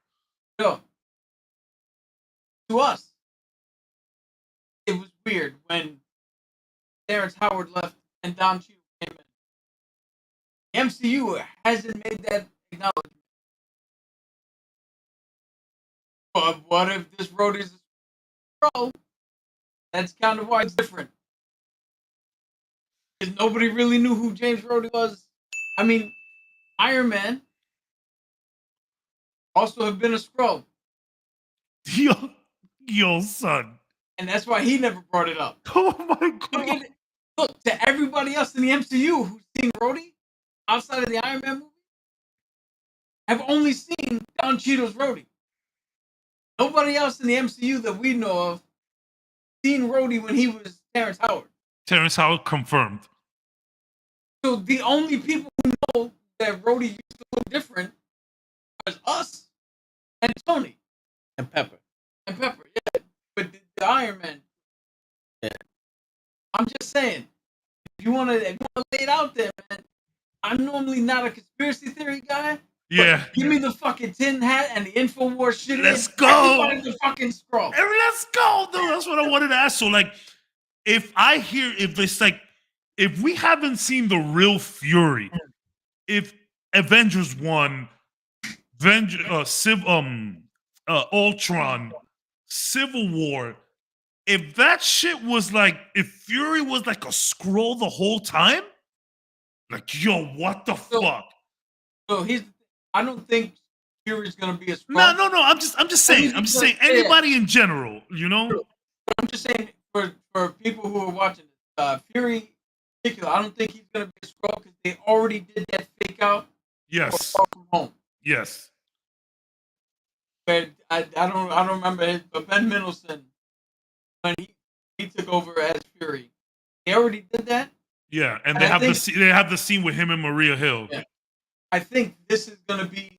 Speaker 7: No. To us, weird when Terrence Howard left and Don Cheadle came in. The MCU hasn't made that acknowledgement. But what if this Rhodey's a Skrull? That's kind of why it's different. Because nobody really knew who James Rhodey was. I mean, Iron Man also have been a Skrull.
Speaker 4: Yo, son.
Speaker 7: And that's why he never brought it up.
Speaker 4: Oh my god.
Speaker 7: Look, to everybody else in the MCU who's seen Rhodey outside of the Iron Man movie, have only seen Don Cheadle's Rhodey. Nobody else in the MCU that we know of seen Rhodey when he was Terrence Howard.
Speaker 4: Terrence Howard confirmed.
Speaker 7: So the only people who know that Rhodey used to look different is us and Tony.
Speaker 1: And Pepper.
Speaker 7: Yeah. But the Iron Man.
Speaker 1: Yeah.
Speaker 7: I'm just saying, if you wanna lay it out there, man, I'm normally not a conspiracy theory guy.
Speaker 4: Yeah.
Speaker 7: Give me the fucking tin hat and the InfoWars shit.
Speaker 4: Let's go.
Speaker 7: Everybody's the fucking Skrull.
Speaker 4: Let's go, dude. That's what I wanted to ask. So, like, if we haven't seen the real Fury, if Avengers 1, Ultron, Civil War, if that shit was like, if Fury was like a Skrull the whole time, like, yo, what the fuck?
Speaker 7: So I don't think Fury's gonna be a Skrull.
Speaker 4: No. I'm just saying. I'm just saying. Anybody in general, you know.
Speaker 7: I'm just saying for people who are watching Fury in particular, I don't think he's gonna be a Skrull because they already did that fake out.
Speaker 4: Yes.
Speaker 7: Far From Home.
Speaker 4: Yes.
Speaker 7: But I don't remember it, but Ben Mendelsohn when he took over as Fury, they already did that.
Speaker 4: Yeah, and they have the scene with him and Maria Hill.
Speaker 7: Yeah. I think this is gonna be.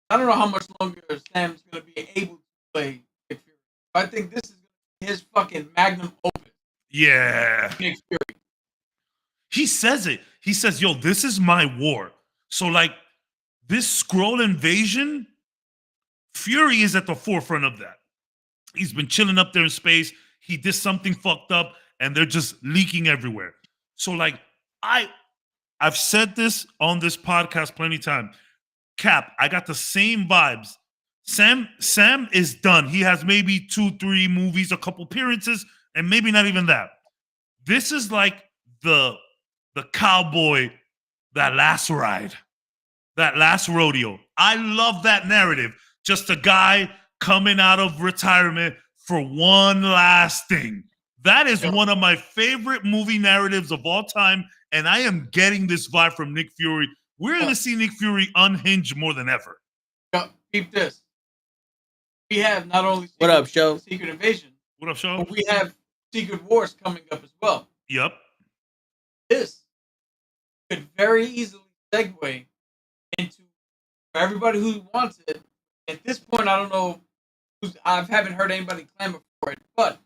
Speaker 7: I don't know how much longer Sam's gonna be able to play Nick Fury. I think this is his fucking magnum opus.
Speaker 4: Yeah.
Speaker 7: Nick Fury.
Speaker 4: He says it. He says, "Yo, this is my war." So, like, this Skrull invasion, Fury is at the forefront of that. He's been chilling up there in space. He did something fucked up, and they're just leaking everywhere. So, like, I've said this on this podcast plenty of times. Cap, I got the same vibes. Sam is done. He has maybe 2-3 movies, a couple appearances, and maybe not even that. This is like the cowboy, that last ride, that last rodeo. I love that narrative. Just a guy coming out of retirement for one last thing. That is one of my favorite movie narratives of all time, and I am getting this vibe from Nick Fury. We're going to see Nick Fury unhinged more than ever.
Speaker 7: Keep this. We have not only Secret Invasion.
Speaker 4: What up, Show?
Speaker 7: But we have Secret Wars coming up as well.
Speaker 4: Yep.
Speaker 7: This could very easily segue into, for everybody who wants it. At this point, I don't know. I haven't heard anybody clamor for it, but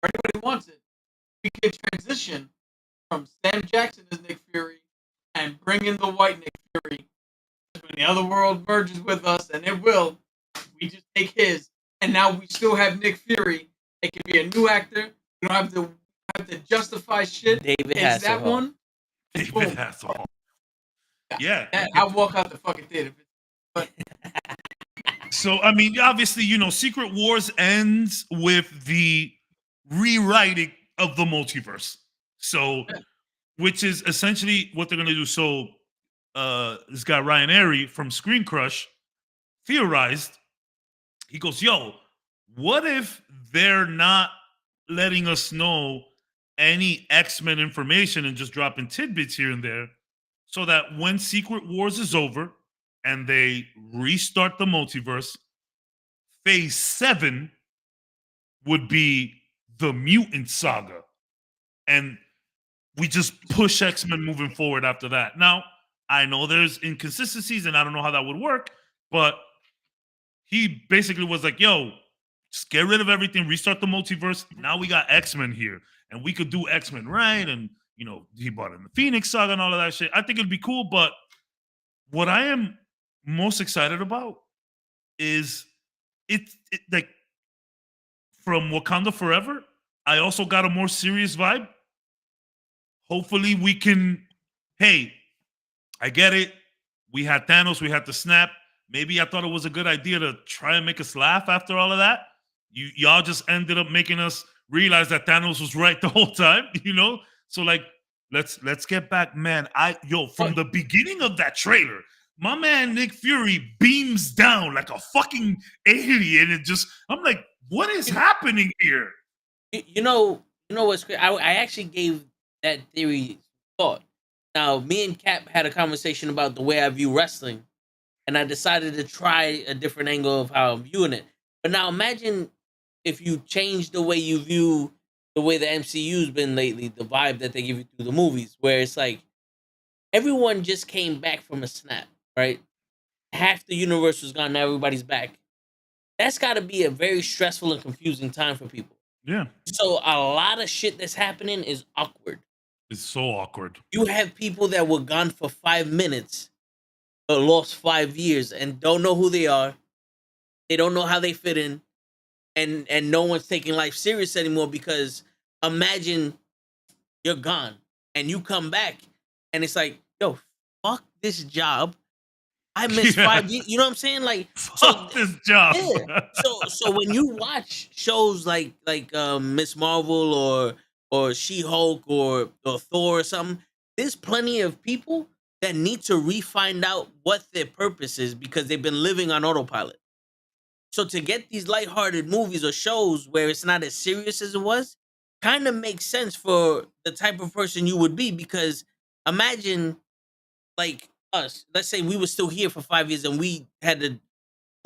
Speaker 7: for anybody who wants it, we can transition from Sam Jackson as Nick Fury and bring in the white Nick Fury. When the other world merges with us, and it will, we just take his, and now we still have Nick Fury. It can be a new actor. We don't have to justify shit.
Speaker 1: David
Speaker 7: It's that one.
Speaker 4: David Hasselhoff. Yeah.
Speaker 7: I'll walk out the fucking theater. But
Speaker 4: So, I mean, obviously, you know, Secret Wars ends with the rewriting of the multiverse. So, which is essentially what they're going to do. So, this guy, Ryan Airy from Screen Crush, theorized, he goes, yo, what if they're not letting us know any X-Men information and just dropping tidbits here and there so that when Secret Wars is over and they restart the multiverse, phase 7 would be the mutant saga. And we just push X-Men moving forward after that. Now, I know there's inconsistencies and I don't know how that would work, but he basically was like, yo, just get rid of everything, restart the multiverse. Now we got X-Men here and we could do X-Men right. And, you know, he brought in the Phoenix saga and all of that shit. I think it'd be cool, but what I am most excited about is it like from Wakanda Forever, I also got a more serious vibe. Hopefully we can, hey, I get it. We had Thanos, we had the snap. Maybe I thought it was a good idea to try and make us laugh after all of that. Y'all just ended up making us realize that Thanos was right the whole time, you know? So like, let's get back, man. From the beginning of that trailer, my man Nick Fury beams down like a fucking alien, and I'm like, what is happening here?
Speaker 1: You know what's great? I actually gave that theory thought. Now, me and Cap had a conversation about the way I view wrestling, and I decided to try a different angle of how I'm viewing it. But now imagine if you change the way you view the way the MCU's been lately, the vibe that they give you through the movies, where it's like everyone just came back from a snap, right? Half the universe was gone, now everybody's back. That's got to be a very stressful and confusing time for people.
Speaker 4: Yeah.
Speaker 1: So a lot of shit that's happening is awkward.
Speaker 4: It's so awkward.
Speaker 1: You have people that were gone for 5 minutes, but lost 5 years and don't know who they are. They don't know how they fit in. And no one's taking life serious anymore, because imagine you're gone and you come back and it's like, yo, fuck this job. I missed 5 years. You know what I'm saying? Like,
Speaker 4: fuck this job.
Speaker 1: Yeah. So when you watch shows like Miss Marvel or She-Hulk or Thor or something, there's plenty of people that need to re-find out what their purpose is, because they've been living on autopilot. So to get these lighthearted movies or shows where it's not as serious as it was, kind of makes sense for the type of person you would be, because imagine like us, let's say we were still here for 5 years and we had to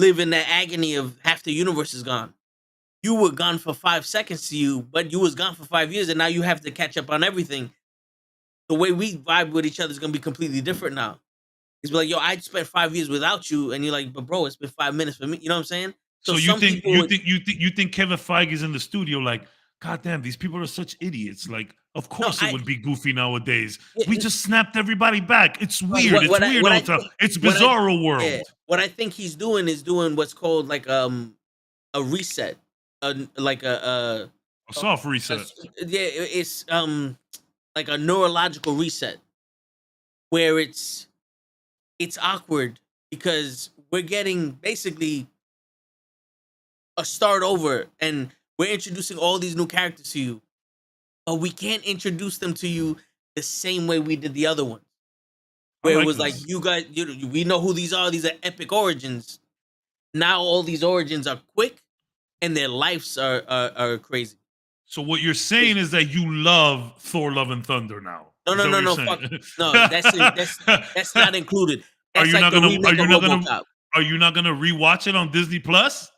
Speaker 1: live in that agony of half the universe is gone. You were gone for 5 seconds to you, but you was gone for 5 years, and now you have to catch up on everything. The way we vibe with each other is gonna be completely different now. It's like, yo, I spent 5 years without you, and you're like, but bro, it's been 5 minutes for me. You know what I'm saying?
Speaker 4: So you think Kevin Feige's in the studio like, God damn, these people are such idiots. Like, of course it would be goofy nowadays. We just snapped everybody back. It's weird. It's bizarro world.
Speaker 1: Yeah, what I think he's doing is doing what's called like a reset, like a
Speaker 4: soft reset.
Speaker 1: It's like a neurological reset, where it's awkward because we're getting basically a start over, and we're introducing all these new characters to you, but we can't introduce them to you the same way we did the other ones, where it was like, you guys, we know who these are. These are epic origins. Now all these origins are quick, and their lives are crazy.
Speaker 4: So what you're saying is that you love Thor: Love and Thunder now?
Speaker 1: No, fuck, no. That's not included. That's Are
Speaker 4: you not gonna rewatch it on Disney Plus?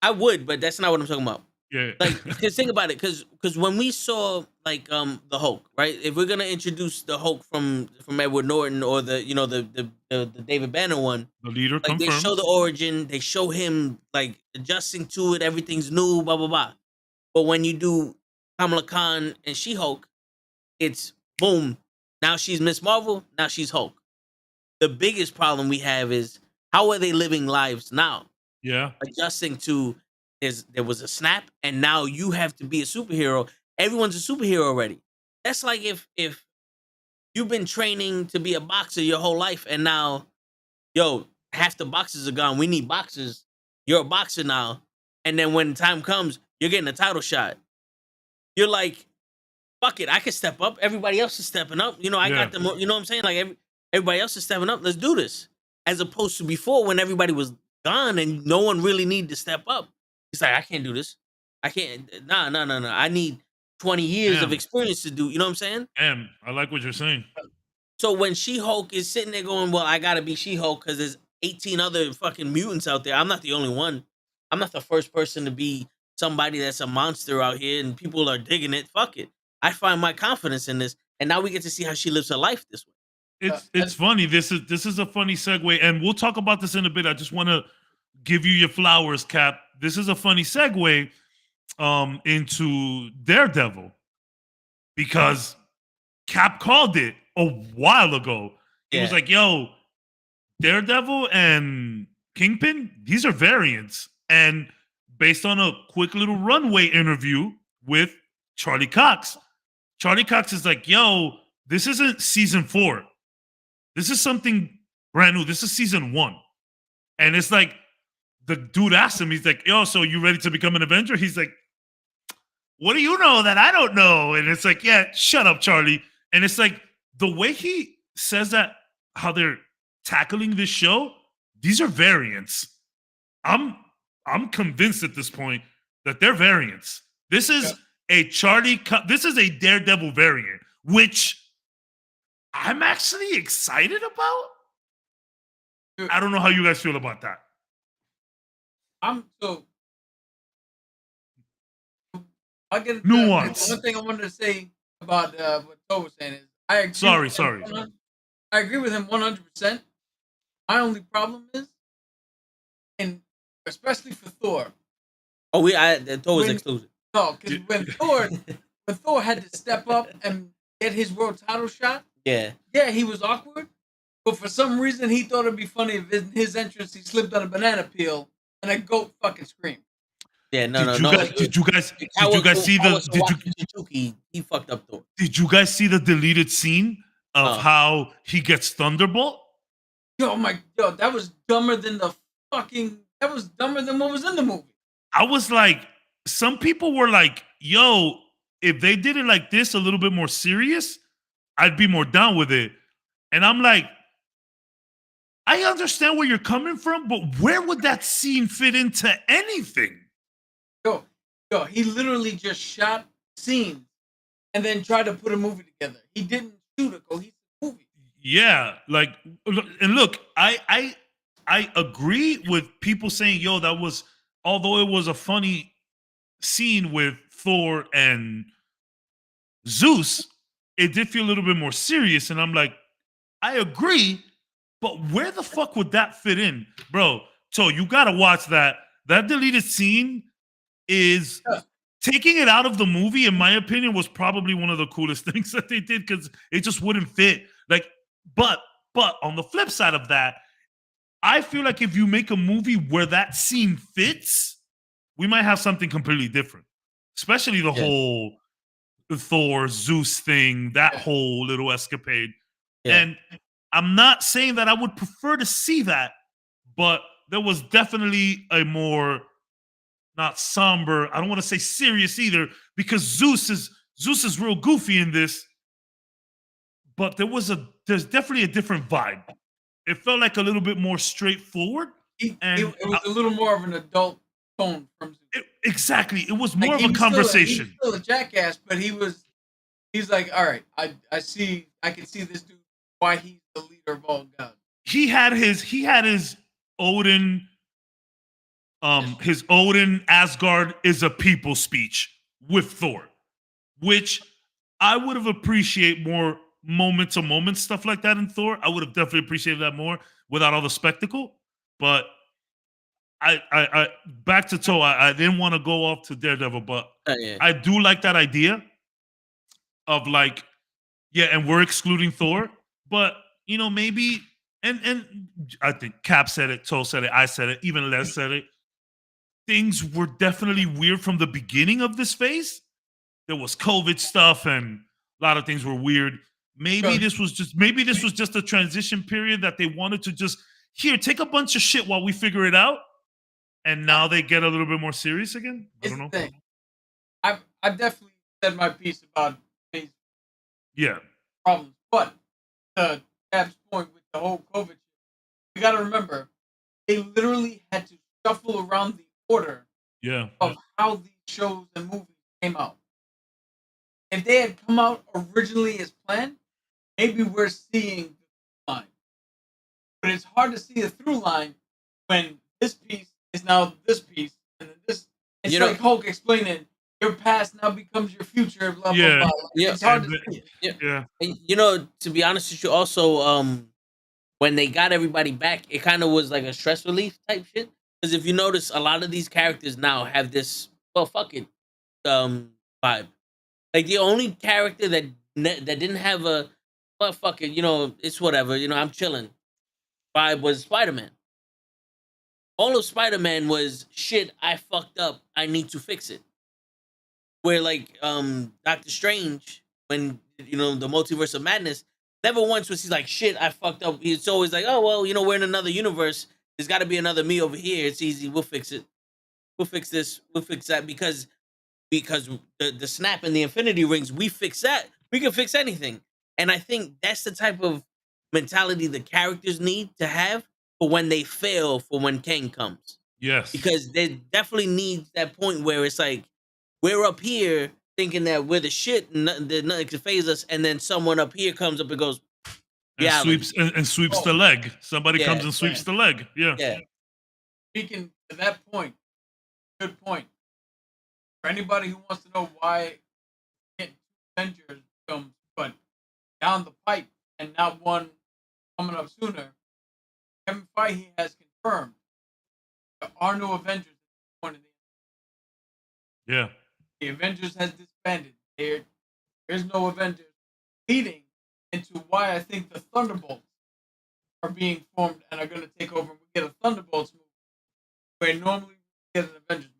Speaker 1: I would, but that's not what I'm talking about.
Speaker 4: Yeah.
Speaker 1: Like, because think about it, because when we saw like the Hulk, right? If we're gonna introduce the Hulk from Edward Norton or the David Banner one,
Speaker 4: the leader,
Speaker 1: like they show the origin, they show him like adjusting to it, everything's new, blah blah blah. But when you do Kamala Khan and She-Hulk, it's boom. Now she's Miss Marvel. Now she's Hulk. The biggest problem we have is, how are they living lives now?
Speaker 4: Yeah,
Speaker 1: adjusting to there was a snap, and now you have to be a superhero. Everyone's a superhero already. That's like if you've been training to be a boxer your whole life, and now, yo, half the boxers are gone. We need boxers. You're a boxer now, and then when time comes, you're getting a title shot. You're like, fuck it, I can step up. Everybody else is stepping up. I got them. You know what I'm saying? Like everybody else is stepping up. Let's do this. As opposed to before, when everybody was gone and no one really needed to step up. It's like, I can't do this. I can't. Nah. I need 20 years of experience to do. You know what I'm saying?
Speaker 4: Damn, I like what you're saying.
Speaker 1: So when She-Hulk is sitting there going, well, I gotta be She-Hulk because there's 18 other fucking mutants out there. I'm not the only one. I'm not the first person to be somebody that's a monster out here and people are digging it. Fuck it. I find my confidence in this, and now we get to see how she lives her life this way.
Speaker 4: It's funny. This is a funny segue, and we'll talk about this in a bit. I just want to give you your flowers, Cap. This is a funny segue into Daredevil, because Cap called it a while ago. He was like, yo, Daredevil and Kingpin, these are variants. And based on a quick little runway interview with Charlie Cox. Charlie Cox is like, yo, this isn't season 4. This is something brand new. This is season 1. And it's like, the dude asked him, he's like, yo, so you ready to become an Avenger? He's like, what do you know that I don't know? And it's like, yeah, shut up, Charlie. And it's like, the way he says that, how they're tackling this show, these are variants. I'm convinced at this point that they're variants. This is this is a Daredevil variant, which I'm actually excited about. I don't know how you guys feel about that.
Speaker 7: I'll get
Speaker 4: nuance.
Speaker 7: One thing I wanted to say about what Toe was saying is I agree.
Speaker 4: Sorry.
Speaker 7: I agree with him 100%. My only problem is, and especially for Thor.
Speaker 1: Oh, Thor was exclusive.
Speaker 7: No, because when Thor had to step up and get his world title shot, yeah, he was awkward. But for some reason, he thought it'd be funny if in his entrance he slipped on a banana peel and a goat fucking screamed.
Speaker 1: Yeah, no.
Speaker 4: Did you guys see the?
Speaker 1: He fucked up Thor.
Speaker 4: Did you guys see the deleted scene of how he gets Thunderbolt?
Speaker 7: Yo, that was dumber than the fucking. That was dumber than what was in the movie.
Speaker 4: I was like, some people were like, yo, if they did it like this, a little bit more serious, I'd be more down with it. And I'm like, I understand where you're coming from, but where would that scene fit into anything?
Speaker 7: Yo, he literally just shot scenes and then tried to put a movie together. He didn't shoot a cohesive movie.
Speaker 4: Yeah, like, and look, I agree with people saying, yo, that was, although it was a funny scene with Thor and Zeus, it did feel a little bit more serious. And I'm like, I agree, but where the fuck would that fit in? Bro, so you gotta watch that. That deleted scene is taking it out of the movie, in my opinion, was probably one of the coolest things that they did, because it just wouldn't fit. Like, but on the flip side of that, I feel like if you make a movie where that scene fits, we might have something completely different. Especially the whole Thor Zeus thing, that whole little escapade. Yeah. And I'm not saying that I would prefer to see that, but there was definitely a more, not somber, I don't want to say serious either, because Zeus is real goofy in this, but there's definitely a different vibe. It felt like a little bit more straightforward.
Speaker 7: It was a little more of an adult tone from Zeus.
Speaker 4: Exactly. It was more of a conversation.
Speaker 7: He was still a jackass, but he's like, all right, I can see this dude, why he's the leader of all gods. He had
Speaker 4: his Odin, his Odin Asgard is a people speech with Thor, which I would have appreciated more moment to moment stuff like that in Thor. I would have definitely appreciated that more without all the spectacle. But I back to Toe. I didn't want to go off to Daredevil, but I do like that idea of like, and we're excluding Thor, but maybe, and I think Cap said it, Toe said it, I said it, even Les said it. Things were definitely weird from the beginning of this phase. There was COVID stuff and a lot of things were weird. Maybe this was just a transition period that they wanted to just, here, take a bunch of shit while we figure it out. And now they get a little bit more serious again. I don't know.
Speaker 7: I've definitely said my piece about phase problems. But to Cap's point with the whole COVID shit, you got to remember, they literally had to shuffle around the order of how these shows and movies came out. If they had come out originally as planned, maybe we're seeing the through line. But it's hard to see a through line when this piece is now this piece, and then this. It's like Hulk explaining, your past now becomes your future. Blah blah blah. It's hard to see.
Speaker 1: And, to be honest with you, also, when they got everybody back, it kind of was like a stress relief type shit. Because if you notice, a lot of these characters now have this fuck it vibe. Like the only character that didn't have a fuck it, it's whatever, I'm chilling vibe was Spider-Man. All of Spider-Man was shit, I fucked up, I need to fix it. where like Doctor Strange, when you know the multiverse of madness, never once was he like, shit, I fucked up. It's always like, oh well, you know, we're in another universe. There's got to be another me over here. It's easy. We'll fix it. We'll fix this. We'll fix that because the snap and the Infinity Rings, we fix that. We can fix anything. And I think that's the type of mentality the characters need to have for when they fail, for when Kang comes.
Speaker 4: Yes.
Speaker 1: Because they definitely need that point where it's like, we're up here thinking that we're the shit and nothing can phase us, and then someone up here comes up and goes,
Speaker 4: and sweeps the leg. Somebody comes and sweeps the leg. Yeah.
Speaker 7: Speaking to that point, good point. For anybody who wants to know why two Avengers films, but down the pipe and not one coming up sooner, Kevin Feige has confirmed there are no Avengers at this point in the
Speaker 4: Yeah.
Speaker 7: The Avengers has disbanded. There's no Avengers, leading into why I think the Thunderbolts are being formed and are going to take over. And we get a Thunderbolts movie where normally we get an Avengers movie.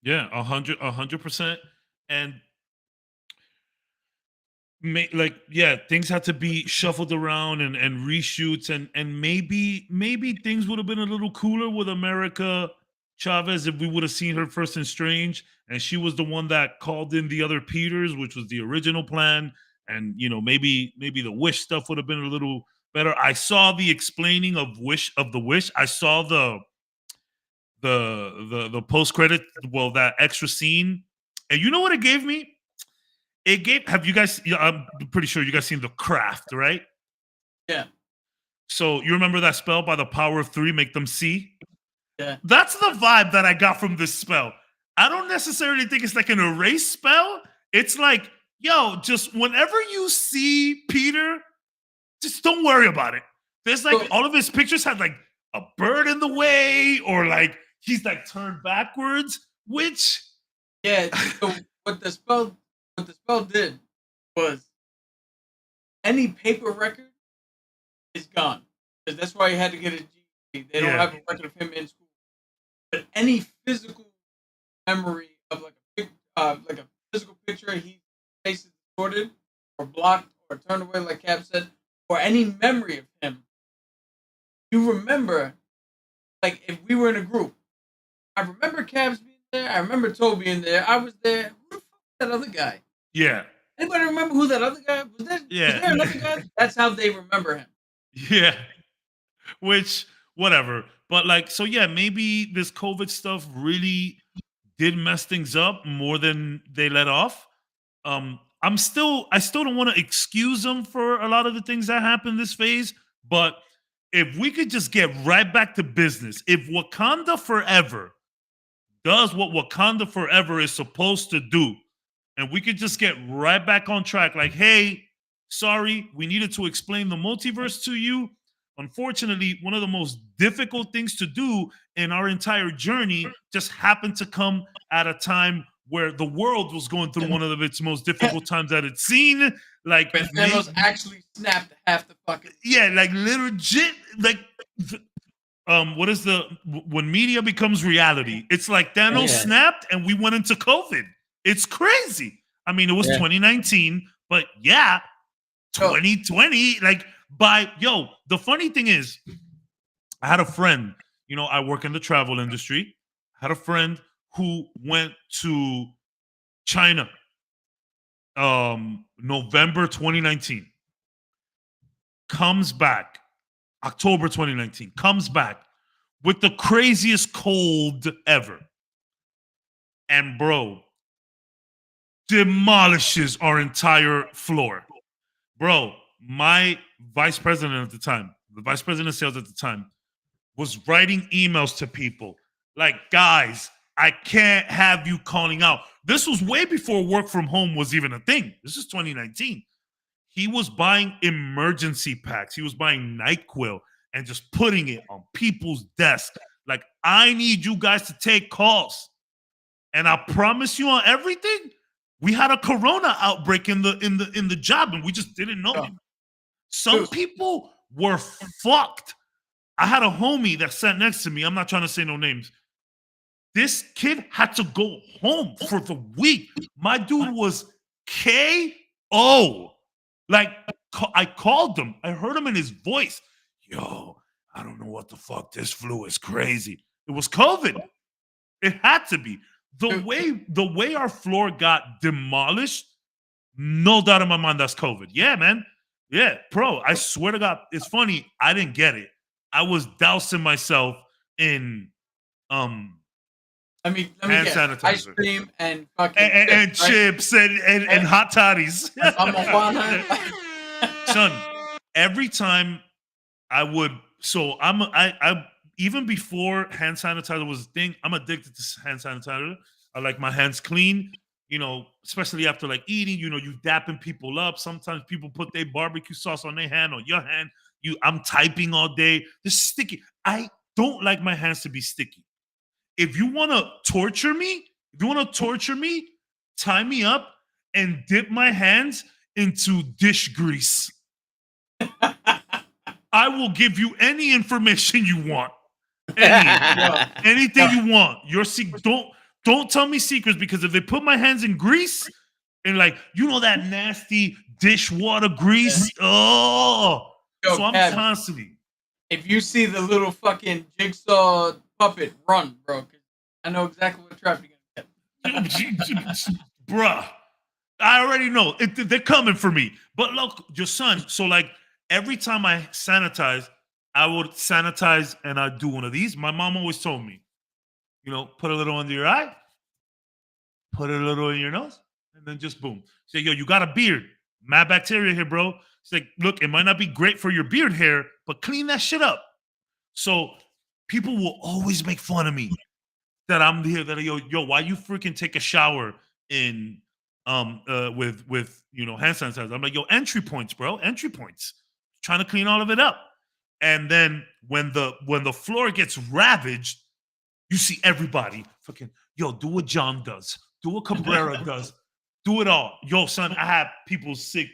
Speaker 4: Yeah, 100%. And things had to be shuffled around and reshoots, and maybe things would have been a little cooler with America Chavez if we would have seen her first in Strange, and she was the one that called in the other Peters, which was the original plan. And you know, maybe the Wish stuff would have been a little better. I saw the explaining of the Wish. I saw the post credit, well, that extra scene, and you know what it gave me? Have you guys? I'm pretty sure you guys seen The Craft, right?
Speaker 7: Yeah.
Speaker 4: So you remember that spell, by the power of 3, make them see?
Speaker 7: Yeah.
Speaker 4: That's the vibe that I got from this spell. I don't necessarily think it's like an erase spell. It's like, yo, just whenever you see Peter, just don't worry about it. There's like all of his pictures had like a bird in the way, or like he's like turned backwards, which
Speaker 7: so what the spell did was any paper record is gone. Because that's why he had to get a GED. They don't have a record of him in school. But any physical memory of like a physical picture, his face is distorted or blocked or turned away, like Cap said, or any memory of him, you remember, like if we were in a group, I remember Cabs being there, I remember Toby being there, I was there. Who the fuck was that other guy?
Speaker 4: Yeah.
Speaker 7: Anybody remember who that other guy was? Was there another guy? That's how they remember him.
Speaker 4: Yeah. Which, whatever. But like, so yeah, maybe this COVID stuff really did mess things up more than they let off. I still don't want to excuse them for a lot of the things that happened this phase, but if we could just get right back to business, if Wakanda Forever does what Wakanda Forever is supposed to do, and we could just get right back on track, like, hey, sorry, we needed to explain the multiverse to you. Unfortunately, one of the most difficult things to do in our entire journey just happened to come at a time where the world was going through one of its most difficult times that it's seen. Like,
Speaker 7: Thanos actually snapped half the fucking...
Speaker 4: Yeah, like legit, like, what is when media becomes reality? It's like Thanos snapped and we went into COVID. It's crazy. I mean, it was 2019, but 2020, like, the funny thing is, I had a friend, you know, I work in the travel industry. I had a friend who went to China November 2019, comes back October 2019, comes back with the craziest cold ever, and bro demolishes our entire floor. Bro, my vice president at the time, the vice president of sales at the time, was writing emails to people like, guys, I can't have you calling out. This was way before work from home was even a thing. This is 2019. He was buying emergency packs. He was buying NyQuil and just putting it on people's desks. Like, I need you guys to take calls. And I promise you on everything, we had a corona outbreak in the job and we just didn't know it. Some people were fucked. I had a homie that sat next to me. I'm not trying to say no names. This kid had to go home for the week. My dude was KO. Like, I called him. I heard him in his voice. Yo, I don't know what the fuck. This flu is crazy. It was COVID. It had to be. The way our floor got demolished, no doubt in my mind that's COVID. Yeah, man. Yeah, bro. I swear to God, it's funny. I didn't get it. I was dousing myself in
Speaker 7: Let me
Speaker 4: hand
Speaker 7: guess.
Speaker 4: sanitizer.
Speaker 7: Ice cream and fucking
Speaker 4: and
Speaker 7: chips, right?
Speaker 4: chips and hot toddies.
Speaker 7: I'm a one.
Speaker 4: Son, every time I would, so I even before hand sanitizer was a thing, I'm addicted to hand sanitizer. I like my hands clean, you know, especially after like eating, you know, you dapping people up. Sometimes people put their barbecue sauce on their hand, on your hand. I'm typing all day. It's sticky. I don't like my hands to be sticky. If you want to torture me, tie me up and dip my hands into dish grease. I will give you any information you want. Anything you want. Don't tell me secrets, because if they put my hands in grease and like, you know, that nasty dishwater grease. Oh,
Speaker 7: Yo,
Speaker 4: so I'm
Speaker 7: Kev,
Speaker 4: constantly.
Speaker 7: If you see the little fucking jigsaw puppet, run, bro. 'Cause I know exactly what trap you're gonna get.
Speaker 4: Bruh, I already know. They're coming for me. But look, your son, so like every time I sanitize, I would sanitize and I'd do one of these. My mom always told me, you know, put a little under your eye, put a little in your nose, and then just boom. Say, yo, you got a beard. Mad bacteria here, bro. It's like, look, it might not be great for your beard hair, but clean that shit up. So people will always make fun of me that I'm here, that yo, why you freaking take a shower in with you know, hand sanitizer? I'm like, yo, entry points, bro. Entry points. Trying to clean all of it up. And then when the floor gets ravaged, you see everybody fucking, yo, do what John does, do what Cabrera does, do it all. Yo, son, I have people sick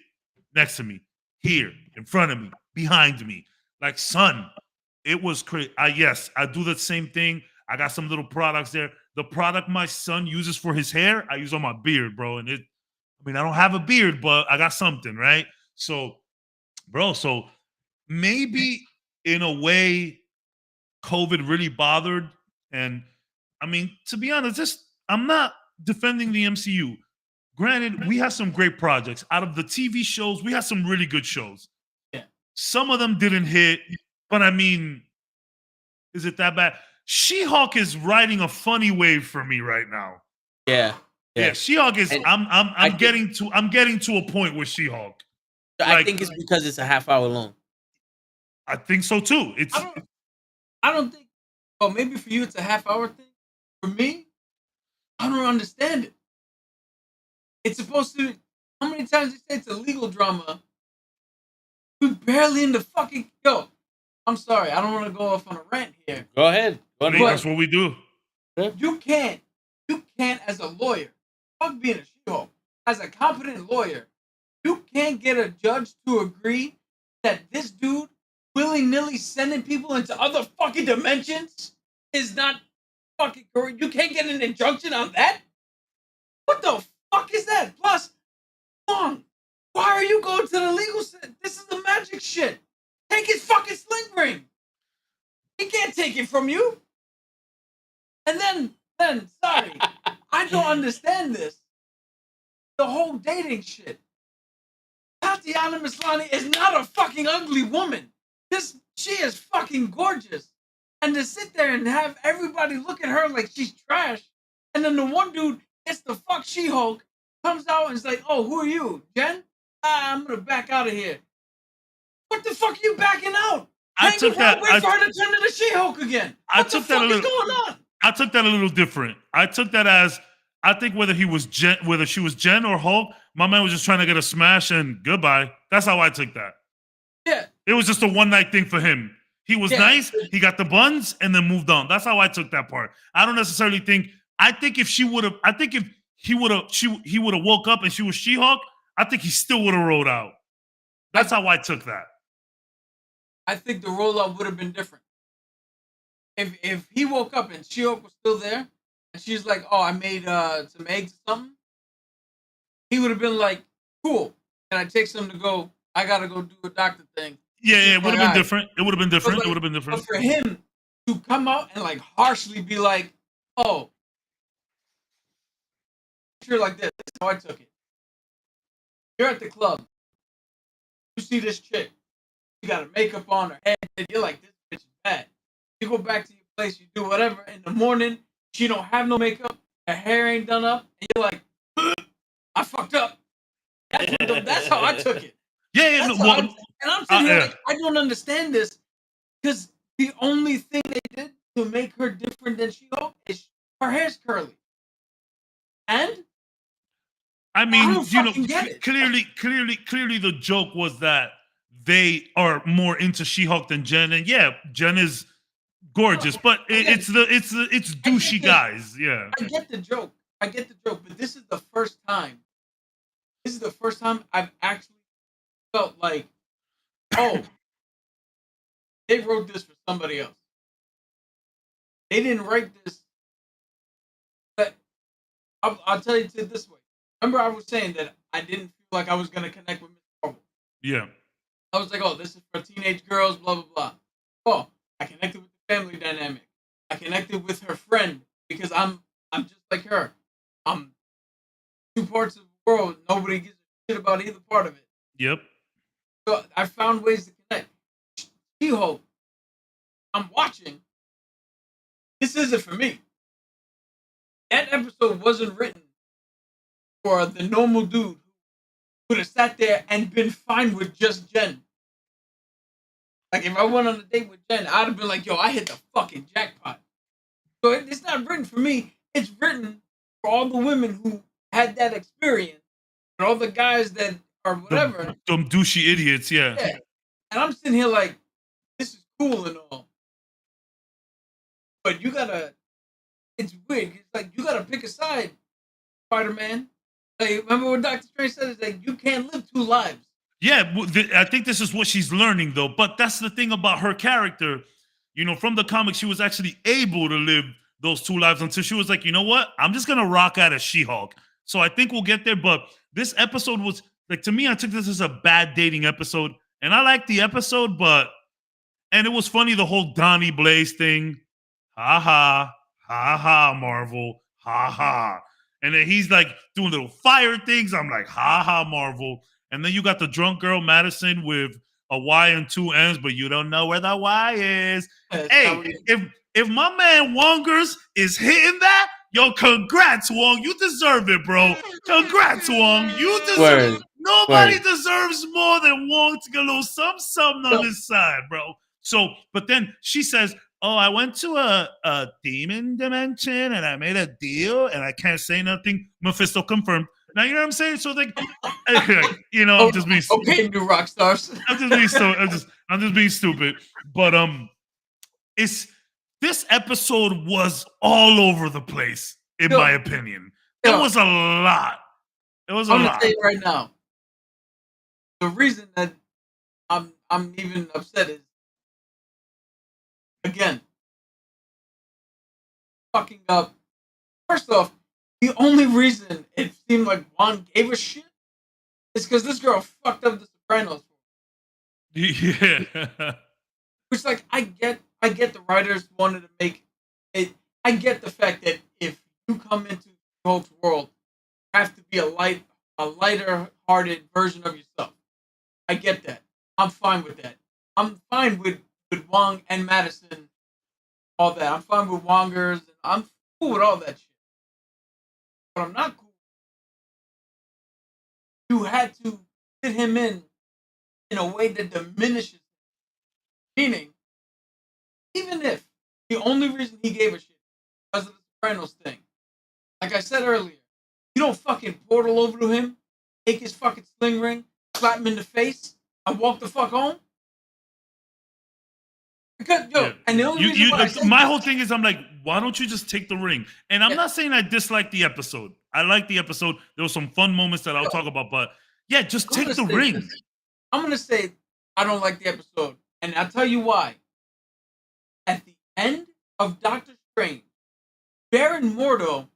Speaker 4: next to me, here, in front of me, behind me. Like, son, it was crazy. Yes, I do the same thing. I got some little products there. The product my son uses for his hair, I use on my beard, bro. And I don't have a beard, but I got something, right? So, bro, so maybe in a way, COVID really bothered. And I mean, to be honest, I'm not defending the MCU. Granted, we have some great projects. Out of the TV shows, we have some really good shows.
Speaker 7: Yeah.
Speaker 4: Some of them didn't hit, but I mean, is it that bad? She-Hulk is riding a funny wave for me right now.
Speaker 1: Yeah.
Speaker 4: She-Hulk is.
Speaker 1: And
Speaker 4: I'm getting to a point with She-Hulk.
Speaker 1: I think it's because it's a half hour long.
Speaker 4: I think so too.
Speaker 7: I don't think. Well, maybe for you it's a half hour thing. For me, I don't understand it. It's supposed to. How many times they say it's a legal drama? We're barely in the fucking. Yo, I'm sorry. I don't want to go off on a rant here.
Speaker 1: Go ahead.
Speaker 4: That's what we do.
Speaker 7: You can't as a lawyer, fuck being a She-Hulk, as a competent lawyer, you can't get a judge to agree that this dude willy-nilly sending people into other fucking dimensions is not fucking correct. You can't get an injunction on that? What the fuck is that? Plus, why are you going to the legal system? This is the magic shit. Take his fucking sling ring. He can't take it from you. And then, sorry, I don't understand this. The whole dating shit. Tatiana Maslany is not a fucking ugly woman. She is fucking gorgeous. And to sit there and have everybody look at her like she's trash, and then the one dude gets the fuck She-Hulk, comes out and is like, oh, who are you, Jen? I'm gonna back out of here. What the fuck are you backing out?
Speaker 4: I took that.
Speaker 7: Wait for her to turn into She-Hulk again. What the fuck is going on?
Speaker 4: I took that a little different. I took that as, I think whether she was Jen or Hulk, my man was just trying to get a smash and goodbye. That's how I took that.
Speaker 7: Yeah.
Speaker 4: It was just a one night thing for him. He was nice. He got the buns and then moved on. That's how I took that part. I don't necessarily think. I think if he would have woke up and she was She-Hulk, I think he still would have rolled out. That's how I took that.
Speaker 7: I think the rollout would have been different. If he woke up and She-Hulk was still there, and she's like, "Oh, I made some eggs or something," he would have been like, "Cool, can I take some to go? I gotta go do a doctor thing."
Speaker 4: Yeah,
Speaker 7: She's
Speaker 4: it would
Speaker 7: like,
Speaker 4: have been
Speaker 7: "All right."
Speaker 4: different. It would have been
Speaker 7: But
Speaker 4: different.
Speaker 7: like,
Speaker 4: It would have been
Speaker 7: but
Speaker 4: different.
Speaker 7: for him to come out and like harshly be like, "Oh, you're like this," that's how I took it. You're at the club, you see this chick, she got her makeup on, her head, and you're like, "This bitch is bad." You go back to your place, you do whatever. In the morning, she don't have no makeup, her hair ain't done up, and you're like, "I fucked up." That's how I took it.
Speaker 4: Yeah,
Speaker 7: That's
Speaker 4: no,
Speaker 7: how
Speaker 4: well,
Speaker 7: and I'm sitting here
Speaker 4: yeah.
Speaker 7: like, I don't understand this because the only thing they did to make her different than She-Hulk is her hair's curly. And
Speaker 4: I
Speaker 7: I
Speaker 4: mean,
Speaker 7: don't fucking get it.
Speaker 4: clearly, the joke was that they are more into She-Hulk than Jen, and yeah, Jen is gorgeous, but
Speaker 7: Again,
Speaker 4: it's douchey guys. Yeah,
Speaker 7: I get the joke. I get the joke, but this is the first time. This is the first time I've actually felt like, oh, they wrote this for somebody else. They didn't write this. But I'll tell you this way. Remember, I was saying that I didn't feel like I was going to connect with Miss Marvel.
Speaker 4: yeah.
Speaker 7: I was like, oh, this is for teenage girls, blah, blah, blah. Oh, I connected with the family dynamic. I connected with her friend because I'm just like her. I'm two parts of the world. Nobody gives a shit about either part of it.
Speaker 4: Yep.
Speaker 7: So I found ways to connect. She-Hulk, I'm watching. This isn't for me. That episode wasn't written for the normal dude who would have sat there and been fine with just Jen. Like, if I went on a date with Jen, I'd have been like, yo, I hit the fucking jackpot. So it's not written for me. It's written for all the women who had that experience and all the guys that are whatever.
Speaker 4: Some douchey idiots, yeah.
Speaker 7: And I'm sitting here like, this is cool and all. But you gotta, it's weird. It's like, you gotta pick a side, Spider-Man. Like, remember what Dr. Strange said? It's like, you can't live two lives.
Speaker 4: Yeah, I think this is what she's learning, though. But that's the thing about her character. You know, from the comics, she was actually able to live those two lives until she was like, you know what? I'm just going to rock out as She-Hulk. So I think we'll get there. But this episode was, like, to me, I took this as a bad dating episode. And I liked the episode, and it was funny, the whole Donnie Blaze thing. Ha ha, ha ha, Marvel, ha ha. And then he's like doing little fire things. I'm like, ha ha, Marvel. And then you got the drunk girl Madison with a Y and two N's, but you don't know where the Y is. Hey, if my man Wongers is hitting that, yo, congrats, Wong. You deserve it, bro. Congrats, Wong. You deserve it. Nobody deserves more than Wong to get a little something on his side, bro. So, but then she says, oh, I went to a demon dimension and I made a deal and I can't say nothing. Mephisto confirmed. Now, you know what I'm saying? So, like, you know, I'm just being
Speaker 7: okay, new rock stars.
Speaker 4: I'm just being stupid. But this episode was all over the place, in my opinion. It was a lot. It was a lot.
Speaker 7: I'm gonna say it right now. The reason that I'm even upset is, again, fucking up. First off, the only reason it seemed like Juan gave a shit is because this girl fucked up the Sopranos.
Speaker 4: Yeah.
Speaker 7: Which, like, I get the writers wanted to make it. I get the fact that if you come into Hulk's world, you have to be a lighter-hearted version of yourself. I get that. I'm fine with that. I'm fine with Wong and Madison, all that. I'm fine with Wongers, and I'm cool with all that shit. But I'm not cool. You had to fit him in a way that diminishes him. Meaning, even if the only reason he gave a shit because of the Sopranos thing, like I said earlier, you don't fucking portal over to him, take his fucking sling ring, slap him in the face, and walk the fuck home. Because, and the only reason why
Speaker 4: my whole thing is, I'm like, why don't you just take the ring? And I'm not saying I dislike the episode. I like the episode. There were some fun moments that I'll talk about, but yeah, just take the ring.
Speaker 7: I'm gonna say I don't like the episode, and I'll tell you why. At the end of Doctor Strange, Baron Mordo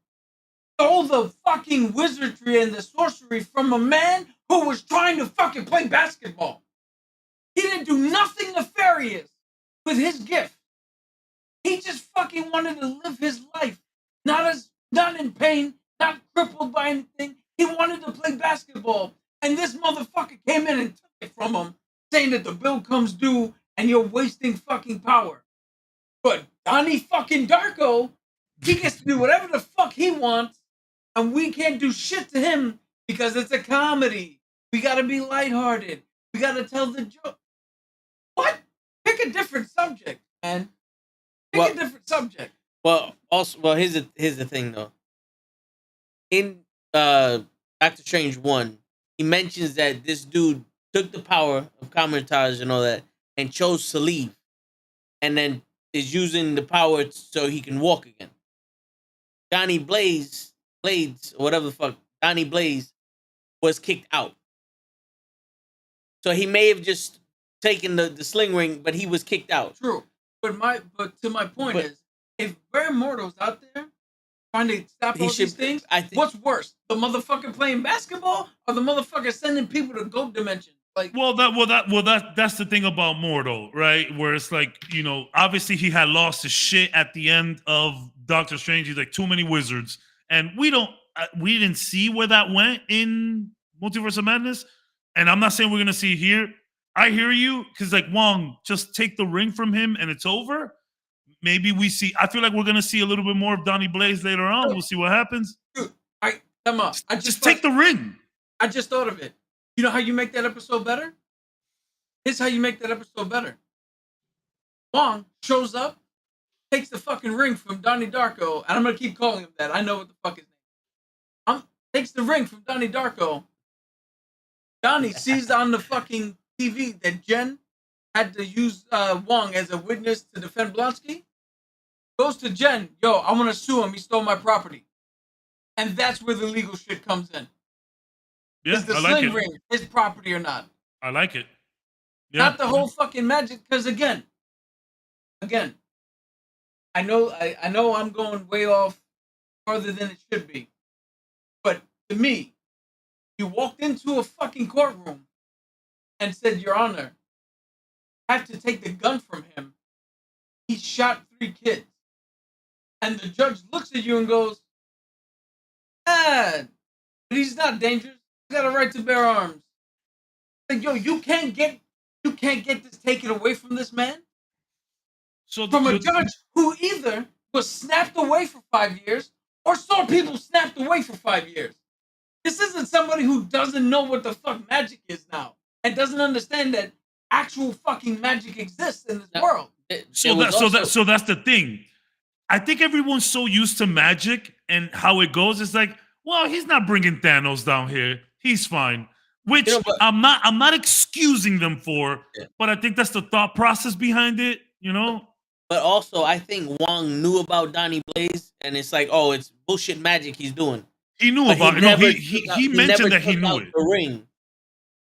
Speaker 7: stole the fucking wizardry and the sorcery from a man who was trying to fucking play basketball. He didn't do nothing nefarious with his gift. He just fucking wanted to live his life, not in pain, not crippled by anything. He wanted to play basketball, and this motherfucker came in and took it from him, saying that the bill comes due and you're wasting fucking power. But Donnie fucking Darko, he gets to do whatever the fuck he wants, and we can't do shit to him because it's a comedy. We gotta be lighthearted. We gotta tell the joke. What? Pick a different subject, man. Pick a different subject.
Speaker 1: Well, here's the thing though. In Doctor Strange 1, he mentions that this dude took the power of Kamar-Taj and all that and chose to leave, and then is using the power so he can walk again. Donnie Blades, or whatever the fuck, Donnie Blaze was kicked out. So he may have just taken the sling ring, but he was kicked out.
Speaker 7: True. But to my point is, if Baron Mordo's out there trying to stop all these things, what's worse? The motherfucker playing basketball or the motherfucker sending people to Goat Dimension? Like,
Speaker 4: that's the thing about Mordo, right? Where it's like, you know, obviously he had lost his shit at the end of Doctor Strange. He's like, too many wizards, and we didn't see where that went in Multiverse of Madness, and I'm not saying we're gonna see here. I hear you, because like, Wong, just take the ring from him and it's over. Maybe we see. I feel like we're gonna see a little bit more of Donnie Blaze later on. We'll see what happens.
Speaker 7: Dude, come on.
Speaker 4: Just take the ring.
Speaker 7: I just thought of it. You know how you make that episode better? Here's how you make that episode better. Wong shows up, takes the fucking ring from Donnie Darko, and I'm gonna keep calling him that. I know what the fuck his name is. Takes the ring from Donnie Darko. Donnie sees on the fucking TV that Jen had to use Wong as a witness to defend Blonsky. Goes to Jen, yo, I want to sue him. He stole my property. And that's where the legal shit comes in.
Speaker 4: Yeah,
Speaker 7: Is the
Speaker 4: I like
Speaker 7: sling
Speaker 4: it.
Speaker 7: ring his property or not?
Speaker 4: I like it. Yeah.
Speaker 7: Not the whole fucking magic, because again, I know I'm going way off further than it should be. But to me, you walked into a fucking courtroom and said, Your Honor, I have to take the gun from him. He shot 3 kids. And the judge looks at you and goes, but he's not dangerous. He's got a right to bear arms. Like, yo, you can't get this taken away from this man.
Speaker 4: So
Speaker 7: from a judge who either was snapped away for 5 years or saw people snapped away for 5 years. This isn't somebody who doesn't know what the fuck magic is now and doesn't understand that actual fucking magic exists in this world.
Speaker 4: So that's the thing. I think everyone's so used to magic and how it goes. It's like, well, he's not bringing Thanos down here. He's fine. Which I'm not excusing them for, but I think that's the thought process behind it, you know?
Speaker 1: But also, I think Wong knew about Donnie Blaze, and it's like, oh, it's bullshit magic he's doing.
Speaker 4: He knew about it. He mentioned that he knew it.
Speaker 1: The ring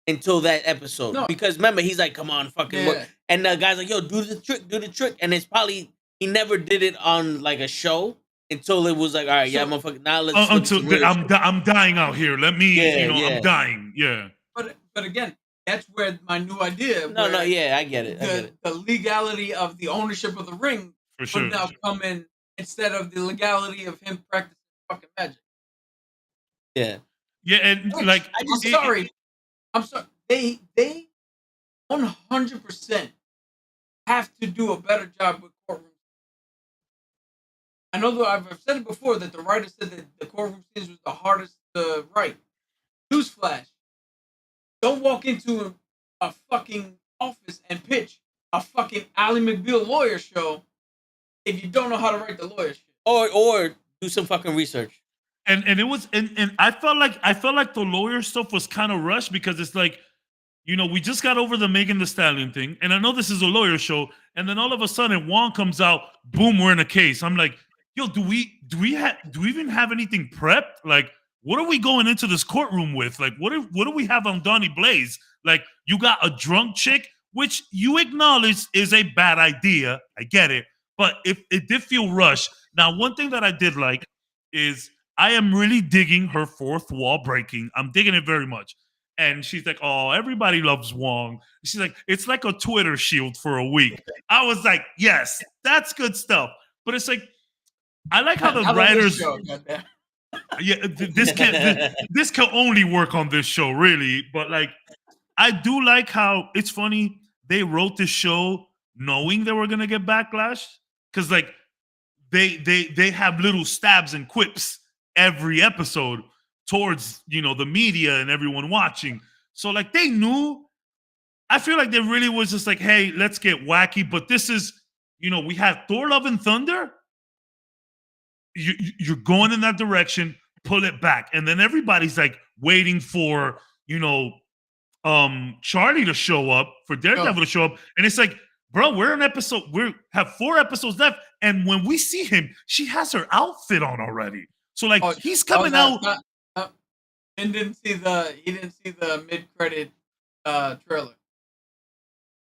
Speaker 1: until that episode. No. Because remember, he's like, come on, fucking work. And the guy's like, yo, do the trick. And it's probably, he never did it on like a show until it was like, all right, motherfucker, now let's
Speaker 4: until I'm dying out here. Let me, I'm dying. Yeah.
Speaker 7: But again, that's where my new idea.
Speaker 1: I get it.
Speaker 7: The legality of the ownership of the ring would now come in instead of the legality of him practicing fucking magic.
Speaker 1: Yeah.
Speaker 4: Yeah, and
Speaker 7: I'm sorry. They 100% have to do a better job with courtroom. I know that I've said it before that the writer said that the courtroom scenes was the hardest to write. Newsflash. Don't walk into a fucking office and pitch a fucking Ally McBeal lawyer show if you don't know how to write the lawyer shit.
Speaker 1: Or do some fucking research.
Speaker 4: And it was and I felt like the lawyer stuff was kind of rushed because it's like, you know, we just got over the Megan Thee Stallion thing, and I know this is a lawyer show, and then all of a sudden Wong comes out, boom, we're in a case. I'm like, yo, do we even have anything prepped? Like, what are we going into this courtroom with? Like, what do we have on Donnie Blaze? Like, you got a drunk chick, which you acknowledge is a bad idea. I get it. But if it did feel rushed, Now, one thing that I did like is I am really digging her fourth wall breaking. I'm digging it very much. And she's like, "Oh, everybody loves Wong." She's like, "It's like a Twitter shield for a week." I was like, "Yes, that's good stuff." But it's like, I like how the
Speaker 7: Not on this
Speaker 4: writers.
Speaker 7: show, goddamn.
Speaker 4: Yeah, this can only work on this show, really. But like, I do like how it's funny they wrote this show knowing they were gonna get backlash, because like they have little stabs and quips every episode towards the media and everyone watching. So like they knew. I feel like there really was just like, hey, let's get wacky. But this is, we had Thor: Love and Thunder. You're going in that direction. Pull it back, and then everybody's like waiting for Charlie to show up, for Daredevil to show up, and it's like, bro, we have 4 episodes left, and when we see him, she has her outfit on already. So like he's coming out.
Speaker 7: And he didn't see the mid-credit trailer.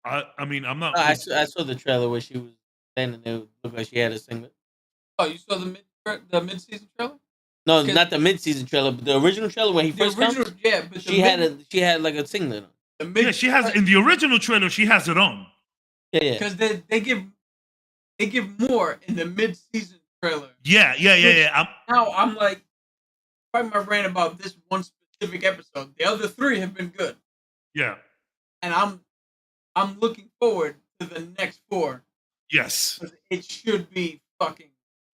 Speaker 4: I mean, I'm not.
Speaker 1: I saw the trailer where she was standing there, looked like she had a singlet.
Speaker 7: Oh, you saw the mid-season trailer?
Speaker 1: No, not the mid-season trailer, but the original trailer when he first comes.
Speaker 7: Yeah, but
Speaker 1: she had like a singlet on.
Speaker 4: Yeah, she has in the original trailer. She has it on.
Speaker 1: Yeah.
Speaker 7: Because they give more in the mid-season trailer.
Speaker 4: Yeah.
Speaker 7: Now I'm like, fighting my brain about this one specific episode. The other 3 have been good.
Speaker 4: Yeah.
Speaker 7: And I'm looking forward to the next 4.
Speaker 4: Yes.
Speaker 7: It should be fucking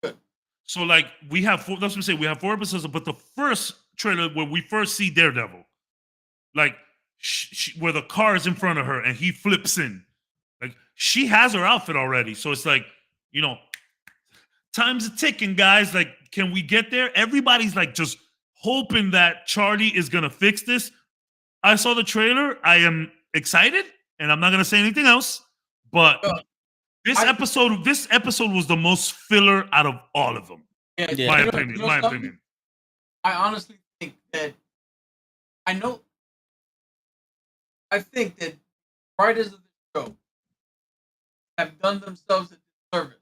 Speaker 7: good.
Speaker 4: So like we have 4. That's what I'm saying. We have 4 episodes, but the first trailer where we first see Daredevil, like where the car is in front of her and he flips in, like she has her outfit already. So it's like, time's a ticking, guys. Like, can we get there? Everybody's like just hoping that Charlie is gonna fix this. I saw the trailer. I am excited, and I'm not gonna say anything else. But this episode was the most filler out of all of them.
Speaker 7: Yeah,
Speaker 4: my opinion.
Speaker 7: I honestly think that I think that writers of the show have done themselves a disservice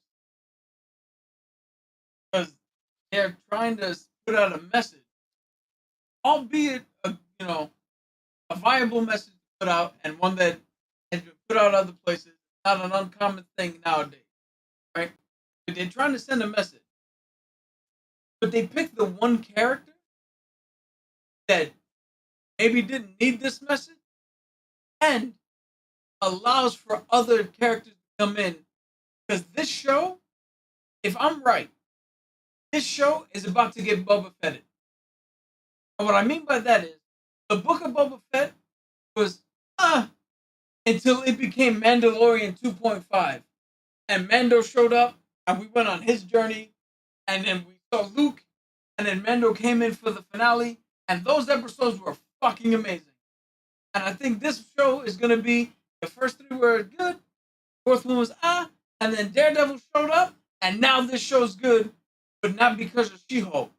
Speaker 7: because they're trying to put out a message, albeit a viable message to put out and one that has been put out other places. Not an uncommon thing nowadays, right? But they're trying to send a message, but they picked the one character that maybe didn't need this message and allows for other characters to come in. Because this show, if I'm right, this show is about to get Boba Fetted. And what I mean by that is, the book of Boba Fett was until it became Mandalorian 2.5. And Mando showed up, and we went on his journey, and then we saw Luke, and then Mando came in for the finale, and those episodes were fucking amazing. And I think this show is going to be, the first 3 were good, 4th one was and then Daredevil showed up, and now this show's good, but not because of She-Hulk,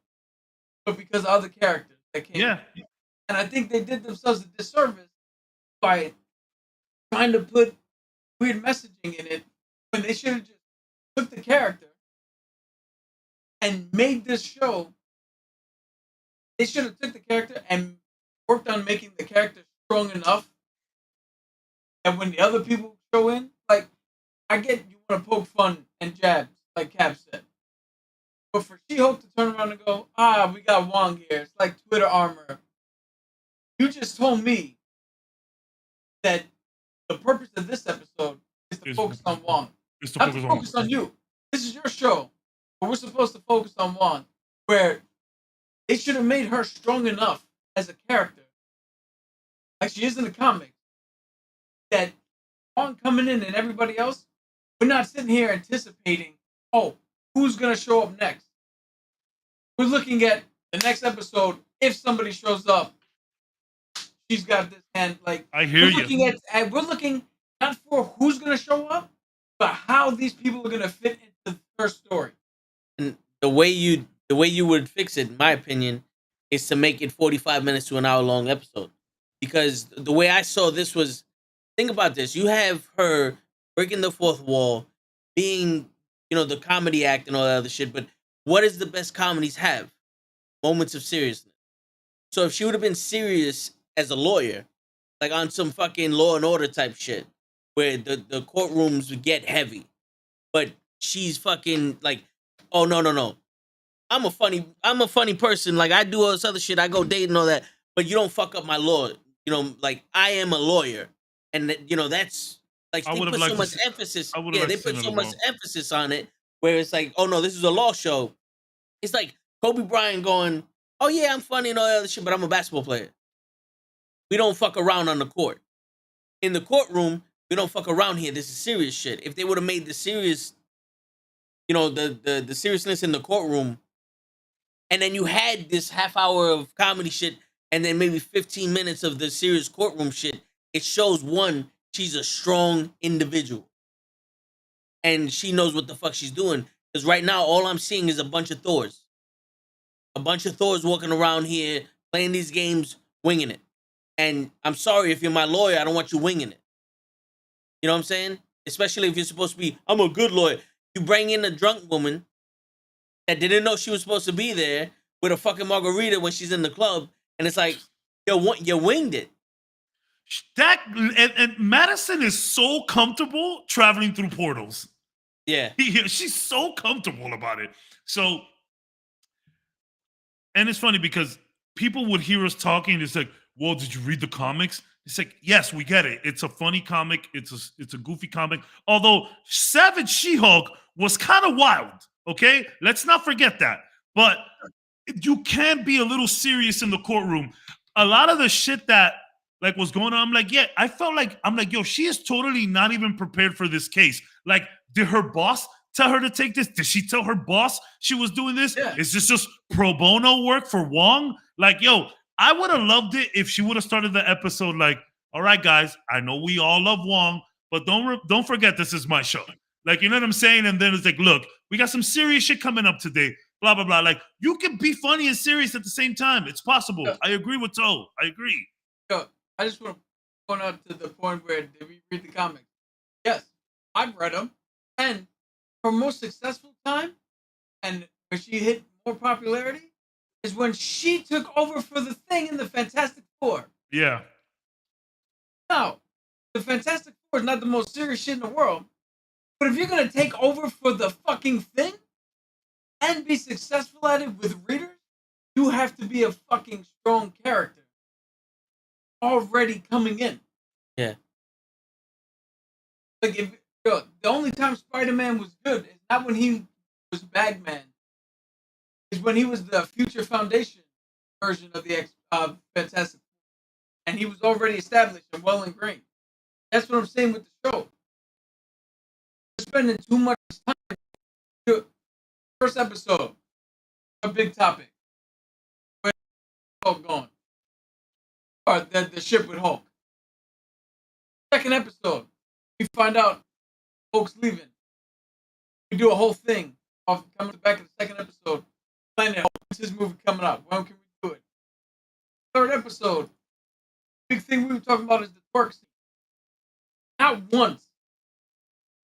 Speaker 7: but because of other characters that came in. And I think they did themselves a disservice by trying to put weird messaging in it when they should have just took the character and made this show. They should have took the character and worked on making the character strong enough. And when the other people show in, like, I get you want to poke fun and jabs, like Cap said. But for She-Hulk to turn around and go, we got Wong here. It's like Twitter armor. You just told me that the purpose of this episode is to focus on Wong. Not to focus on you. This is your show. But we're supposed to focus on Wong. Where they should have made her strong enough as a character, like she is in the comics, that Wong coming in and everybody else, we're not sitting here anticipating, who's going to show up next. We're looking at the next episode. If somebody shows up, she's got this hand. Like,
Speaker 4: I hear you.
Speaker 7: We're looking not for who's going to show up, but how these people are going to fit into her story.
Speaker 1: And the way you would fix it, in my opinion, is to make it 45 minutes to an hour long episode. Because the way I saw this was, think about this. You have her breaking the 4th wall, being the comedy act and all that other shit. But what does the best comedies have? Moments of seriousness. So if she would have been serious as a lawyer, like on some fucking Law and Order type shit, where the courtrooms would get heavy, but she's fucking like, oh no. I'm a funny person. Like I do all this other shit. I go date and all that, but you don't fuck up my law. Like I am a lawyer, and that's like
Speaker 4: I
Speaker 1: they
Speaker 4: would have
Speaker 1: put so
Speaker 4: liked to
Speaker 1: much
Speaker 4: see.
Speaker 1: emphasis.
Speaker 4: I would
Speaker 1: Yeah,
Speaker 4: have
Speaker 1: they
Speaker 4: liked to
Speaker 1: put
Speaker 4: see
Speaker 1: so
Speaker 4: another
Speaker 1: much
Speaker 4: one.
Speaker 1: emphasis on it, where it's like, oh no, this is a law show. It's like Kobe Bryant going, oh yeah, I'm funny and all that other shit, but I'm a basketball player. We don't fuck around on the court. In the courtroom, we don't fuck around here. This is serious shit. If they would have made the serious, the seriousness in the courtroom, and then you had this half hour of comedy shit, and then maybe 15 minutes of the serious courtroom shit, it shows one, she's a strong individual. And she knows what the fuck she's doing. Because right now, all I'm seeing is a bunch of Thors. A bunch of Thors walking around here, playing these games, winging it. And I'm sorry, if you're my lawyer, I don't want you winging it. You know what I'm saying? Especially if you're supposed to be, I'm a good lawyer. You bring in a drunk woman that didn't know she was supposed to be there with a fucking margarita when she's in the club, and it's like, you winged it.
Speaker 4: That and Madison is so comfortable traveling through portals.
Speaker 1: Yeah.
Speaker 4: She's so comfortable about it. So, and it's funny because people would hear us talking. It's like, well, did you read the comics? It's like, yes, we get it. It's a funny comic. It's a goofy comic. Although Savage She-Hulk was kind of wild. Okay, let's not forget that. But you can be a little serious in the courtroom. A lot of the shit that like was going on, I'm like, yeah, I felt like I'm like, yo, she is totally not even prepared for this case. Like, did her boss tell her to take this? Did she tell her boss she was doing this?
Speaker 7: Yeah.
Speaker 4: Is this just pro bono work for Wong? Like, yo, I would have loved it if she would have started the episode like, all right, guys, I know we all love Wong, but don't forget this is my show. Like, you know what I'm saying? And then it's like, look, we got some serious shit coming up today. Blah, blah, blah. Like, you can be funny and serious at the same time. It's possible.
Speaker 7: Yeah.
Speaker 4: I agree with Toe. I agree.
Speaker 7: Yo, I just want to point out to the point where did we read the comics? Yes, I've read them, and her most successful time, and when she hit more popularity, is when she took over for the Thing in the Fantastic Four.
Speaker 4: Yeah.
Speaker 7: Now, the Fantastic Four is not the most serious shit in the world, but if you're gonna take over for the fucking Thing and be successful at it with readers, you have to be a fucking strong character already coming in.
Speaker 1: Yeah.
Speaker 7: Like the only time Spider-Man was good is not when he was Bagman. Is when he was the Future Foundation version of the Fantastic Four, and he was already established and well ingrained. That's what I'm saying with the show. We're spending too much time. First episode, a big topic. Where's Hulk going? Or the ship with Hulk. Second episode, we find out Hulk's leaving. We do a whole thing off coming back in the second episode. Planning when's his movie coming out? When can we do it? Third episode, big thing we were talking about is the twerk scene. Not once.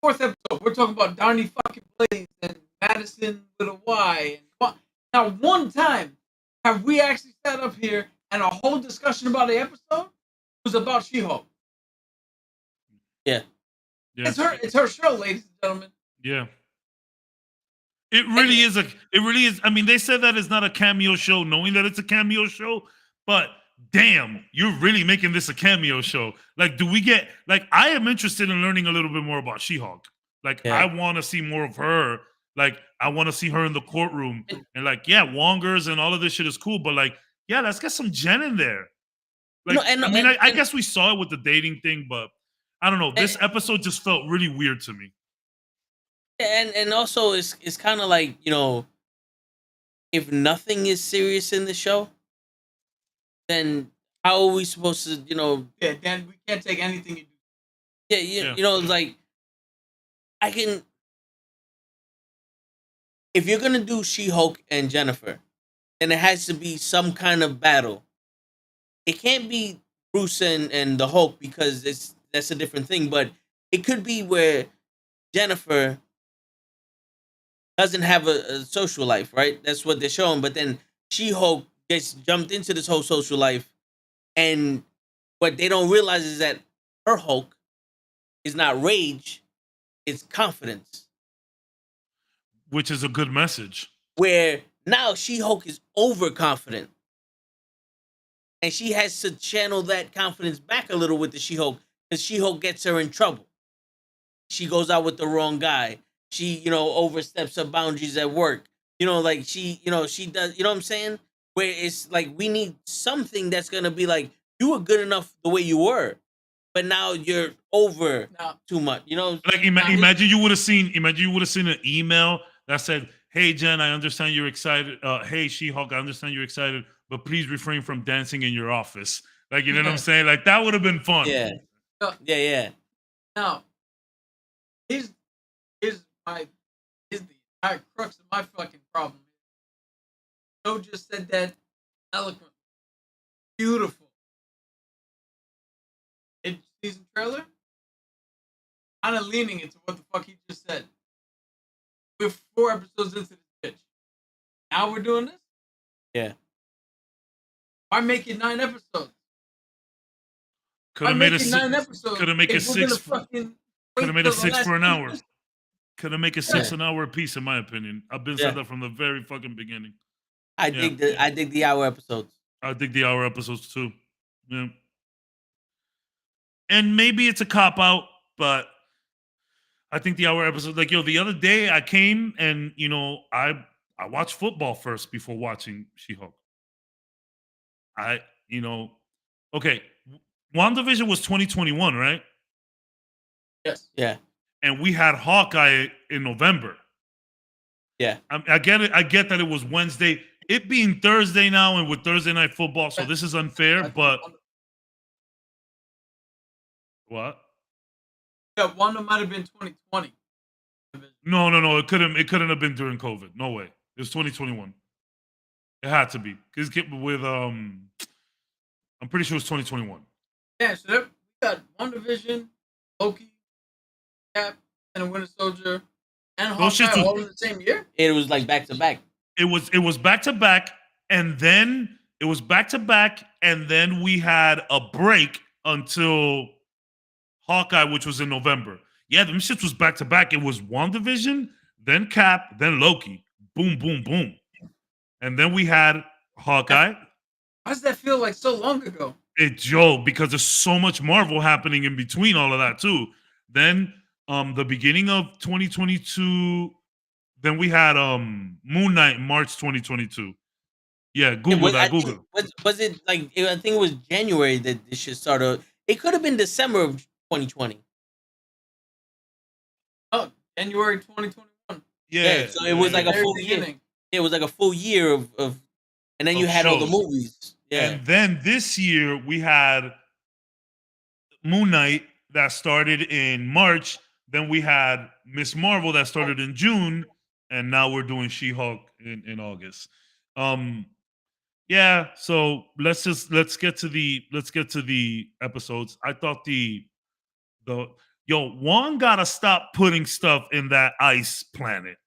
Speaker 7: Fourth episode, we're talking about Donnie fucking Blaze and Madison with a Y. And now, one time have we actually sat up here and a whole discussion about the episode was about She-Hulk.
Speaker 1: Yeah.
Speaker 7: It's her show, ladies and gentlemen.
Speaker 4: Yeah. It really is. I mean, they said that it's not a cameo show, knowing that it's a cameo show, but damn, you're really making this a cameo show. Like, do we get, like, I am interested in learning a little bit more about She-Hulk. Like,
Speaker 1: Yeah.
Speaker 4: I want to see more of her. Like, I want to see her in the courtroom. And like, yeah, Wongers and all of this shit is cool, but like, yeah, let's get some Jen in there. Like, I guess we saw it with the dating thing, but I don't know. This episode just felt really weird to me.
Speaker 1: And also it's kind of like, if nothing is serious in the show, then how are we supposed to,
Speaker 7: Yeah, then we can't take anything you do.
Speaker 1: Yeah. Like I can, if you're gonna do She-Hulk and Jennifer, then it has to be some kind of battle. It can't be Bruce and the Hulk because that's a different thing, but it could be where Jennifer doesn't have a social life, right? That's what they're showing. But then She-Hulk gets jumped into this whole social life, and what they don't realize is that her Hulk is not rage, it's confidence.
Speaker 4: Which is a good message.
Speaker 1: Where now She-Hulk is overconfident. And she has to channel that confidence back a little with the She-Hulk, because She-Hulk gets her in trouble. She goes out with the wrong guy. She, oversteps her boundaries at work. Like she does, you know what I'm saying? Where it's like, we need something that's going to be like, you were good enough the way you were, but now you're over too much,
Speaker 4: Like imagine you would have seen an email that said, "Hey Jen, I understand you're excited. Hey She-Hulk, I understand you're excited, but please refrain from dancing in your office." Like, you know what I'm saying? Like, that would have been fun.
Speaker 1: Yeah. Yeah.
Speaker 7: Now, here's the entire crux of my fucking problem. Joe just said that eloquently. Beautiful. Season trailer? Kind of leaning into what the fuck he just said. We're 4 episodes into this bitch. Now we're doing this?
Speaker 1: Yeah.
Speaker 7: Why make it 9 episodes?
Speaker 4: Could have made it
Speaker 7: 9 episodes.
Speaker 4: Could have made it 6. Could have made it 6 for an hour.
Speaker 7: Years?
Speaker 4: Could have made it 6 an hour a piece, in my opinion. I've been said that from the very fucking beginning.
Speaker 1: I dig the hour episodes.
Speaker 4: I dig the hour episodes too. Yeah. And maybe it's a cop out, but I think the hour episode, like, the other day I came and, I watched football first before watching She-Hulk. Okay. WandaVision was 2021, right?
Speaker 7: Yes.
Speaker 1: Yeah.
Speaker 4: And we had Hawkeye in November.
Speaker 1: Yeah.
Speaker 4: I get it. I get that it was Wednesday. It being Thursday now, and with Thursday night football, so this is unfair, but... What?
Speaker 7: Yeah, Wanda might have been 2020.
Speaker 4: No. It couldn't have been during COVID. No way. It was 2021. It had to be. Because with I'm pretty sure it was 2021.
Speaker 7: Yeah, so we got WandaVision, Loki, Cap, and the Winter Soldier, and Hawkeye all in the same year?
Speaker 1: It was like back to back.
Speaker 4: It was back to back, and then it was back to back, and then we had a break until Hawkeye, which was in November. Yeah, them shits was back to back. It was WandaVision, then Cap, then Loki. Boom, boom, boom. And then we had Hawkeye.
Speaker 7: Why does that feel like so long ago?
Speaker 4: Because there's so much Marvel happening in between all of that too. Then the beginning of 2022, then we had Moon Knight in March 2022. Yeah, Google that. Google.
Speaker 1: Was it like, I think it was January that this shit started. It could have been December of 2020.
Speaker 7: Oh, January 2021.
Speaker 4: Yeah.
Speaker 1: So it was like a full year. It was like a full year of and then you had all the movies. Yeah.
Speaker 4: And then this year we had Moon Knight that started in March. Then we had Miss Marvel that started in June, and now we're doing She-Hulk in August. Yeah, so let's get to the episodes. I thought Wong gotta stop putting stuff in that ice planet.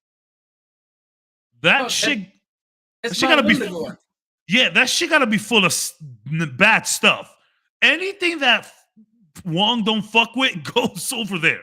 Speaker 4: That shit gotta be. Yeah, that shit gotta be full of bad stuff. Anything that Wong don't fuck with goes over there.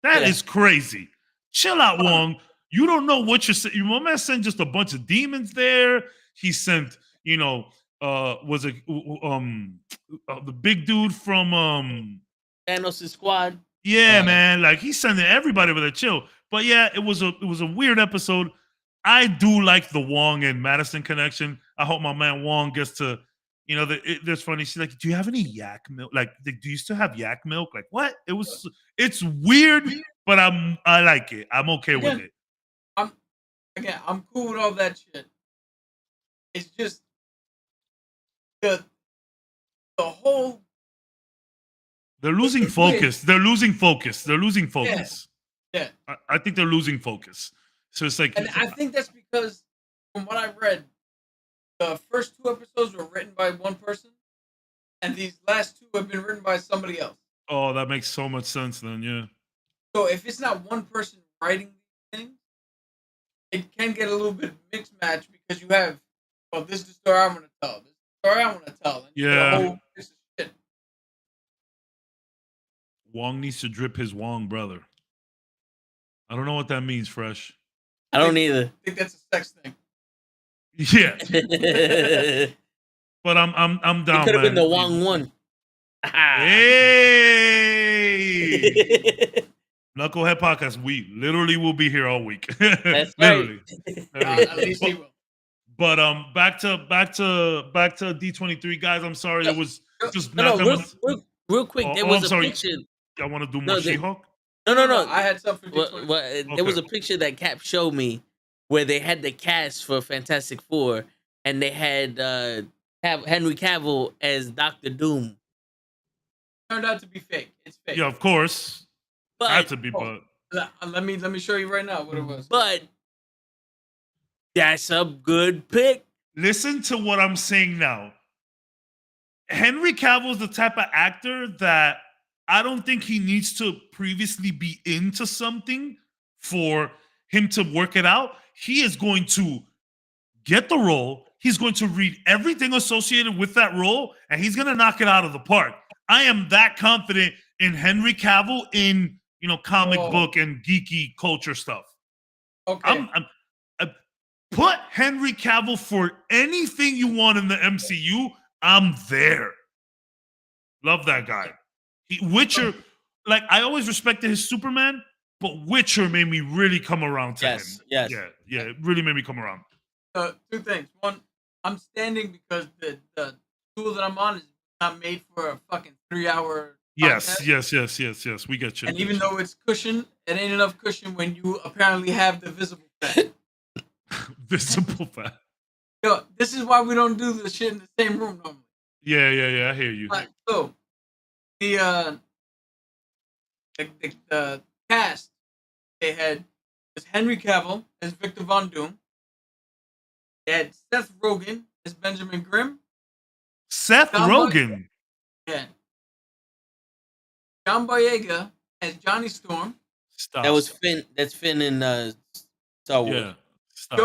Speaker 4: That is crazy. Chill out, Wong. You don't know what you're saying. Your man sent just a bunch of demons there. He sent, was it the big dude from
Speaker 1: Thanos' squad.
Speaker 4: Yeah, man. Like, he's sending everybody with a chill. But yeah, it was a weird episode. I do like the Wong and Madison connection. I hope my man Wong gets to, there's funny. She's like, "Do you have any yak milk? Like, do you still have yak milk?" Like, what? It's weird, but I like it. I'm okay with it.
Speaker 7: I'm cool with all that shit. It's just the whole.
Speaker 4: They're losing focus. They're losing focus.
Speaker 7: Yeah.
Speaker 4: I think they're losing focus. So it's like,
Speaker 7: and I think that's because, from what I read, the first 2 episodes were written by one person, and these last 2 have been written by somebody else.
Speaker 4: Oh, that makes so much sense then, yeah.
Speaker 7: So if it's not one person writing these things, it can get a little bit mixed match because you have, well, this is the story I want to tell. This is the story I want to tell. And you get
Speaker 4: Yeah.
Speaker 7: a whole piece of shit.
Speaker 4: Wong needs to drip his Wong brother. I don't know what that means, Fresh.
Speaker 1: I don't either.
Speaker 7: I think that's a sex thing.
Speaker 4: Yeah,
Speaker 1: It
Speaker 4: but I'm down,
Speaker 1: could have been
Speaker 4: man.
Speaker 1: the Wong one.
Speaker 4: Hey, Knucklehead Podcast. We literally will be here all week.
Speaker 1: That's
Speaker 4: literally.
Speaker 1: right.
Speaker 7: At least he will.
Speaker 4: But back to D23 guys. I'm sorry, there was just
Speaker 1: No,
Speaker 4: not that much.
Speaker 1: real quick.
Speaker 4: Oh,
Speaker 1: there
Speaker 4: I'm
Speaker 1: was a
Speaker 4: sorry.
Speaker 1: picture.
Speaker 4: I want to do
Speaker 1: No,
Speaker 4: more
Speaker 1: they-
Speaker 4: She-Hulk.
Speaker 1: No.
Speaker 7: I had something for D23.
Speaker 1: There was a picture that Cap showed me where they had the cast for Fantastic Four, and they had Henry Cavill as Doctor Doom.
Speaker 7: Turned out to be fake. It's fake.
Speaker 4: Yeah, of course.
Speaker 1: But
Speaker 4: Had to be, but
Speaker 7: Let me show you right now what it was.
Speaker 1: but that's a good pick.
Speaker 4: listen to what I'm saying now. Henry Cavill is the type of actor that I don't think he needs to previously be into something for him to work it out. He is going to get the role. He's going to read everything associated with that role, and he's going to knock it out of the park. I am that confident in Henry Cavill in, comic book and geeky culture stuff.
Speaker 7: Okay.
Speaker 4: Put Henry Cavill for anything you want in the MCU. I'm there. Love that guy. Witcher, like I always respected his Superman, but Witcher made me really come around to him.
Speaker 1: Yes.
Speaker 4: Yeah, it really made me come around.
Speaker 7: Two things. One, I'm standing because the tool that I'm on is not made for a fucking 3-hour.
Speaker 4: Yes. We get you.
Speaker 7: And even though it's cushion, it ain't enough cushion when you apparently have the visible fat.
Speaker 4: Visible fat.
Speaker 7: Yo, this is why we don't do this shit in the same room normally.
Speaker 4: Yeah. I hear you.
Speaker 7: So, the cast they had was Henry Cavill as Victor Von Doom. They had Seth Rogen as Benjamin Grimm.
Speaker 4: Seth
Speaker 7: John
Speaker 4: Rogen.
Speaker 7: Yeah. John Boyega as Johnny Storm.
Speaker 4: Stop.
Speaker 1: That was Finn. That's Finn in Star Wars.
Speaker 4: Yeah. Stop.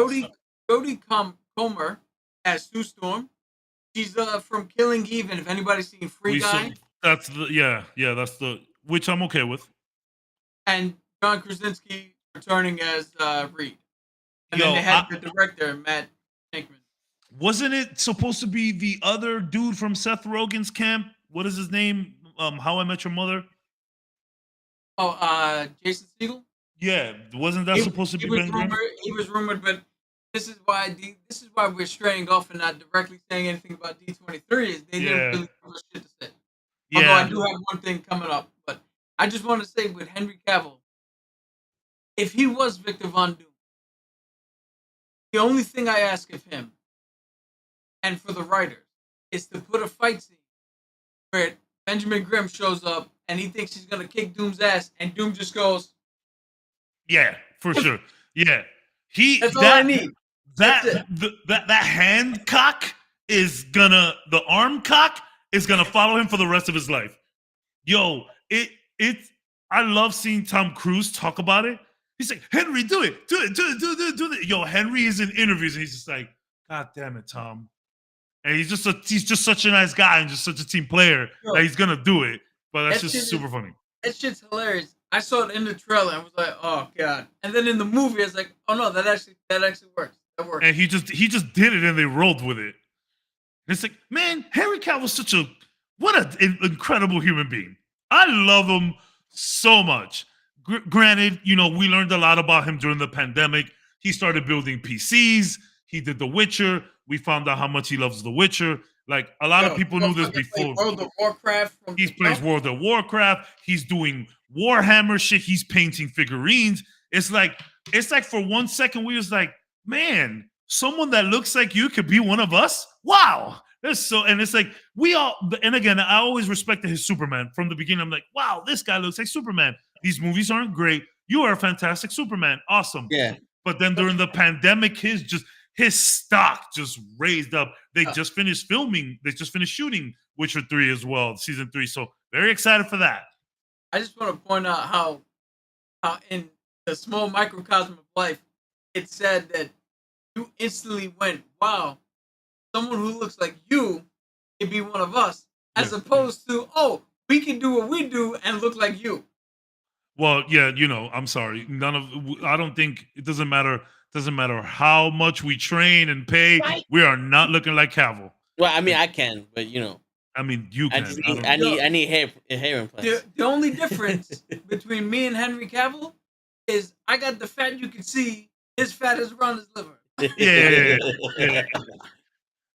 Speaker 7: Jodie Comer as Sue Storm. She's from Killing Eve, and if anybody's seen Free Guy.
Speaker 4: That's that's the which I'm okay with.
Speaker 7: And John Krasinski returning as Reed. And then they had the director, Matt Shankman.
Speaker 4: Wasn't it supposed to be the other dude from Seth Rogen's camp? What is his name? How I Met Your Mother?
Speaker 7: Oh, Jason Segel?
Speaker 4: Yeah, wasn't that supposed to be Ben Grimm?
Speaker 7: He was rumored, but this is why we're straying off and not directly saying anything about D23 is they didn't really have much shit to say. Although I do have one thing coming up, but I just want to say with Henry Cavill, if he was Victor Von Doom, the only thing I ask of him and for the writers is to put a fight scene where Benjamin Grimm shows up and he thinks he's gonna kick Doom's ass, and Doom just goes,
Speaker 4: "Yeah, for sure. Yeah,
Speaker 7: that's all I need."
Speaker 4: That hand cock is gonna, the arm cock is gonna follow him for the rest of his life. Yo, I love seeing Tom Cruise talk about it. He's like, Henry, do it. Yo, Henry is in interviews and he's just like, God damn it, Tom. And he's just such a nice guy and just such a team player that he's gonna do it. But that's just super funny.
Speaker 7: That shit's hilarious. I saw it in the trailer and was like, oh god. And then in the movie, I was like, oh no, that actually works. That works.
Speaker 4: And he just did it and they rolled with it. And it's like, man, Henry Cavill's what an incredible human being. I love him so much. Granted, we learned a lot about him during the pandemic. He started building PCs. He did The Witcher. We found out how much he loves The Witcher. Like, a lot of people knew this before.
Speaker 7: World of Warcraft.
Speaker 4: He plays World of Warcraft. He's doing Warhammer shit. He's painting figurines. It's like for 1 second, we was like, man, someone that looks like you could be one of us? Wow. And it's like, and again, I always respected his Superman from the beginning. I'm like, wow, this guy looks like Superman. These movies aren't great. You are a fantastic Superman. Awesome.
Speaker 1: Yeah.
Speaker 4: But then during the pandemic, his stock just raised up. They just finished filming. They just finished shooting Witcher 3 as well, season 3. So very excited for that.
Speaker 7: I just want to point out how in the small microcosm of life, it's sad that you instantly went, wow, someone who looks like you can be one of us, as opposed to, oh, we can do what we do and look like you.
Speaker 4: Well, yeah, I'm sorry. I don't think it doesn't matter. Doesn't matter how much we train and pay.
Speaker 1: Right.
Speaker 4: We are not looking like Cavill.
Speaker 1: Well, I mean, I can, but
Speaker 4: I mean, you
Speaker 1: I
Speaker 4: can.
Speaker 1: just
Speaker 4: I
Speaker 1: need,
Speaker 4: don't
Speaker 1: I need hair implants.
Speaker 7: The only difference between me and Henry Cavill is I got the fat you can see. His fat is around his liver.
Speaker 4: Yeah.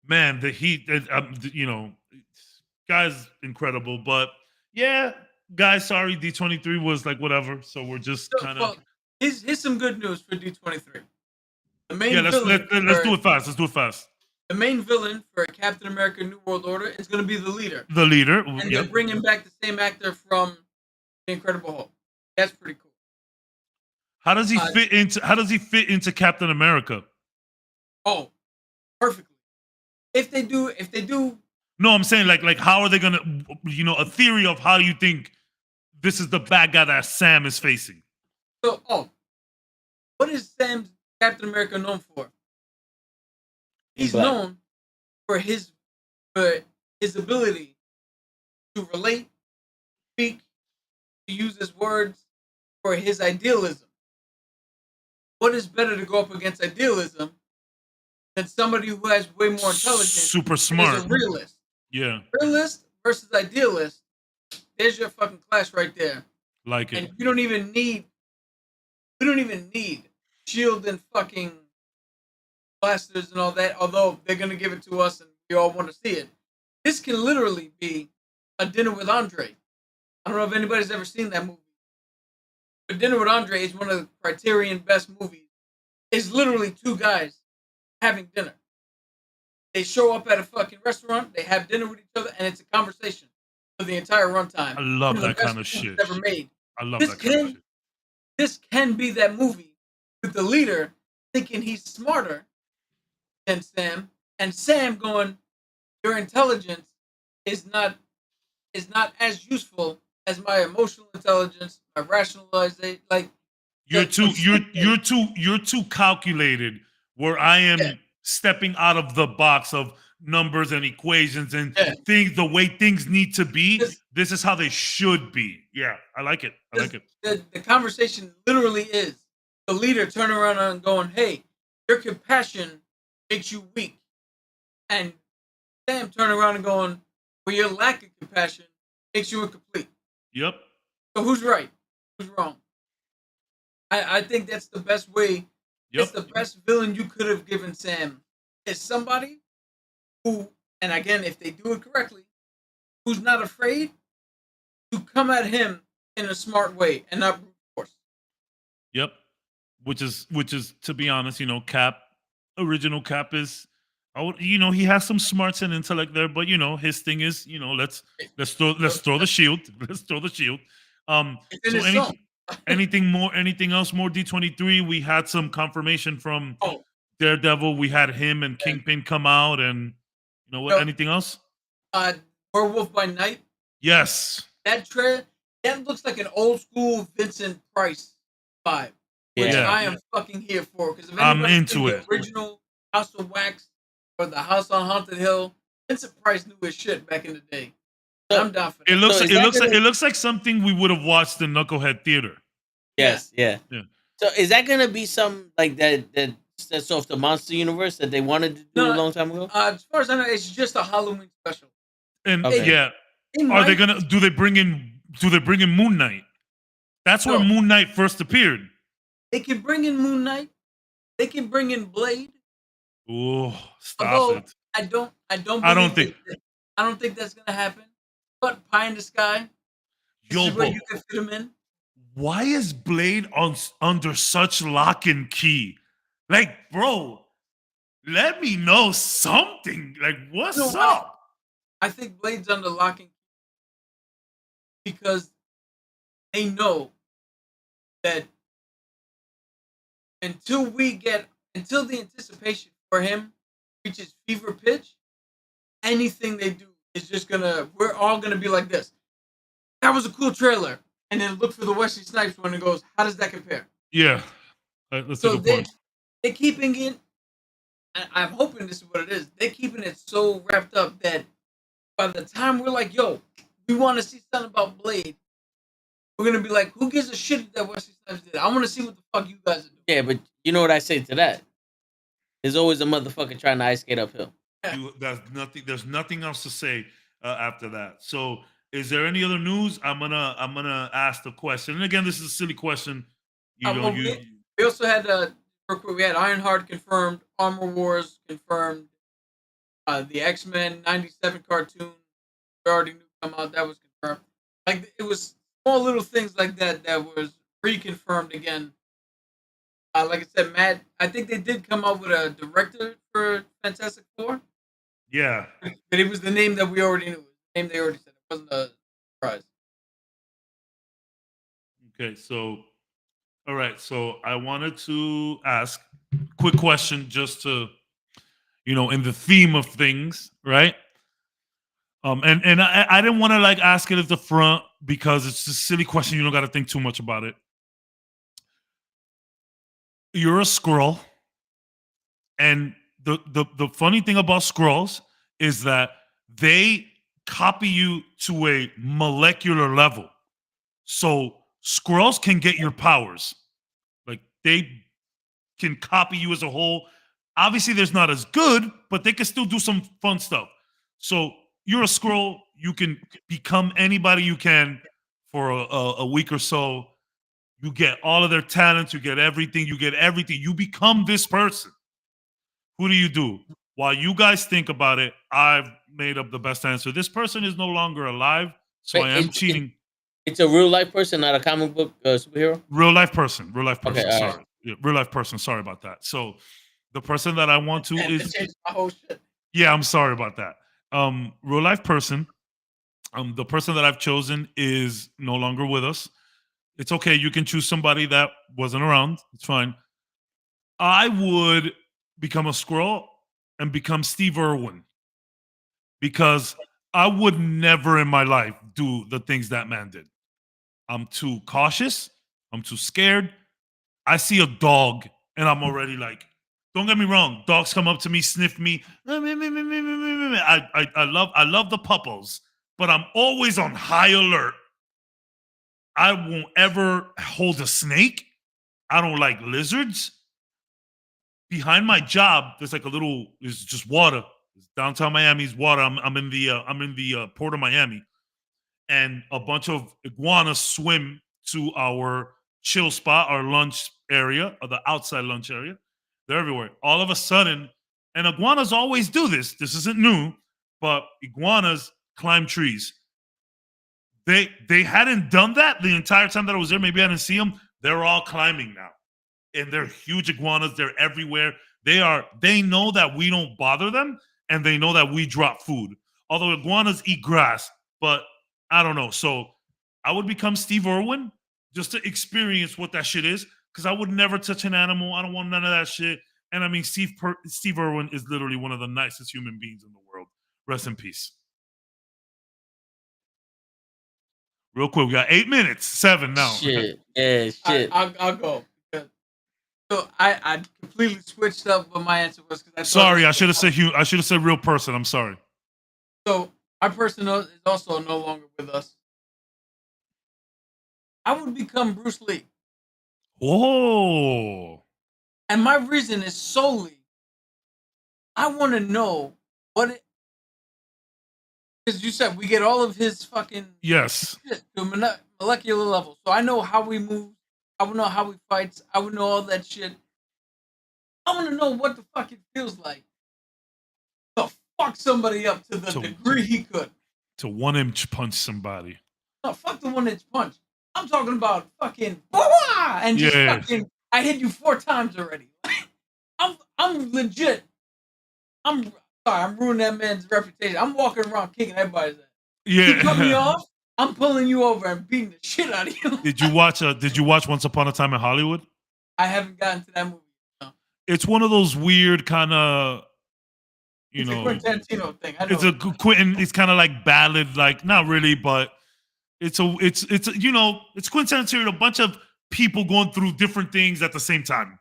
Speaker 4: Man, the heat. Guy's incredible. But yeah, guys, sorry, D23 was like whatever. So we're just kind of.
Speaker 7: Here's some good news for D23. The main
Speaker 4: Yeah, let's do it fast. Let's do it fast.
Speaker 7: The main villain for Captain America: New World Order is going to be the leader.
Speaker 4: The leader,
Speaker 7: and they're bringing back the same actor from The Incredible Hulk. That's pretty cool.
Speaker 4: How does he fit into? How does he fit into Captain America?
Speaker 7: Oh, perfectly. If they do.
Speaker 4: No, I'm saying like how are they gonna? A theory of how you think this is the bad guy that Sam is facing.
Speaker 7: So, what is Sam's Captain America known for? He's known for his ability to relate, speak, to use his words, for his idealism. What is better to go up against idealism than somebody who has way more intelligence?
Speaker 4: Super smart.
Speaker 7: Is a realist.
Speaker 4: Yeah.
Speaker 7: Realist versus idealist. There's your fucking clash right there.
Speaker 4: Like it.
Speaker 7: And we don't even need shield and fucking blasters and all that, although they're gonna give it to us and we all want to see it. This can literally be a Dinner with Andre. I don't know if anybody's ever seen that movie. But Dinner with Andre is one of the Criterion best movies. It's literally two guys having dinner. They show up at a fucking restaurant, they have dinner with each other, and it's a conversation for the entire runtime.
Speaker 4: I love that kind of shit.
Speaker 7: Ever made.
Speaker 4: I love that kind of shit.
Speaker 7: This can be that movie with the leader thinking he's smarter than Sam, and Sam going, "Your intelligence is not as useful as my emotional intelligence, my rationalization. Like
Speaker 4: you're too calculated. Where I am stepping out of the box of numbers and equations and things, the way things need to be. This is how they should be. Yeah, I like it. I like it.
Speaker 7: The conversation literally is the leader turning around and going, "Hey, your compassion makes you weak," and Sam turning around and going, "Well, your lack of compassion makes you incomplete."
Speaker 4: Yep.
Speaker 7: So who's right? Who's wrong? I think that's the best way.
Speaker 4: Yep.
Speaker 7: It's the best villain you could have given Sam. Is somebody who, and again, if they do it correctly, who's not afraid to come at him in a smart way and not brute force.
Speaker 4: Yep. Which is to be honest, Cap, original Cap is, he has some smarts and intellect there, but his thing is, let's throw the shield. Let's throw the shield. So anything else more D23? We had some confirmation from Daredevil. We had him and Kingpin come out, and anything else?
Speaker 7: Werewolf by Night.
Speaker 4: Yes.
Speaker 7: That looks like an old school Vincent Price vibe, which I am fucking here for. Because
Speaker 4: I'm into it.
Speaker 7: The original House of Wax or the House on Haunted Hill, Vincent Price knew his shit back in the day. I'm down for that.
Speaker 4: It looks like something we would have watched in Knucklehead Theater.
Speaker 1: Yes, yeah. So is that gonna be some like that's off the Monster Universe that they wanted to do a long time ago?
Speaker 7: As far as I know, it's just a Halloween special.
Speaker 4: And do they bring in Moon Knight? That's where Moon Knight first appeared.
Speaker 7: They can bring in Moon Knight. They can bring in Blade.
Speaker 4: Oh, stop it!
Speaker 7: I don't think that's gonna happen. But Pie in the Sky. Where you can fit him in.
Speaker 4: Why is Blade under such lock and key? Like, bro, let me know something. Like, what's up?
Speaker 7: I think Blade's under lock and key because they know that until the anticipation for him reaches fever pitch, anything they do is just we're all gonna be like this. That was a cool trailer. And then look for the Wesley Snipes one and goes, how does that compare?
Speaker 4: Yeah. That's a good point.
Speaker 7: they're keeping it. I'm hoping this is what it is. They're keeping it so wrapped up that by the time we're like, yo, we want to see something about Blade, we're gonna be like, who gives a shit that Wesley Snipes did? I want to see what the fuck you guys are doing.
Speaker 1: Yeah, but you know what I say to that? There's always a motherfucker trying to ice skate uphill.
Speaker 4: There's nothing else to say after that. So, is there any other news? I'm gonna ask the question. And again, this is a silly question.
Speaker 7: We also had we had Ironheart confirmed, Armor Wars confirmed, the X-Men '97 cartoon we already knew come out, that was confirmed. Like, it was small little things like that was reconfirmed again. Like I said, Matt, I think they did come up with a director for Fantastic Four.
Speaker 4: Yeah,
Speaker 7: but it was the name that we already knew. The name they already said. It wasn't a surprise.
Speaker 4: Okay, so all right, so I wanted to ask a quick question just to, in the theme of things, right? And I didn't want to like ask it at the front because it's a silly question. You don't got to think too much about it. You're a Skrull, and the funny thing about Skrulls is that they copy you to a molecular level. So Skrulls can get your powers. Like, they can copy you as a whole. Obviously, there's not as good, but they can still do some fun stuff. So you're a Skrull. You can become anybody you can for a week or so. You get all of their talents. You get everything. You become this person. Who do you do? While you guys think about it, I've made up the best answer. This person is no longer alive, so I am cheating.
Speaker 1: It's a real life person, not a comic book superhero?
Speaker 4: Real life person. Okay, sorry.
Speaker 1: Right.
Speaker 4: Yeah, real life person. Sorry about that. So the person that I want to is...
Speaker 7: my whole shit.
Speaker 4: Yeah, I'm sorry about that. Real life person. The person that I've chosen is no longer with us. It's okay. You can choose somebody that wasn't around. It's fine. I would become a Skrull and become Steve Irwin, because I would never in my life do the things that man did. I'm too cautious. I'm too scared. I see a dog and I'm already like, don't get me wrong. Dogs come up to me, sniff me. I love the puppos, but I'm always on high alert. I won't ever hold a snake. I don't like lizards. Behind my job, there's like there's just water. It's downtown Miami's water. I'm in the port of Miami, and a bunch of iguanas swim to our chill spot, our lunch area, or the outside lunch area. They're everywhere. All of a sudden, and iguanas always do this. This isn't new, but iguanas climb trees. They hadn't done that the entire time that I was there. Maybe I didn't see them. They're all climbing now. And they're huge iguanas. They're everywhere. They know that we don't bother them, and they know that we drop food. Although iguanas eat grass, but I don't know. So I would become Steve Irwin just to experience what that shit is, because I would never touch an animal. I don't want none of that shit. And I mean, Steve Irwin is literally one of the nicest human beings in the world. Rest in peace. Real quick, we got 8 minutes. 7 now.
Speaker 1: Shit. Yeah, shit.
Speaker 7: I'll go. So I completely switched up what my answer was.
Speaker 4: Sorry, I should have said real person. I'm sorry.
Speaker 7: So my person is also no longer with us. I would become Bruce Lee.
Speaker 4: Oh.
Speaker 7: And my reason is solely, I want to know because you said we get all of his fucking
Speaker 4: yes
Speaker 7: shit to a molecular level. So I know how we move. I would know how he fights. I would know all that shit. I want to know what the fuck it feels like to fuck somebody up to the degree he could.
Speaker 4: To 1-inch punch somebody.
Speaker 7: No, fuck the 1-inch punch. I'm talking about fucking and just fucking. I hit you 4 times already. I'm legit. I'm sorry. I'm ruining that man's reputation. I'm walking around kicking everybody's ass.
Speaker 4: Yeah.
Speaker 7: You cut me off, I'm pulling you over and beating the shit out of you.
Speaker 4: Did you watch Once Upon a Time in Hollywood?
Speaker 7: I haven't gotten to that movie. No.
Speaker 4: It's one of those weird kind of,
Speaker 7: It's a Quentin Tarantino thing.
Speaker 4: It's a Quentin. It's kind of like ballad, like not really, but it's Quentin Tarantino. A bunch of people going through different things at the same time.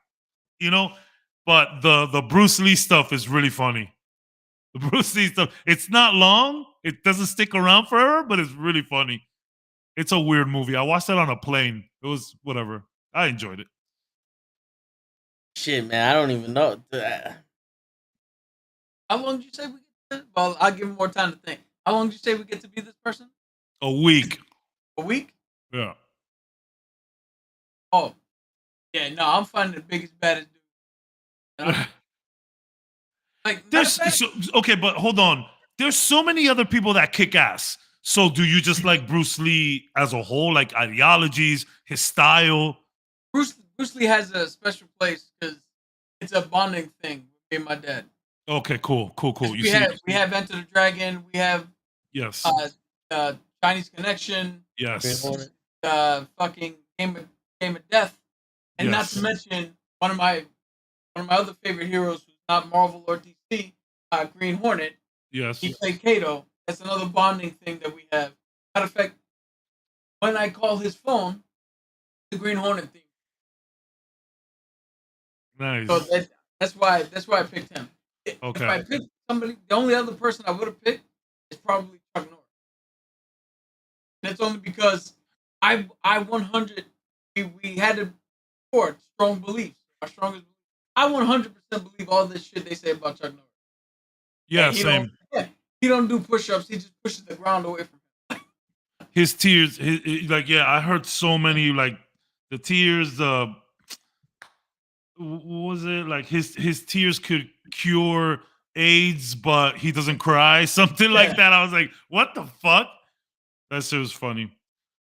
Speaker 4: but the Bruce Lee stuff is really funny. The Bruce Lee stuff. It's not long. It doesn't stick around forever, but it's really funny. It's a weird movie. I watched it on a plane. It was whatever. I enjoyed it.
Speaker 1: Shit, man, I don't even know.
Speaker 7: How long did you say we get to? Well, I'll give him more time to think. How long did you say we get to be this person?
Speaker 4: A week.
Speaker 7: A week?
Speaker 4: Yeah.
Speaker 7: Oh. Yeah, no, I'm finding the biggest, baddest dude. Like,
Speaker 4: There's okay, but hold on. There's so many other people that kick ass. So do you just like Bruce Lee as a whole, like ideologies, his style?
Speaker 7: Bruce Lee has a special place because it's a bonding thing with me and my dad.
Speaker 4: Okay, cool.
Speaker 7: We have Enter the Dragon. We have
Speaker 4: yes,
Speaker 7: Chinese Connection.
Speaker 4: yes,
Speaker 7: fucking Game of Death, and not to mention one of my other favorite heroes who's not Marvel or DC, Green Hornet.
Speaker 4: Yes,
Speaker 7: he played Kato. That's another bonding thing that we have. Matter of fact, when I call his phone, the Green Hornet theme.
Speaker 4: Nice.
Speaker 7: So that's why I picked him.
Speaker 4: Okay.
Speaker 7: If I picked somebody, the only other person I would have picked is probably Chuck Norris. And it's only because I 100 we had to support strong beliefs. Our strongest beliefs. I 100% believe all this shit they say about Chuck Norris.
Speaker 4: Yeah, same.
Speaker 7: He don't do push-ups. He just pushes the ground away from him.
Speaker 4: His tears, I heard so many like the tears. What was it like? His tears could cure AIDS, but he doesn't cry. Something like that. I was like, what the fuck? That shit was funny.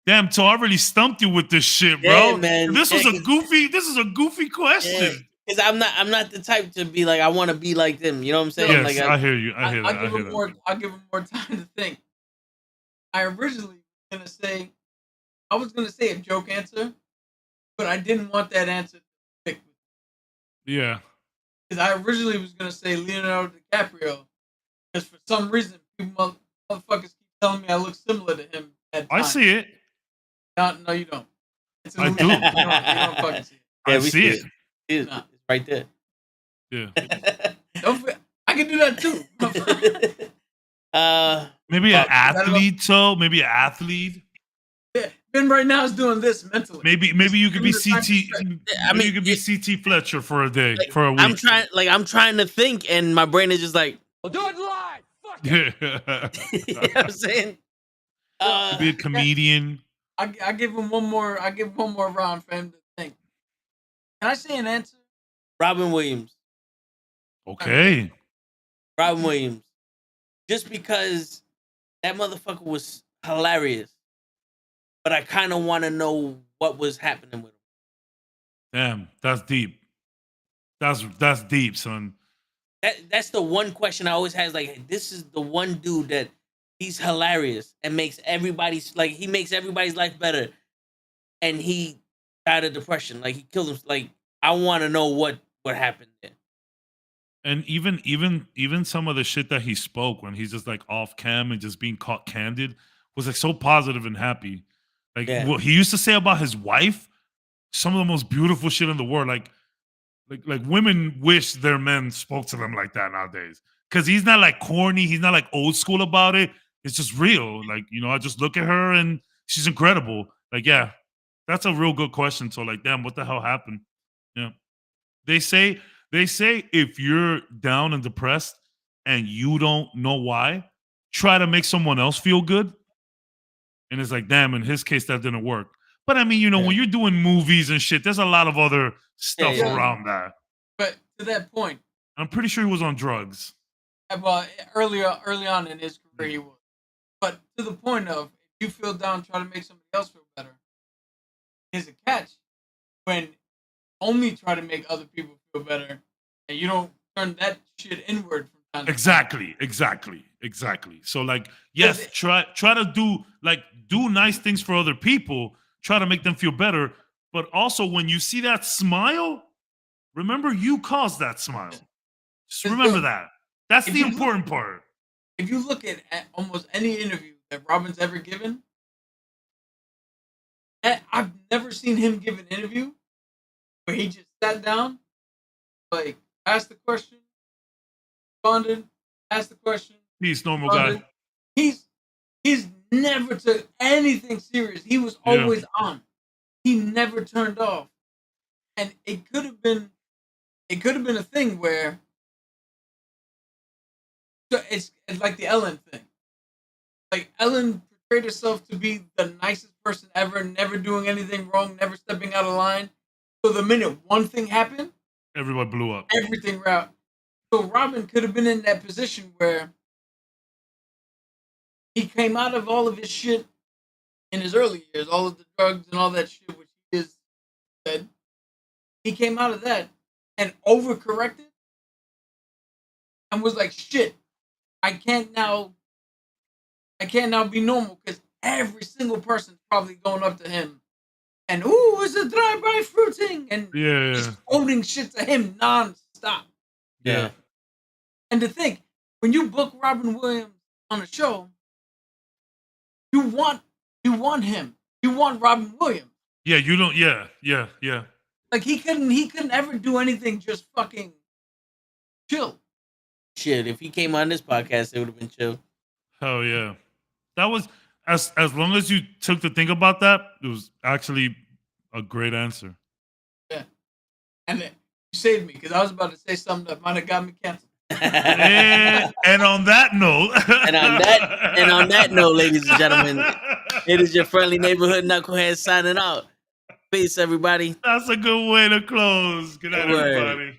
Speaker 4: Damn, so I really stumped you with this shit, bro.
Speaker 1: Yeah, man.
Speaker 4: This is a goofy question.
Speaker 1: Because I'm not the type to be like, I want to be like them. You know what I'm saying?
Speaker 4: Yes,
Speaker 1: like,
Speaker 4: I hear you. I hear that.
Speaker 7: I'll give him more time to think. I originally was gonna say a joke answer, but I didn't want that answer to pick.
Speaker 4: Yeah.
Speaker 7: Because I originally was gonna say Leonardo DiCaprio, because for some reason people motherfuckers keep telling me I look similar to him.
Speaker 4: I see it.
Speaker 7: No, you don't.
Speaker 4: I do.
Speaker 7: You don't fucking see it.
Speaker 4: I see it.
Speaker 1: It's right there.
Speaker 4: Yeah.
Speaker 7: I can do that too.
Speaker 4: Maybe an athlete, so maybe an athlete.
Speaker 7: Yeah, Ben right now is doing this mentally.
Speaker 4: Maybe you could be CT. I mean, you could be CT Fletcher for a day, for a week.
Speaker 1: I'm trying to think, and my brain is just like,
Speaker 5: We'll do it live. Fuck
Speaker 4: it.
Speaker 1: You know what I'm saying?
Speaker 4: Be a comedian.
Speaker 7: I give him one more. I give one more round for him to think. Can I say an answer?
Speaker 1: Robin Williams.
Speaker 4: Okay.
Speaker 1: Robin Williams. Just because that motherfucker was hilarious, but I kind of want to know what was happening with him.
Speaker 4: Damn, that's deep. That's deep, son.
Speaker 1: That's the one question I always have. Like, this is the one dude that he's hilarious and makes everybody's life better, and he died of depression. Like, he killed him. Like, I want to know what happened there.
Speaker 4: And even some of the shit that he spoke when he's just like off cam and just being caught candid was like so positive and happy. Like what he used to say about his wife, some of the most beautiful shit in the world. Like women wish their men spoke to them like that nowadays. Cause he's not like corny, he's not like old school about it. It's just real. Like, you know, I just look at her and she's incredible. Like, yeah, that's a real good question. So like, damn, what the hell happened? Yeah. They say if you're down and depressed and you don't know why, try to make someone else feel good. And it's like, damn, in his case, that didn't work. But I mean, you know, when you're doing movies and shit, there's a lot of other stuff around that.
Speaker 7: But to that point,
Speaker 4: I'm pretty sure he was on drugs.
Speaker 7: Well, early on in his career, he was. But to the point of, if you feel down, try to make somebody else feel better. Here's a catch. When only try to make other people feel better, and you don't turn that shit inward from time to time.
Speaker 4: Exactly. So like, yes, try to do nice things for other people, try to make them feel better, but also when you see that smile, remember you caused that smile. Just remember that. That's the important part.
Speaker 7: If you look at almost any interview that Robin's ever given, I've never seen him give an interview where he just sat down, like, asked the question, responded, asked the question.
Speaker 4: He's normal guy.
Speaker 7: He's never took anything serious. He was always on. He never turned off. And it could have been a thing where it's like the Ellen thing. Like Ellen portrayed herself to be the nicest person ever, never doing anything wrong, never stepping out of line. So the minute one thing happened,
Speaker 4: everybody blew up.
Speaker 7: Everything out. So Robin could have been in that position where he came out of all of his shit in his early years, all of the drugs and all that shit, which he is said. He came out of that and overcorrected and was like, shit, I can't now be normal because every single person's probably going up to him and, ooh, it's a drive-by fruiting and just quoting shit to him non-stop.
Speaker 1: Yeah.
Speaker 7: And to think, when you book Robin Williams on a show, you want him. You want Robin Williams.
Speaker 4: Yeah, you don't. Yeah.
Speaker 7: Like he couldn't ever do anything just fucking chill.
Speaker 1: Shit, if he came on this podcast, it would have been chill.
Speaker 4: Hell yeah. That was as long as you took to think about that, it was actually a great answer.
Speaker 7: Yeah. And you saved me because I was about to say something that might have got me canceled.
Speaker 4: and on that note,
Speaker 1: and on that note, ladies and gentlemen, it is your friendly neighborhood knucklehead signing out. Peace, everybody.
Speaker 4: That's a good way to close. Good night, everybody.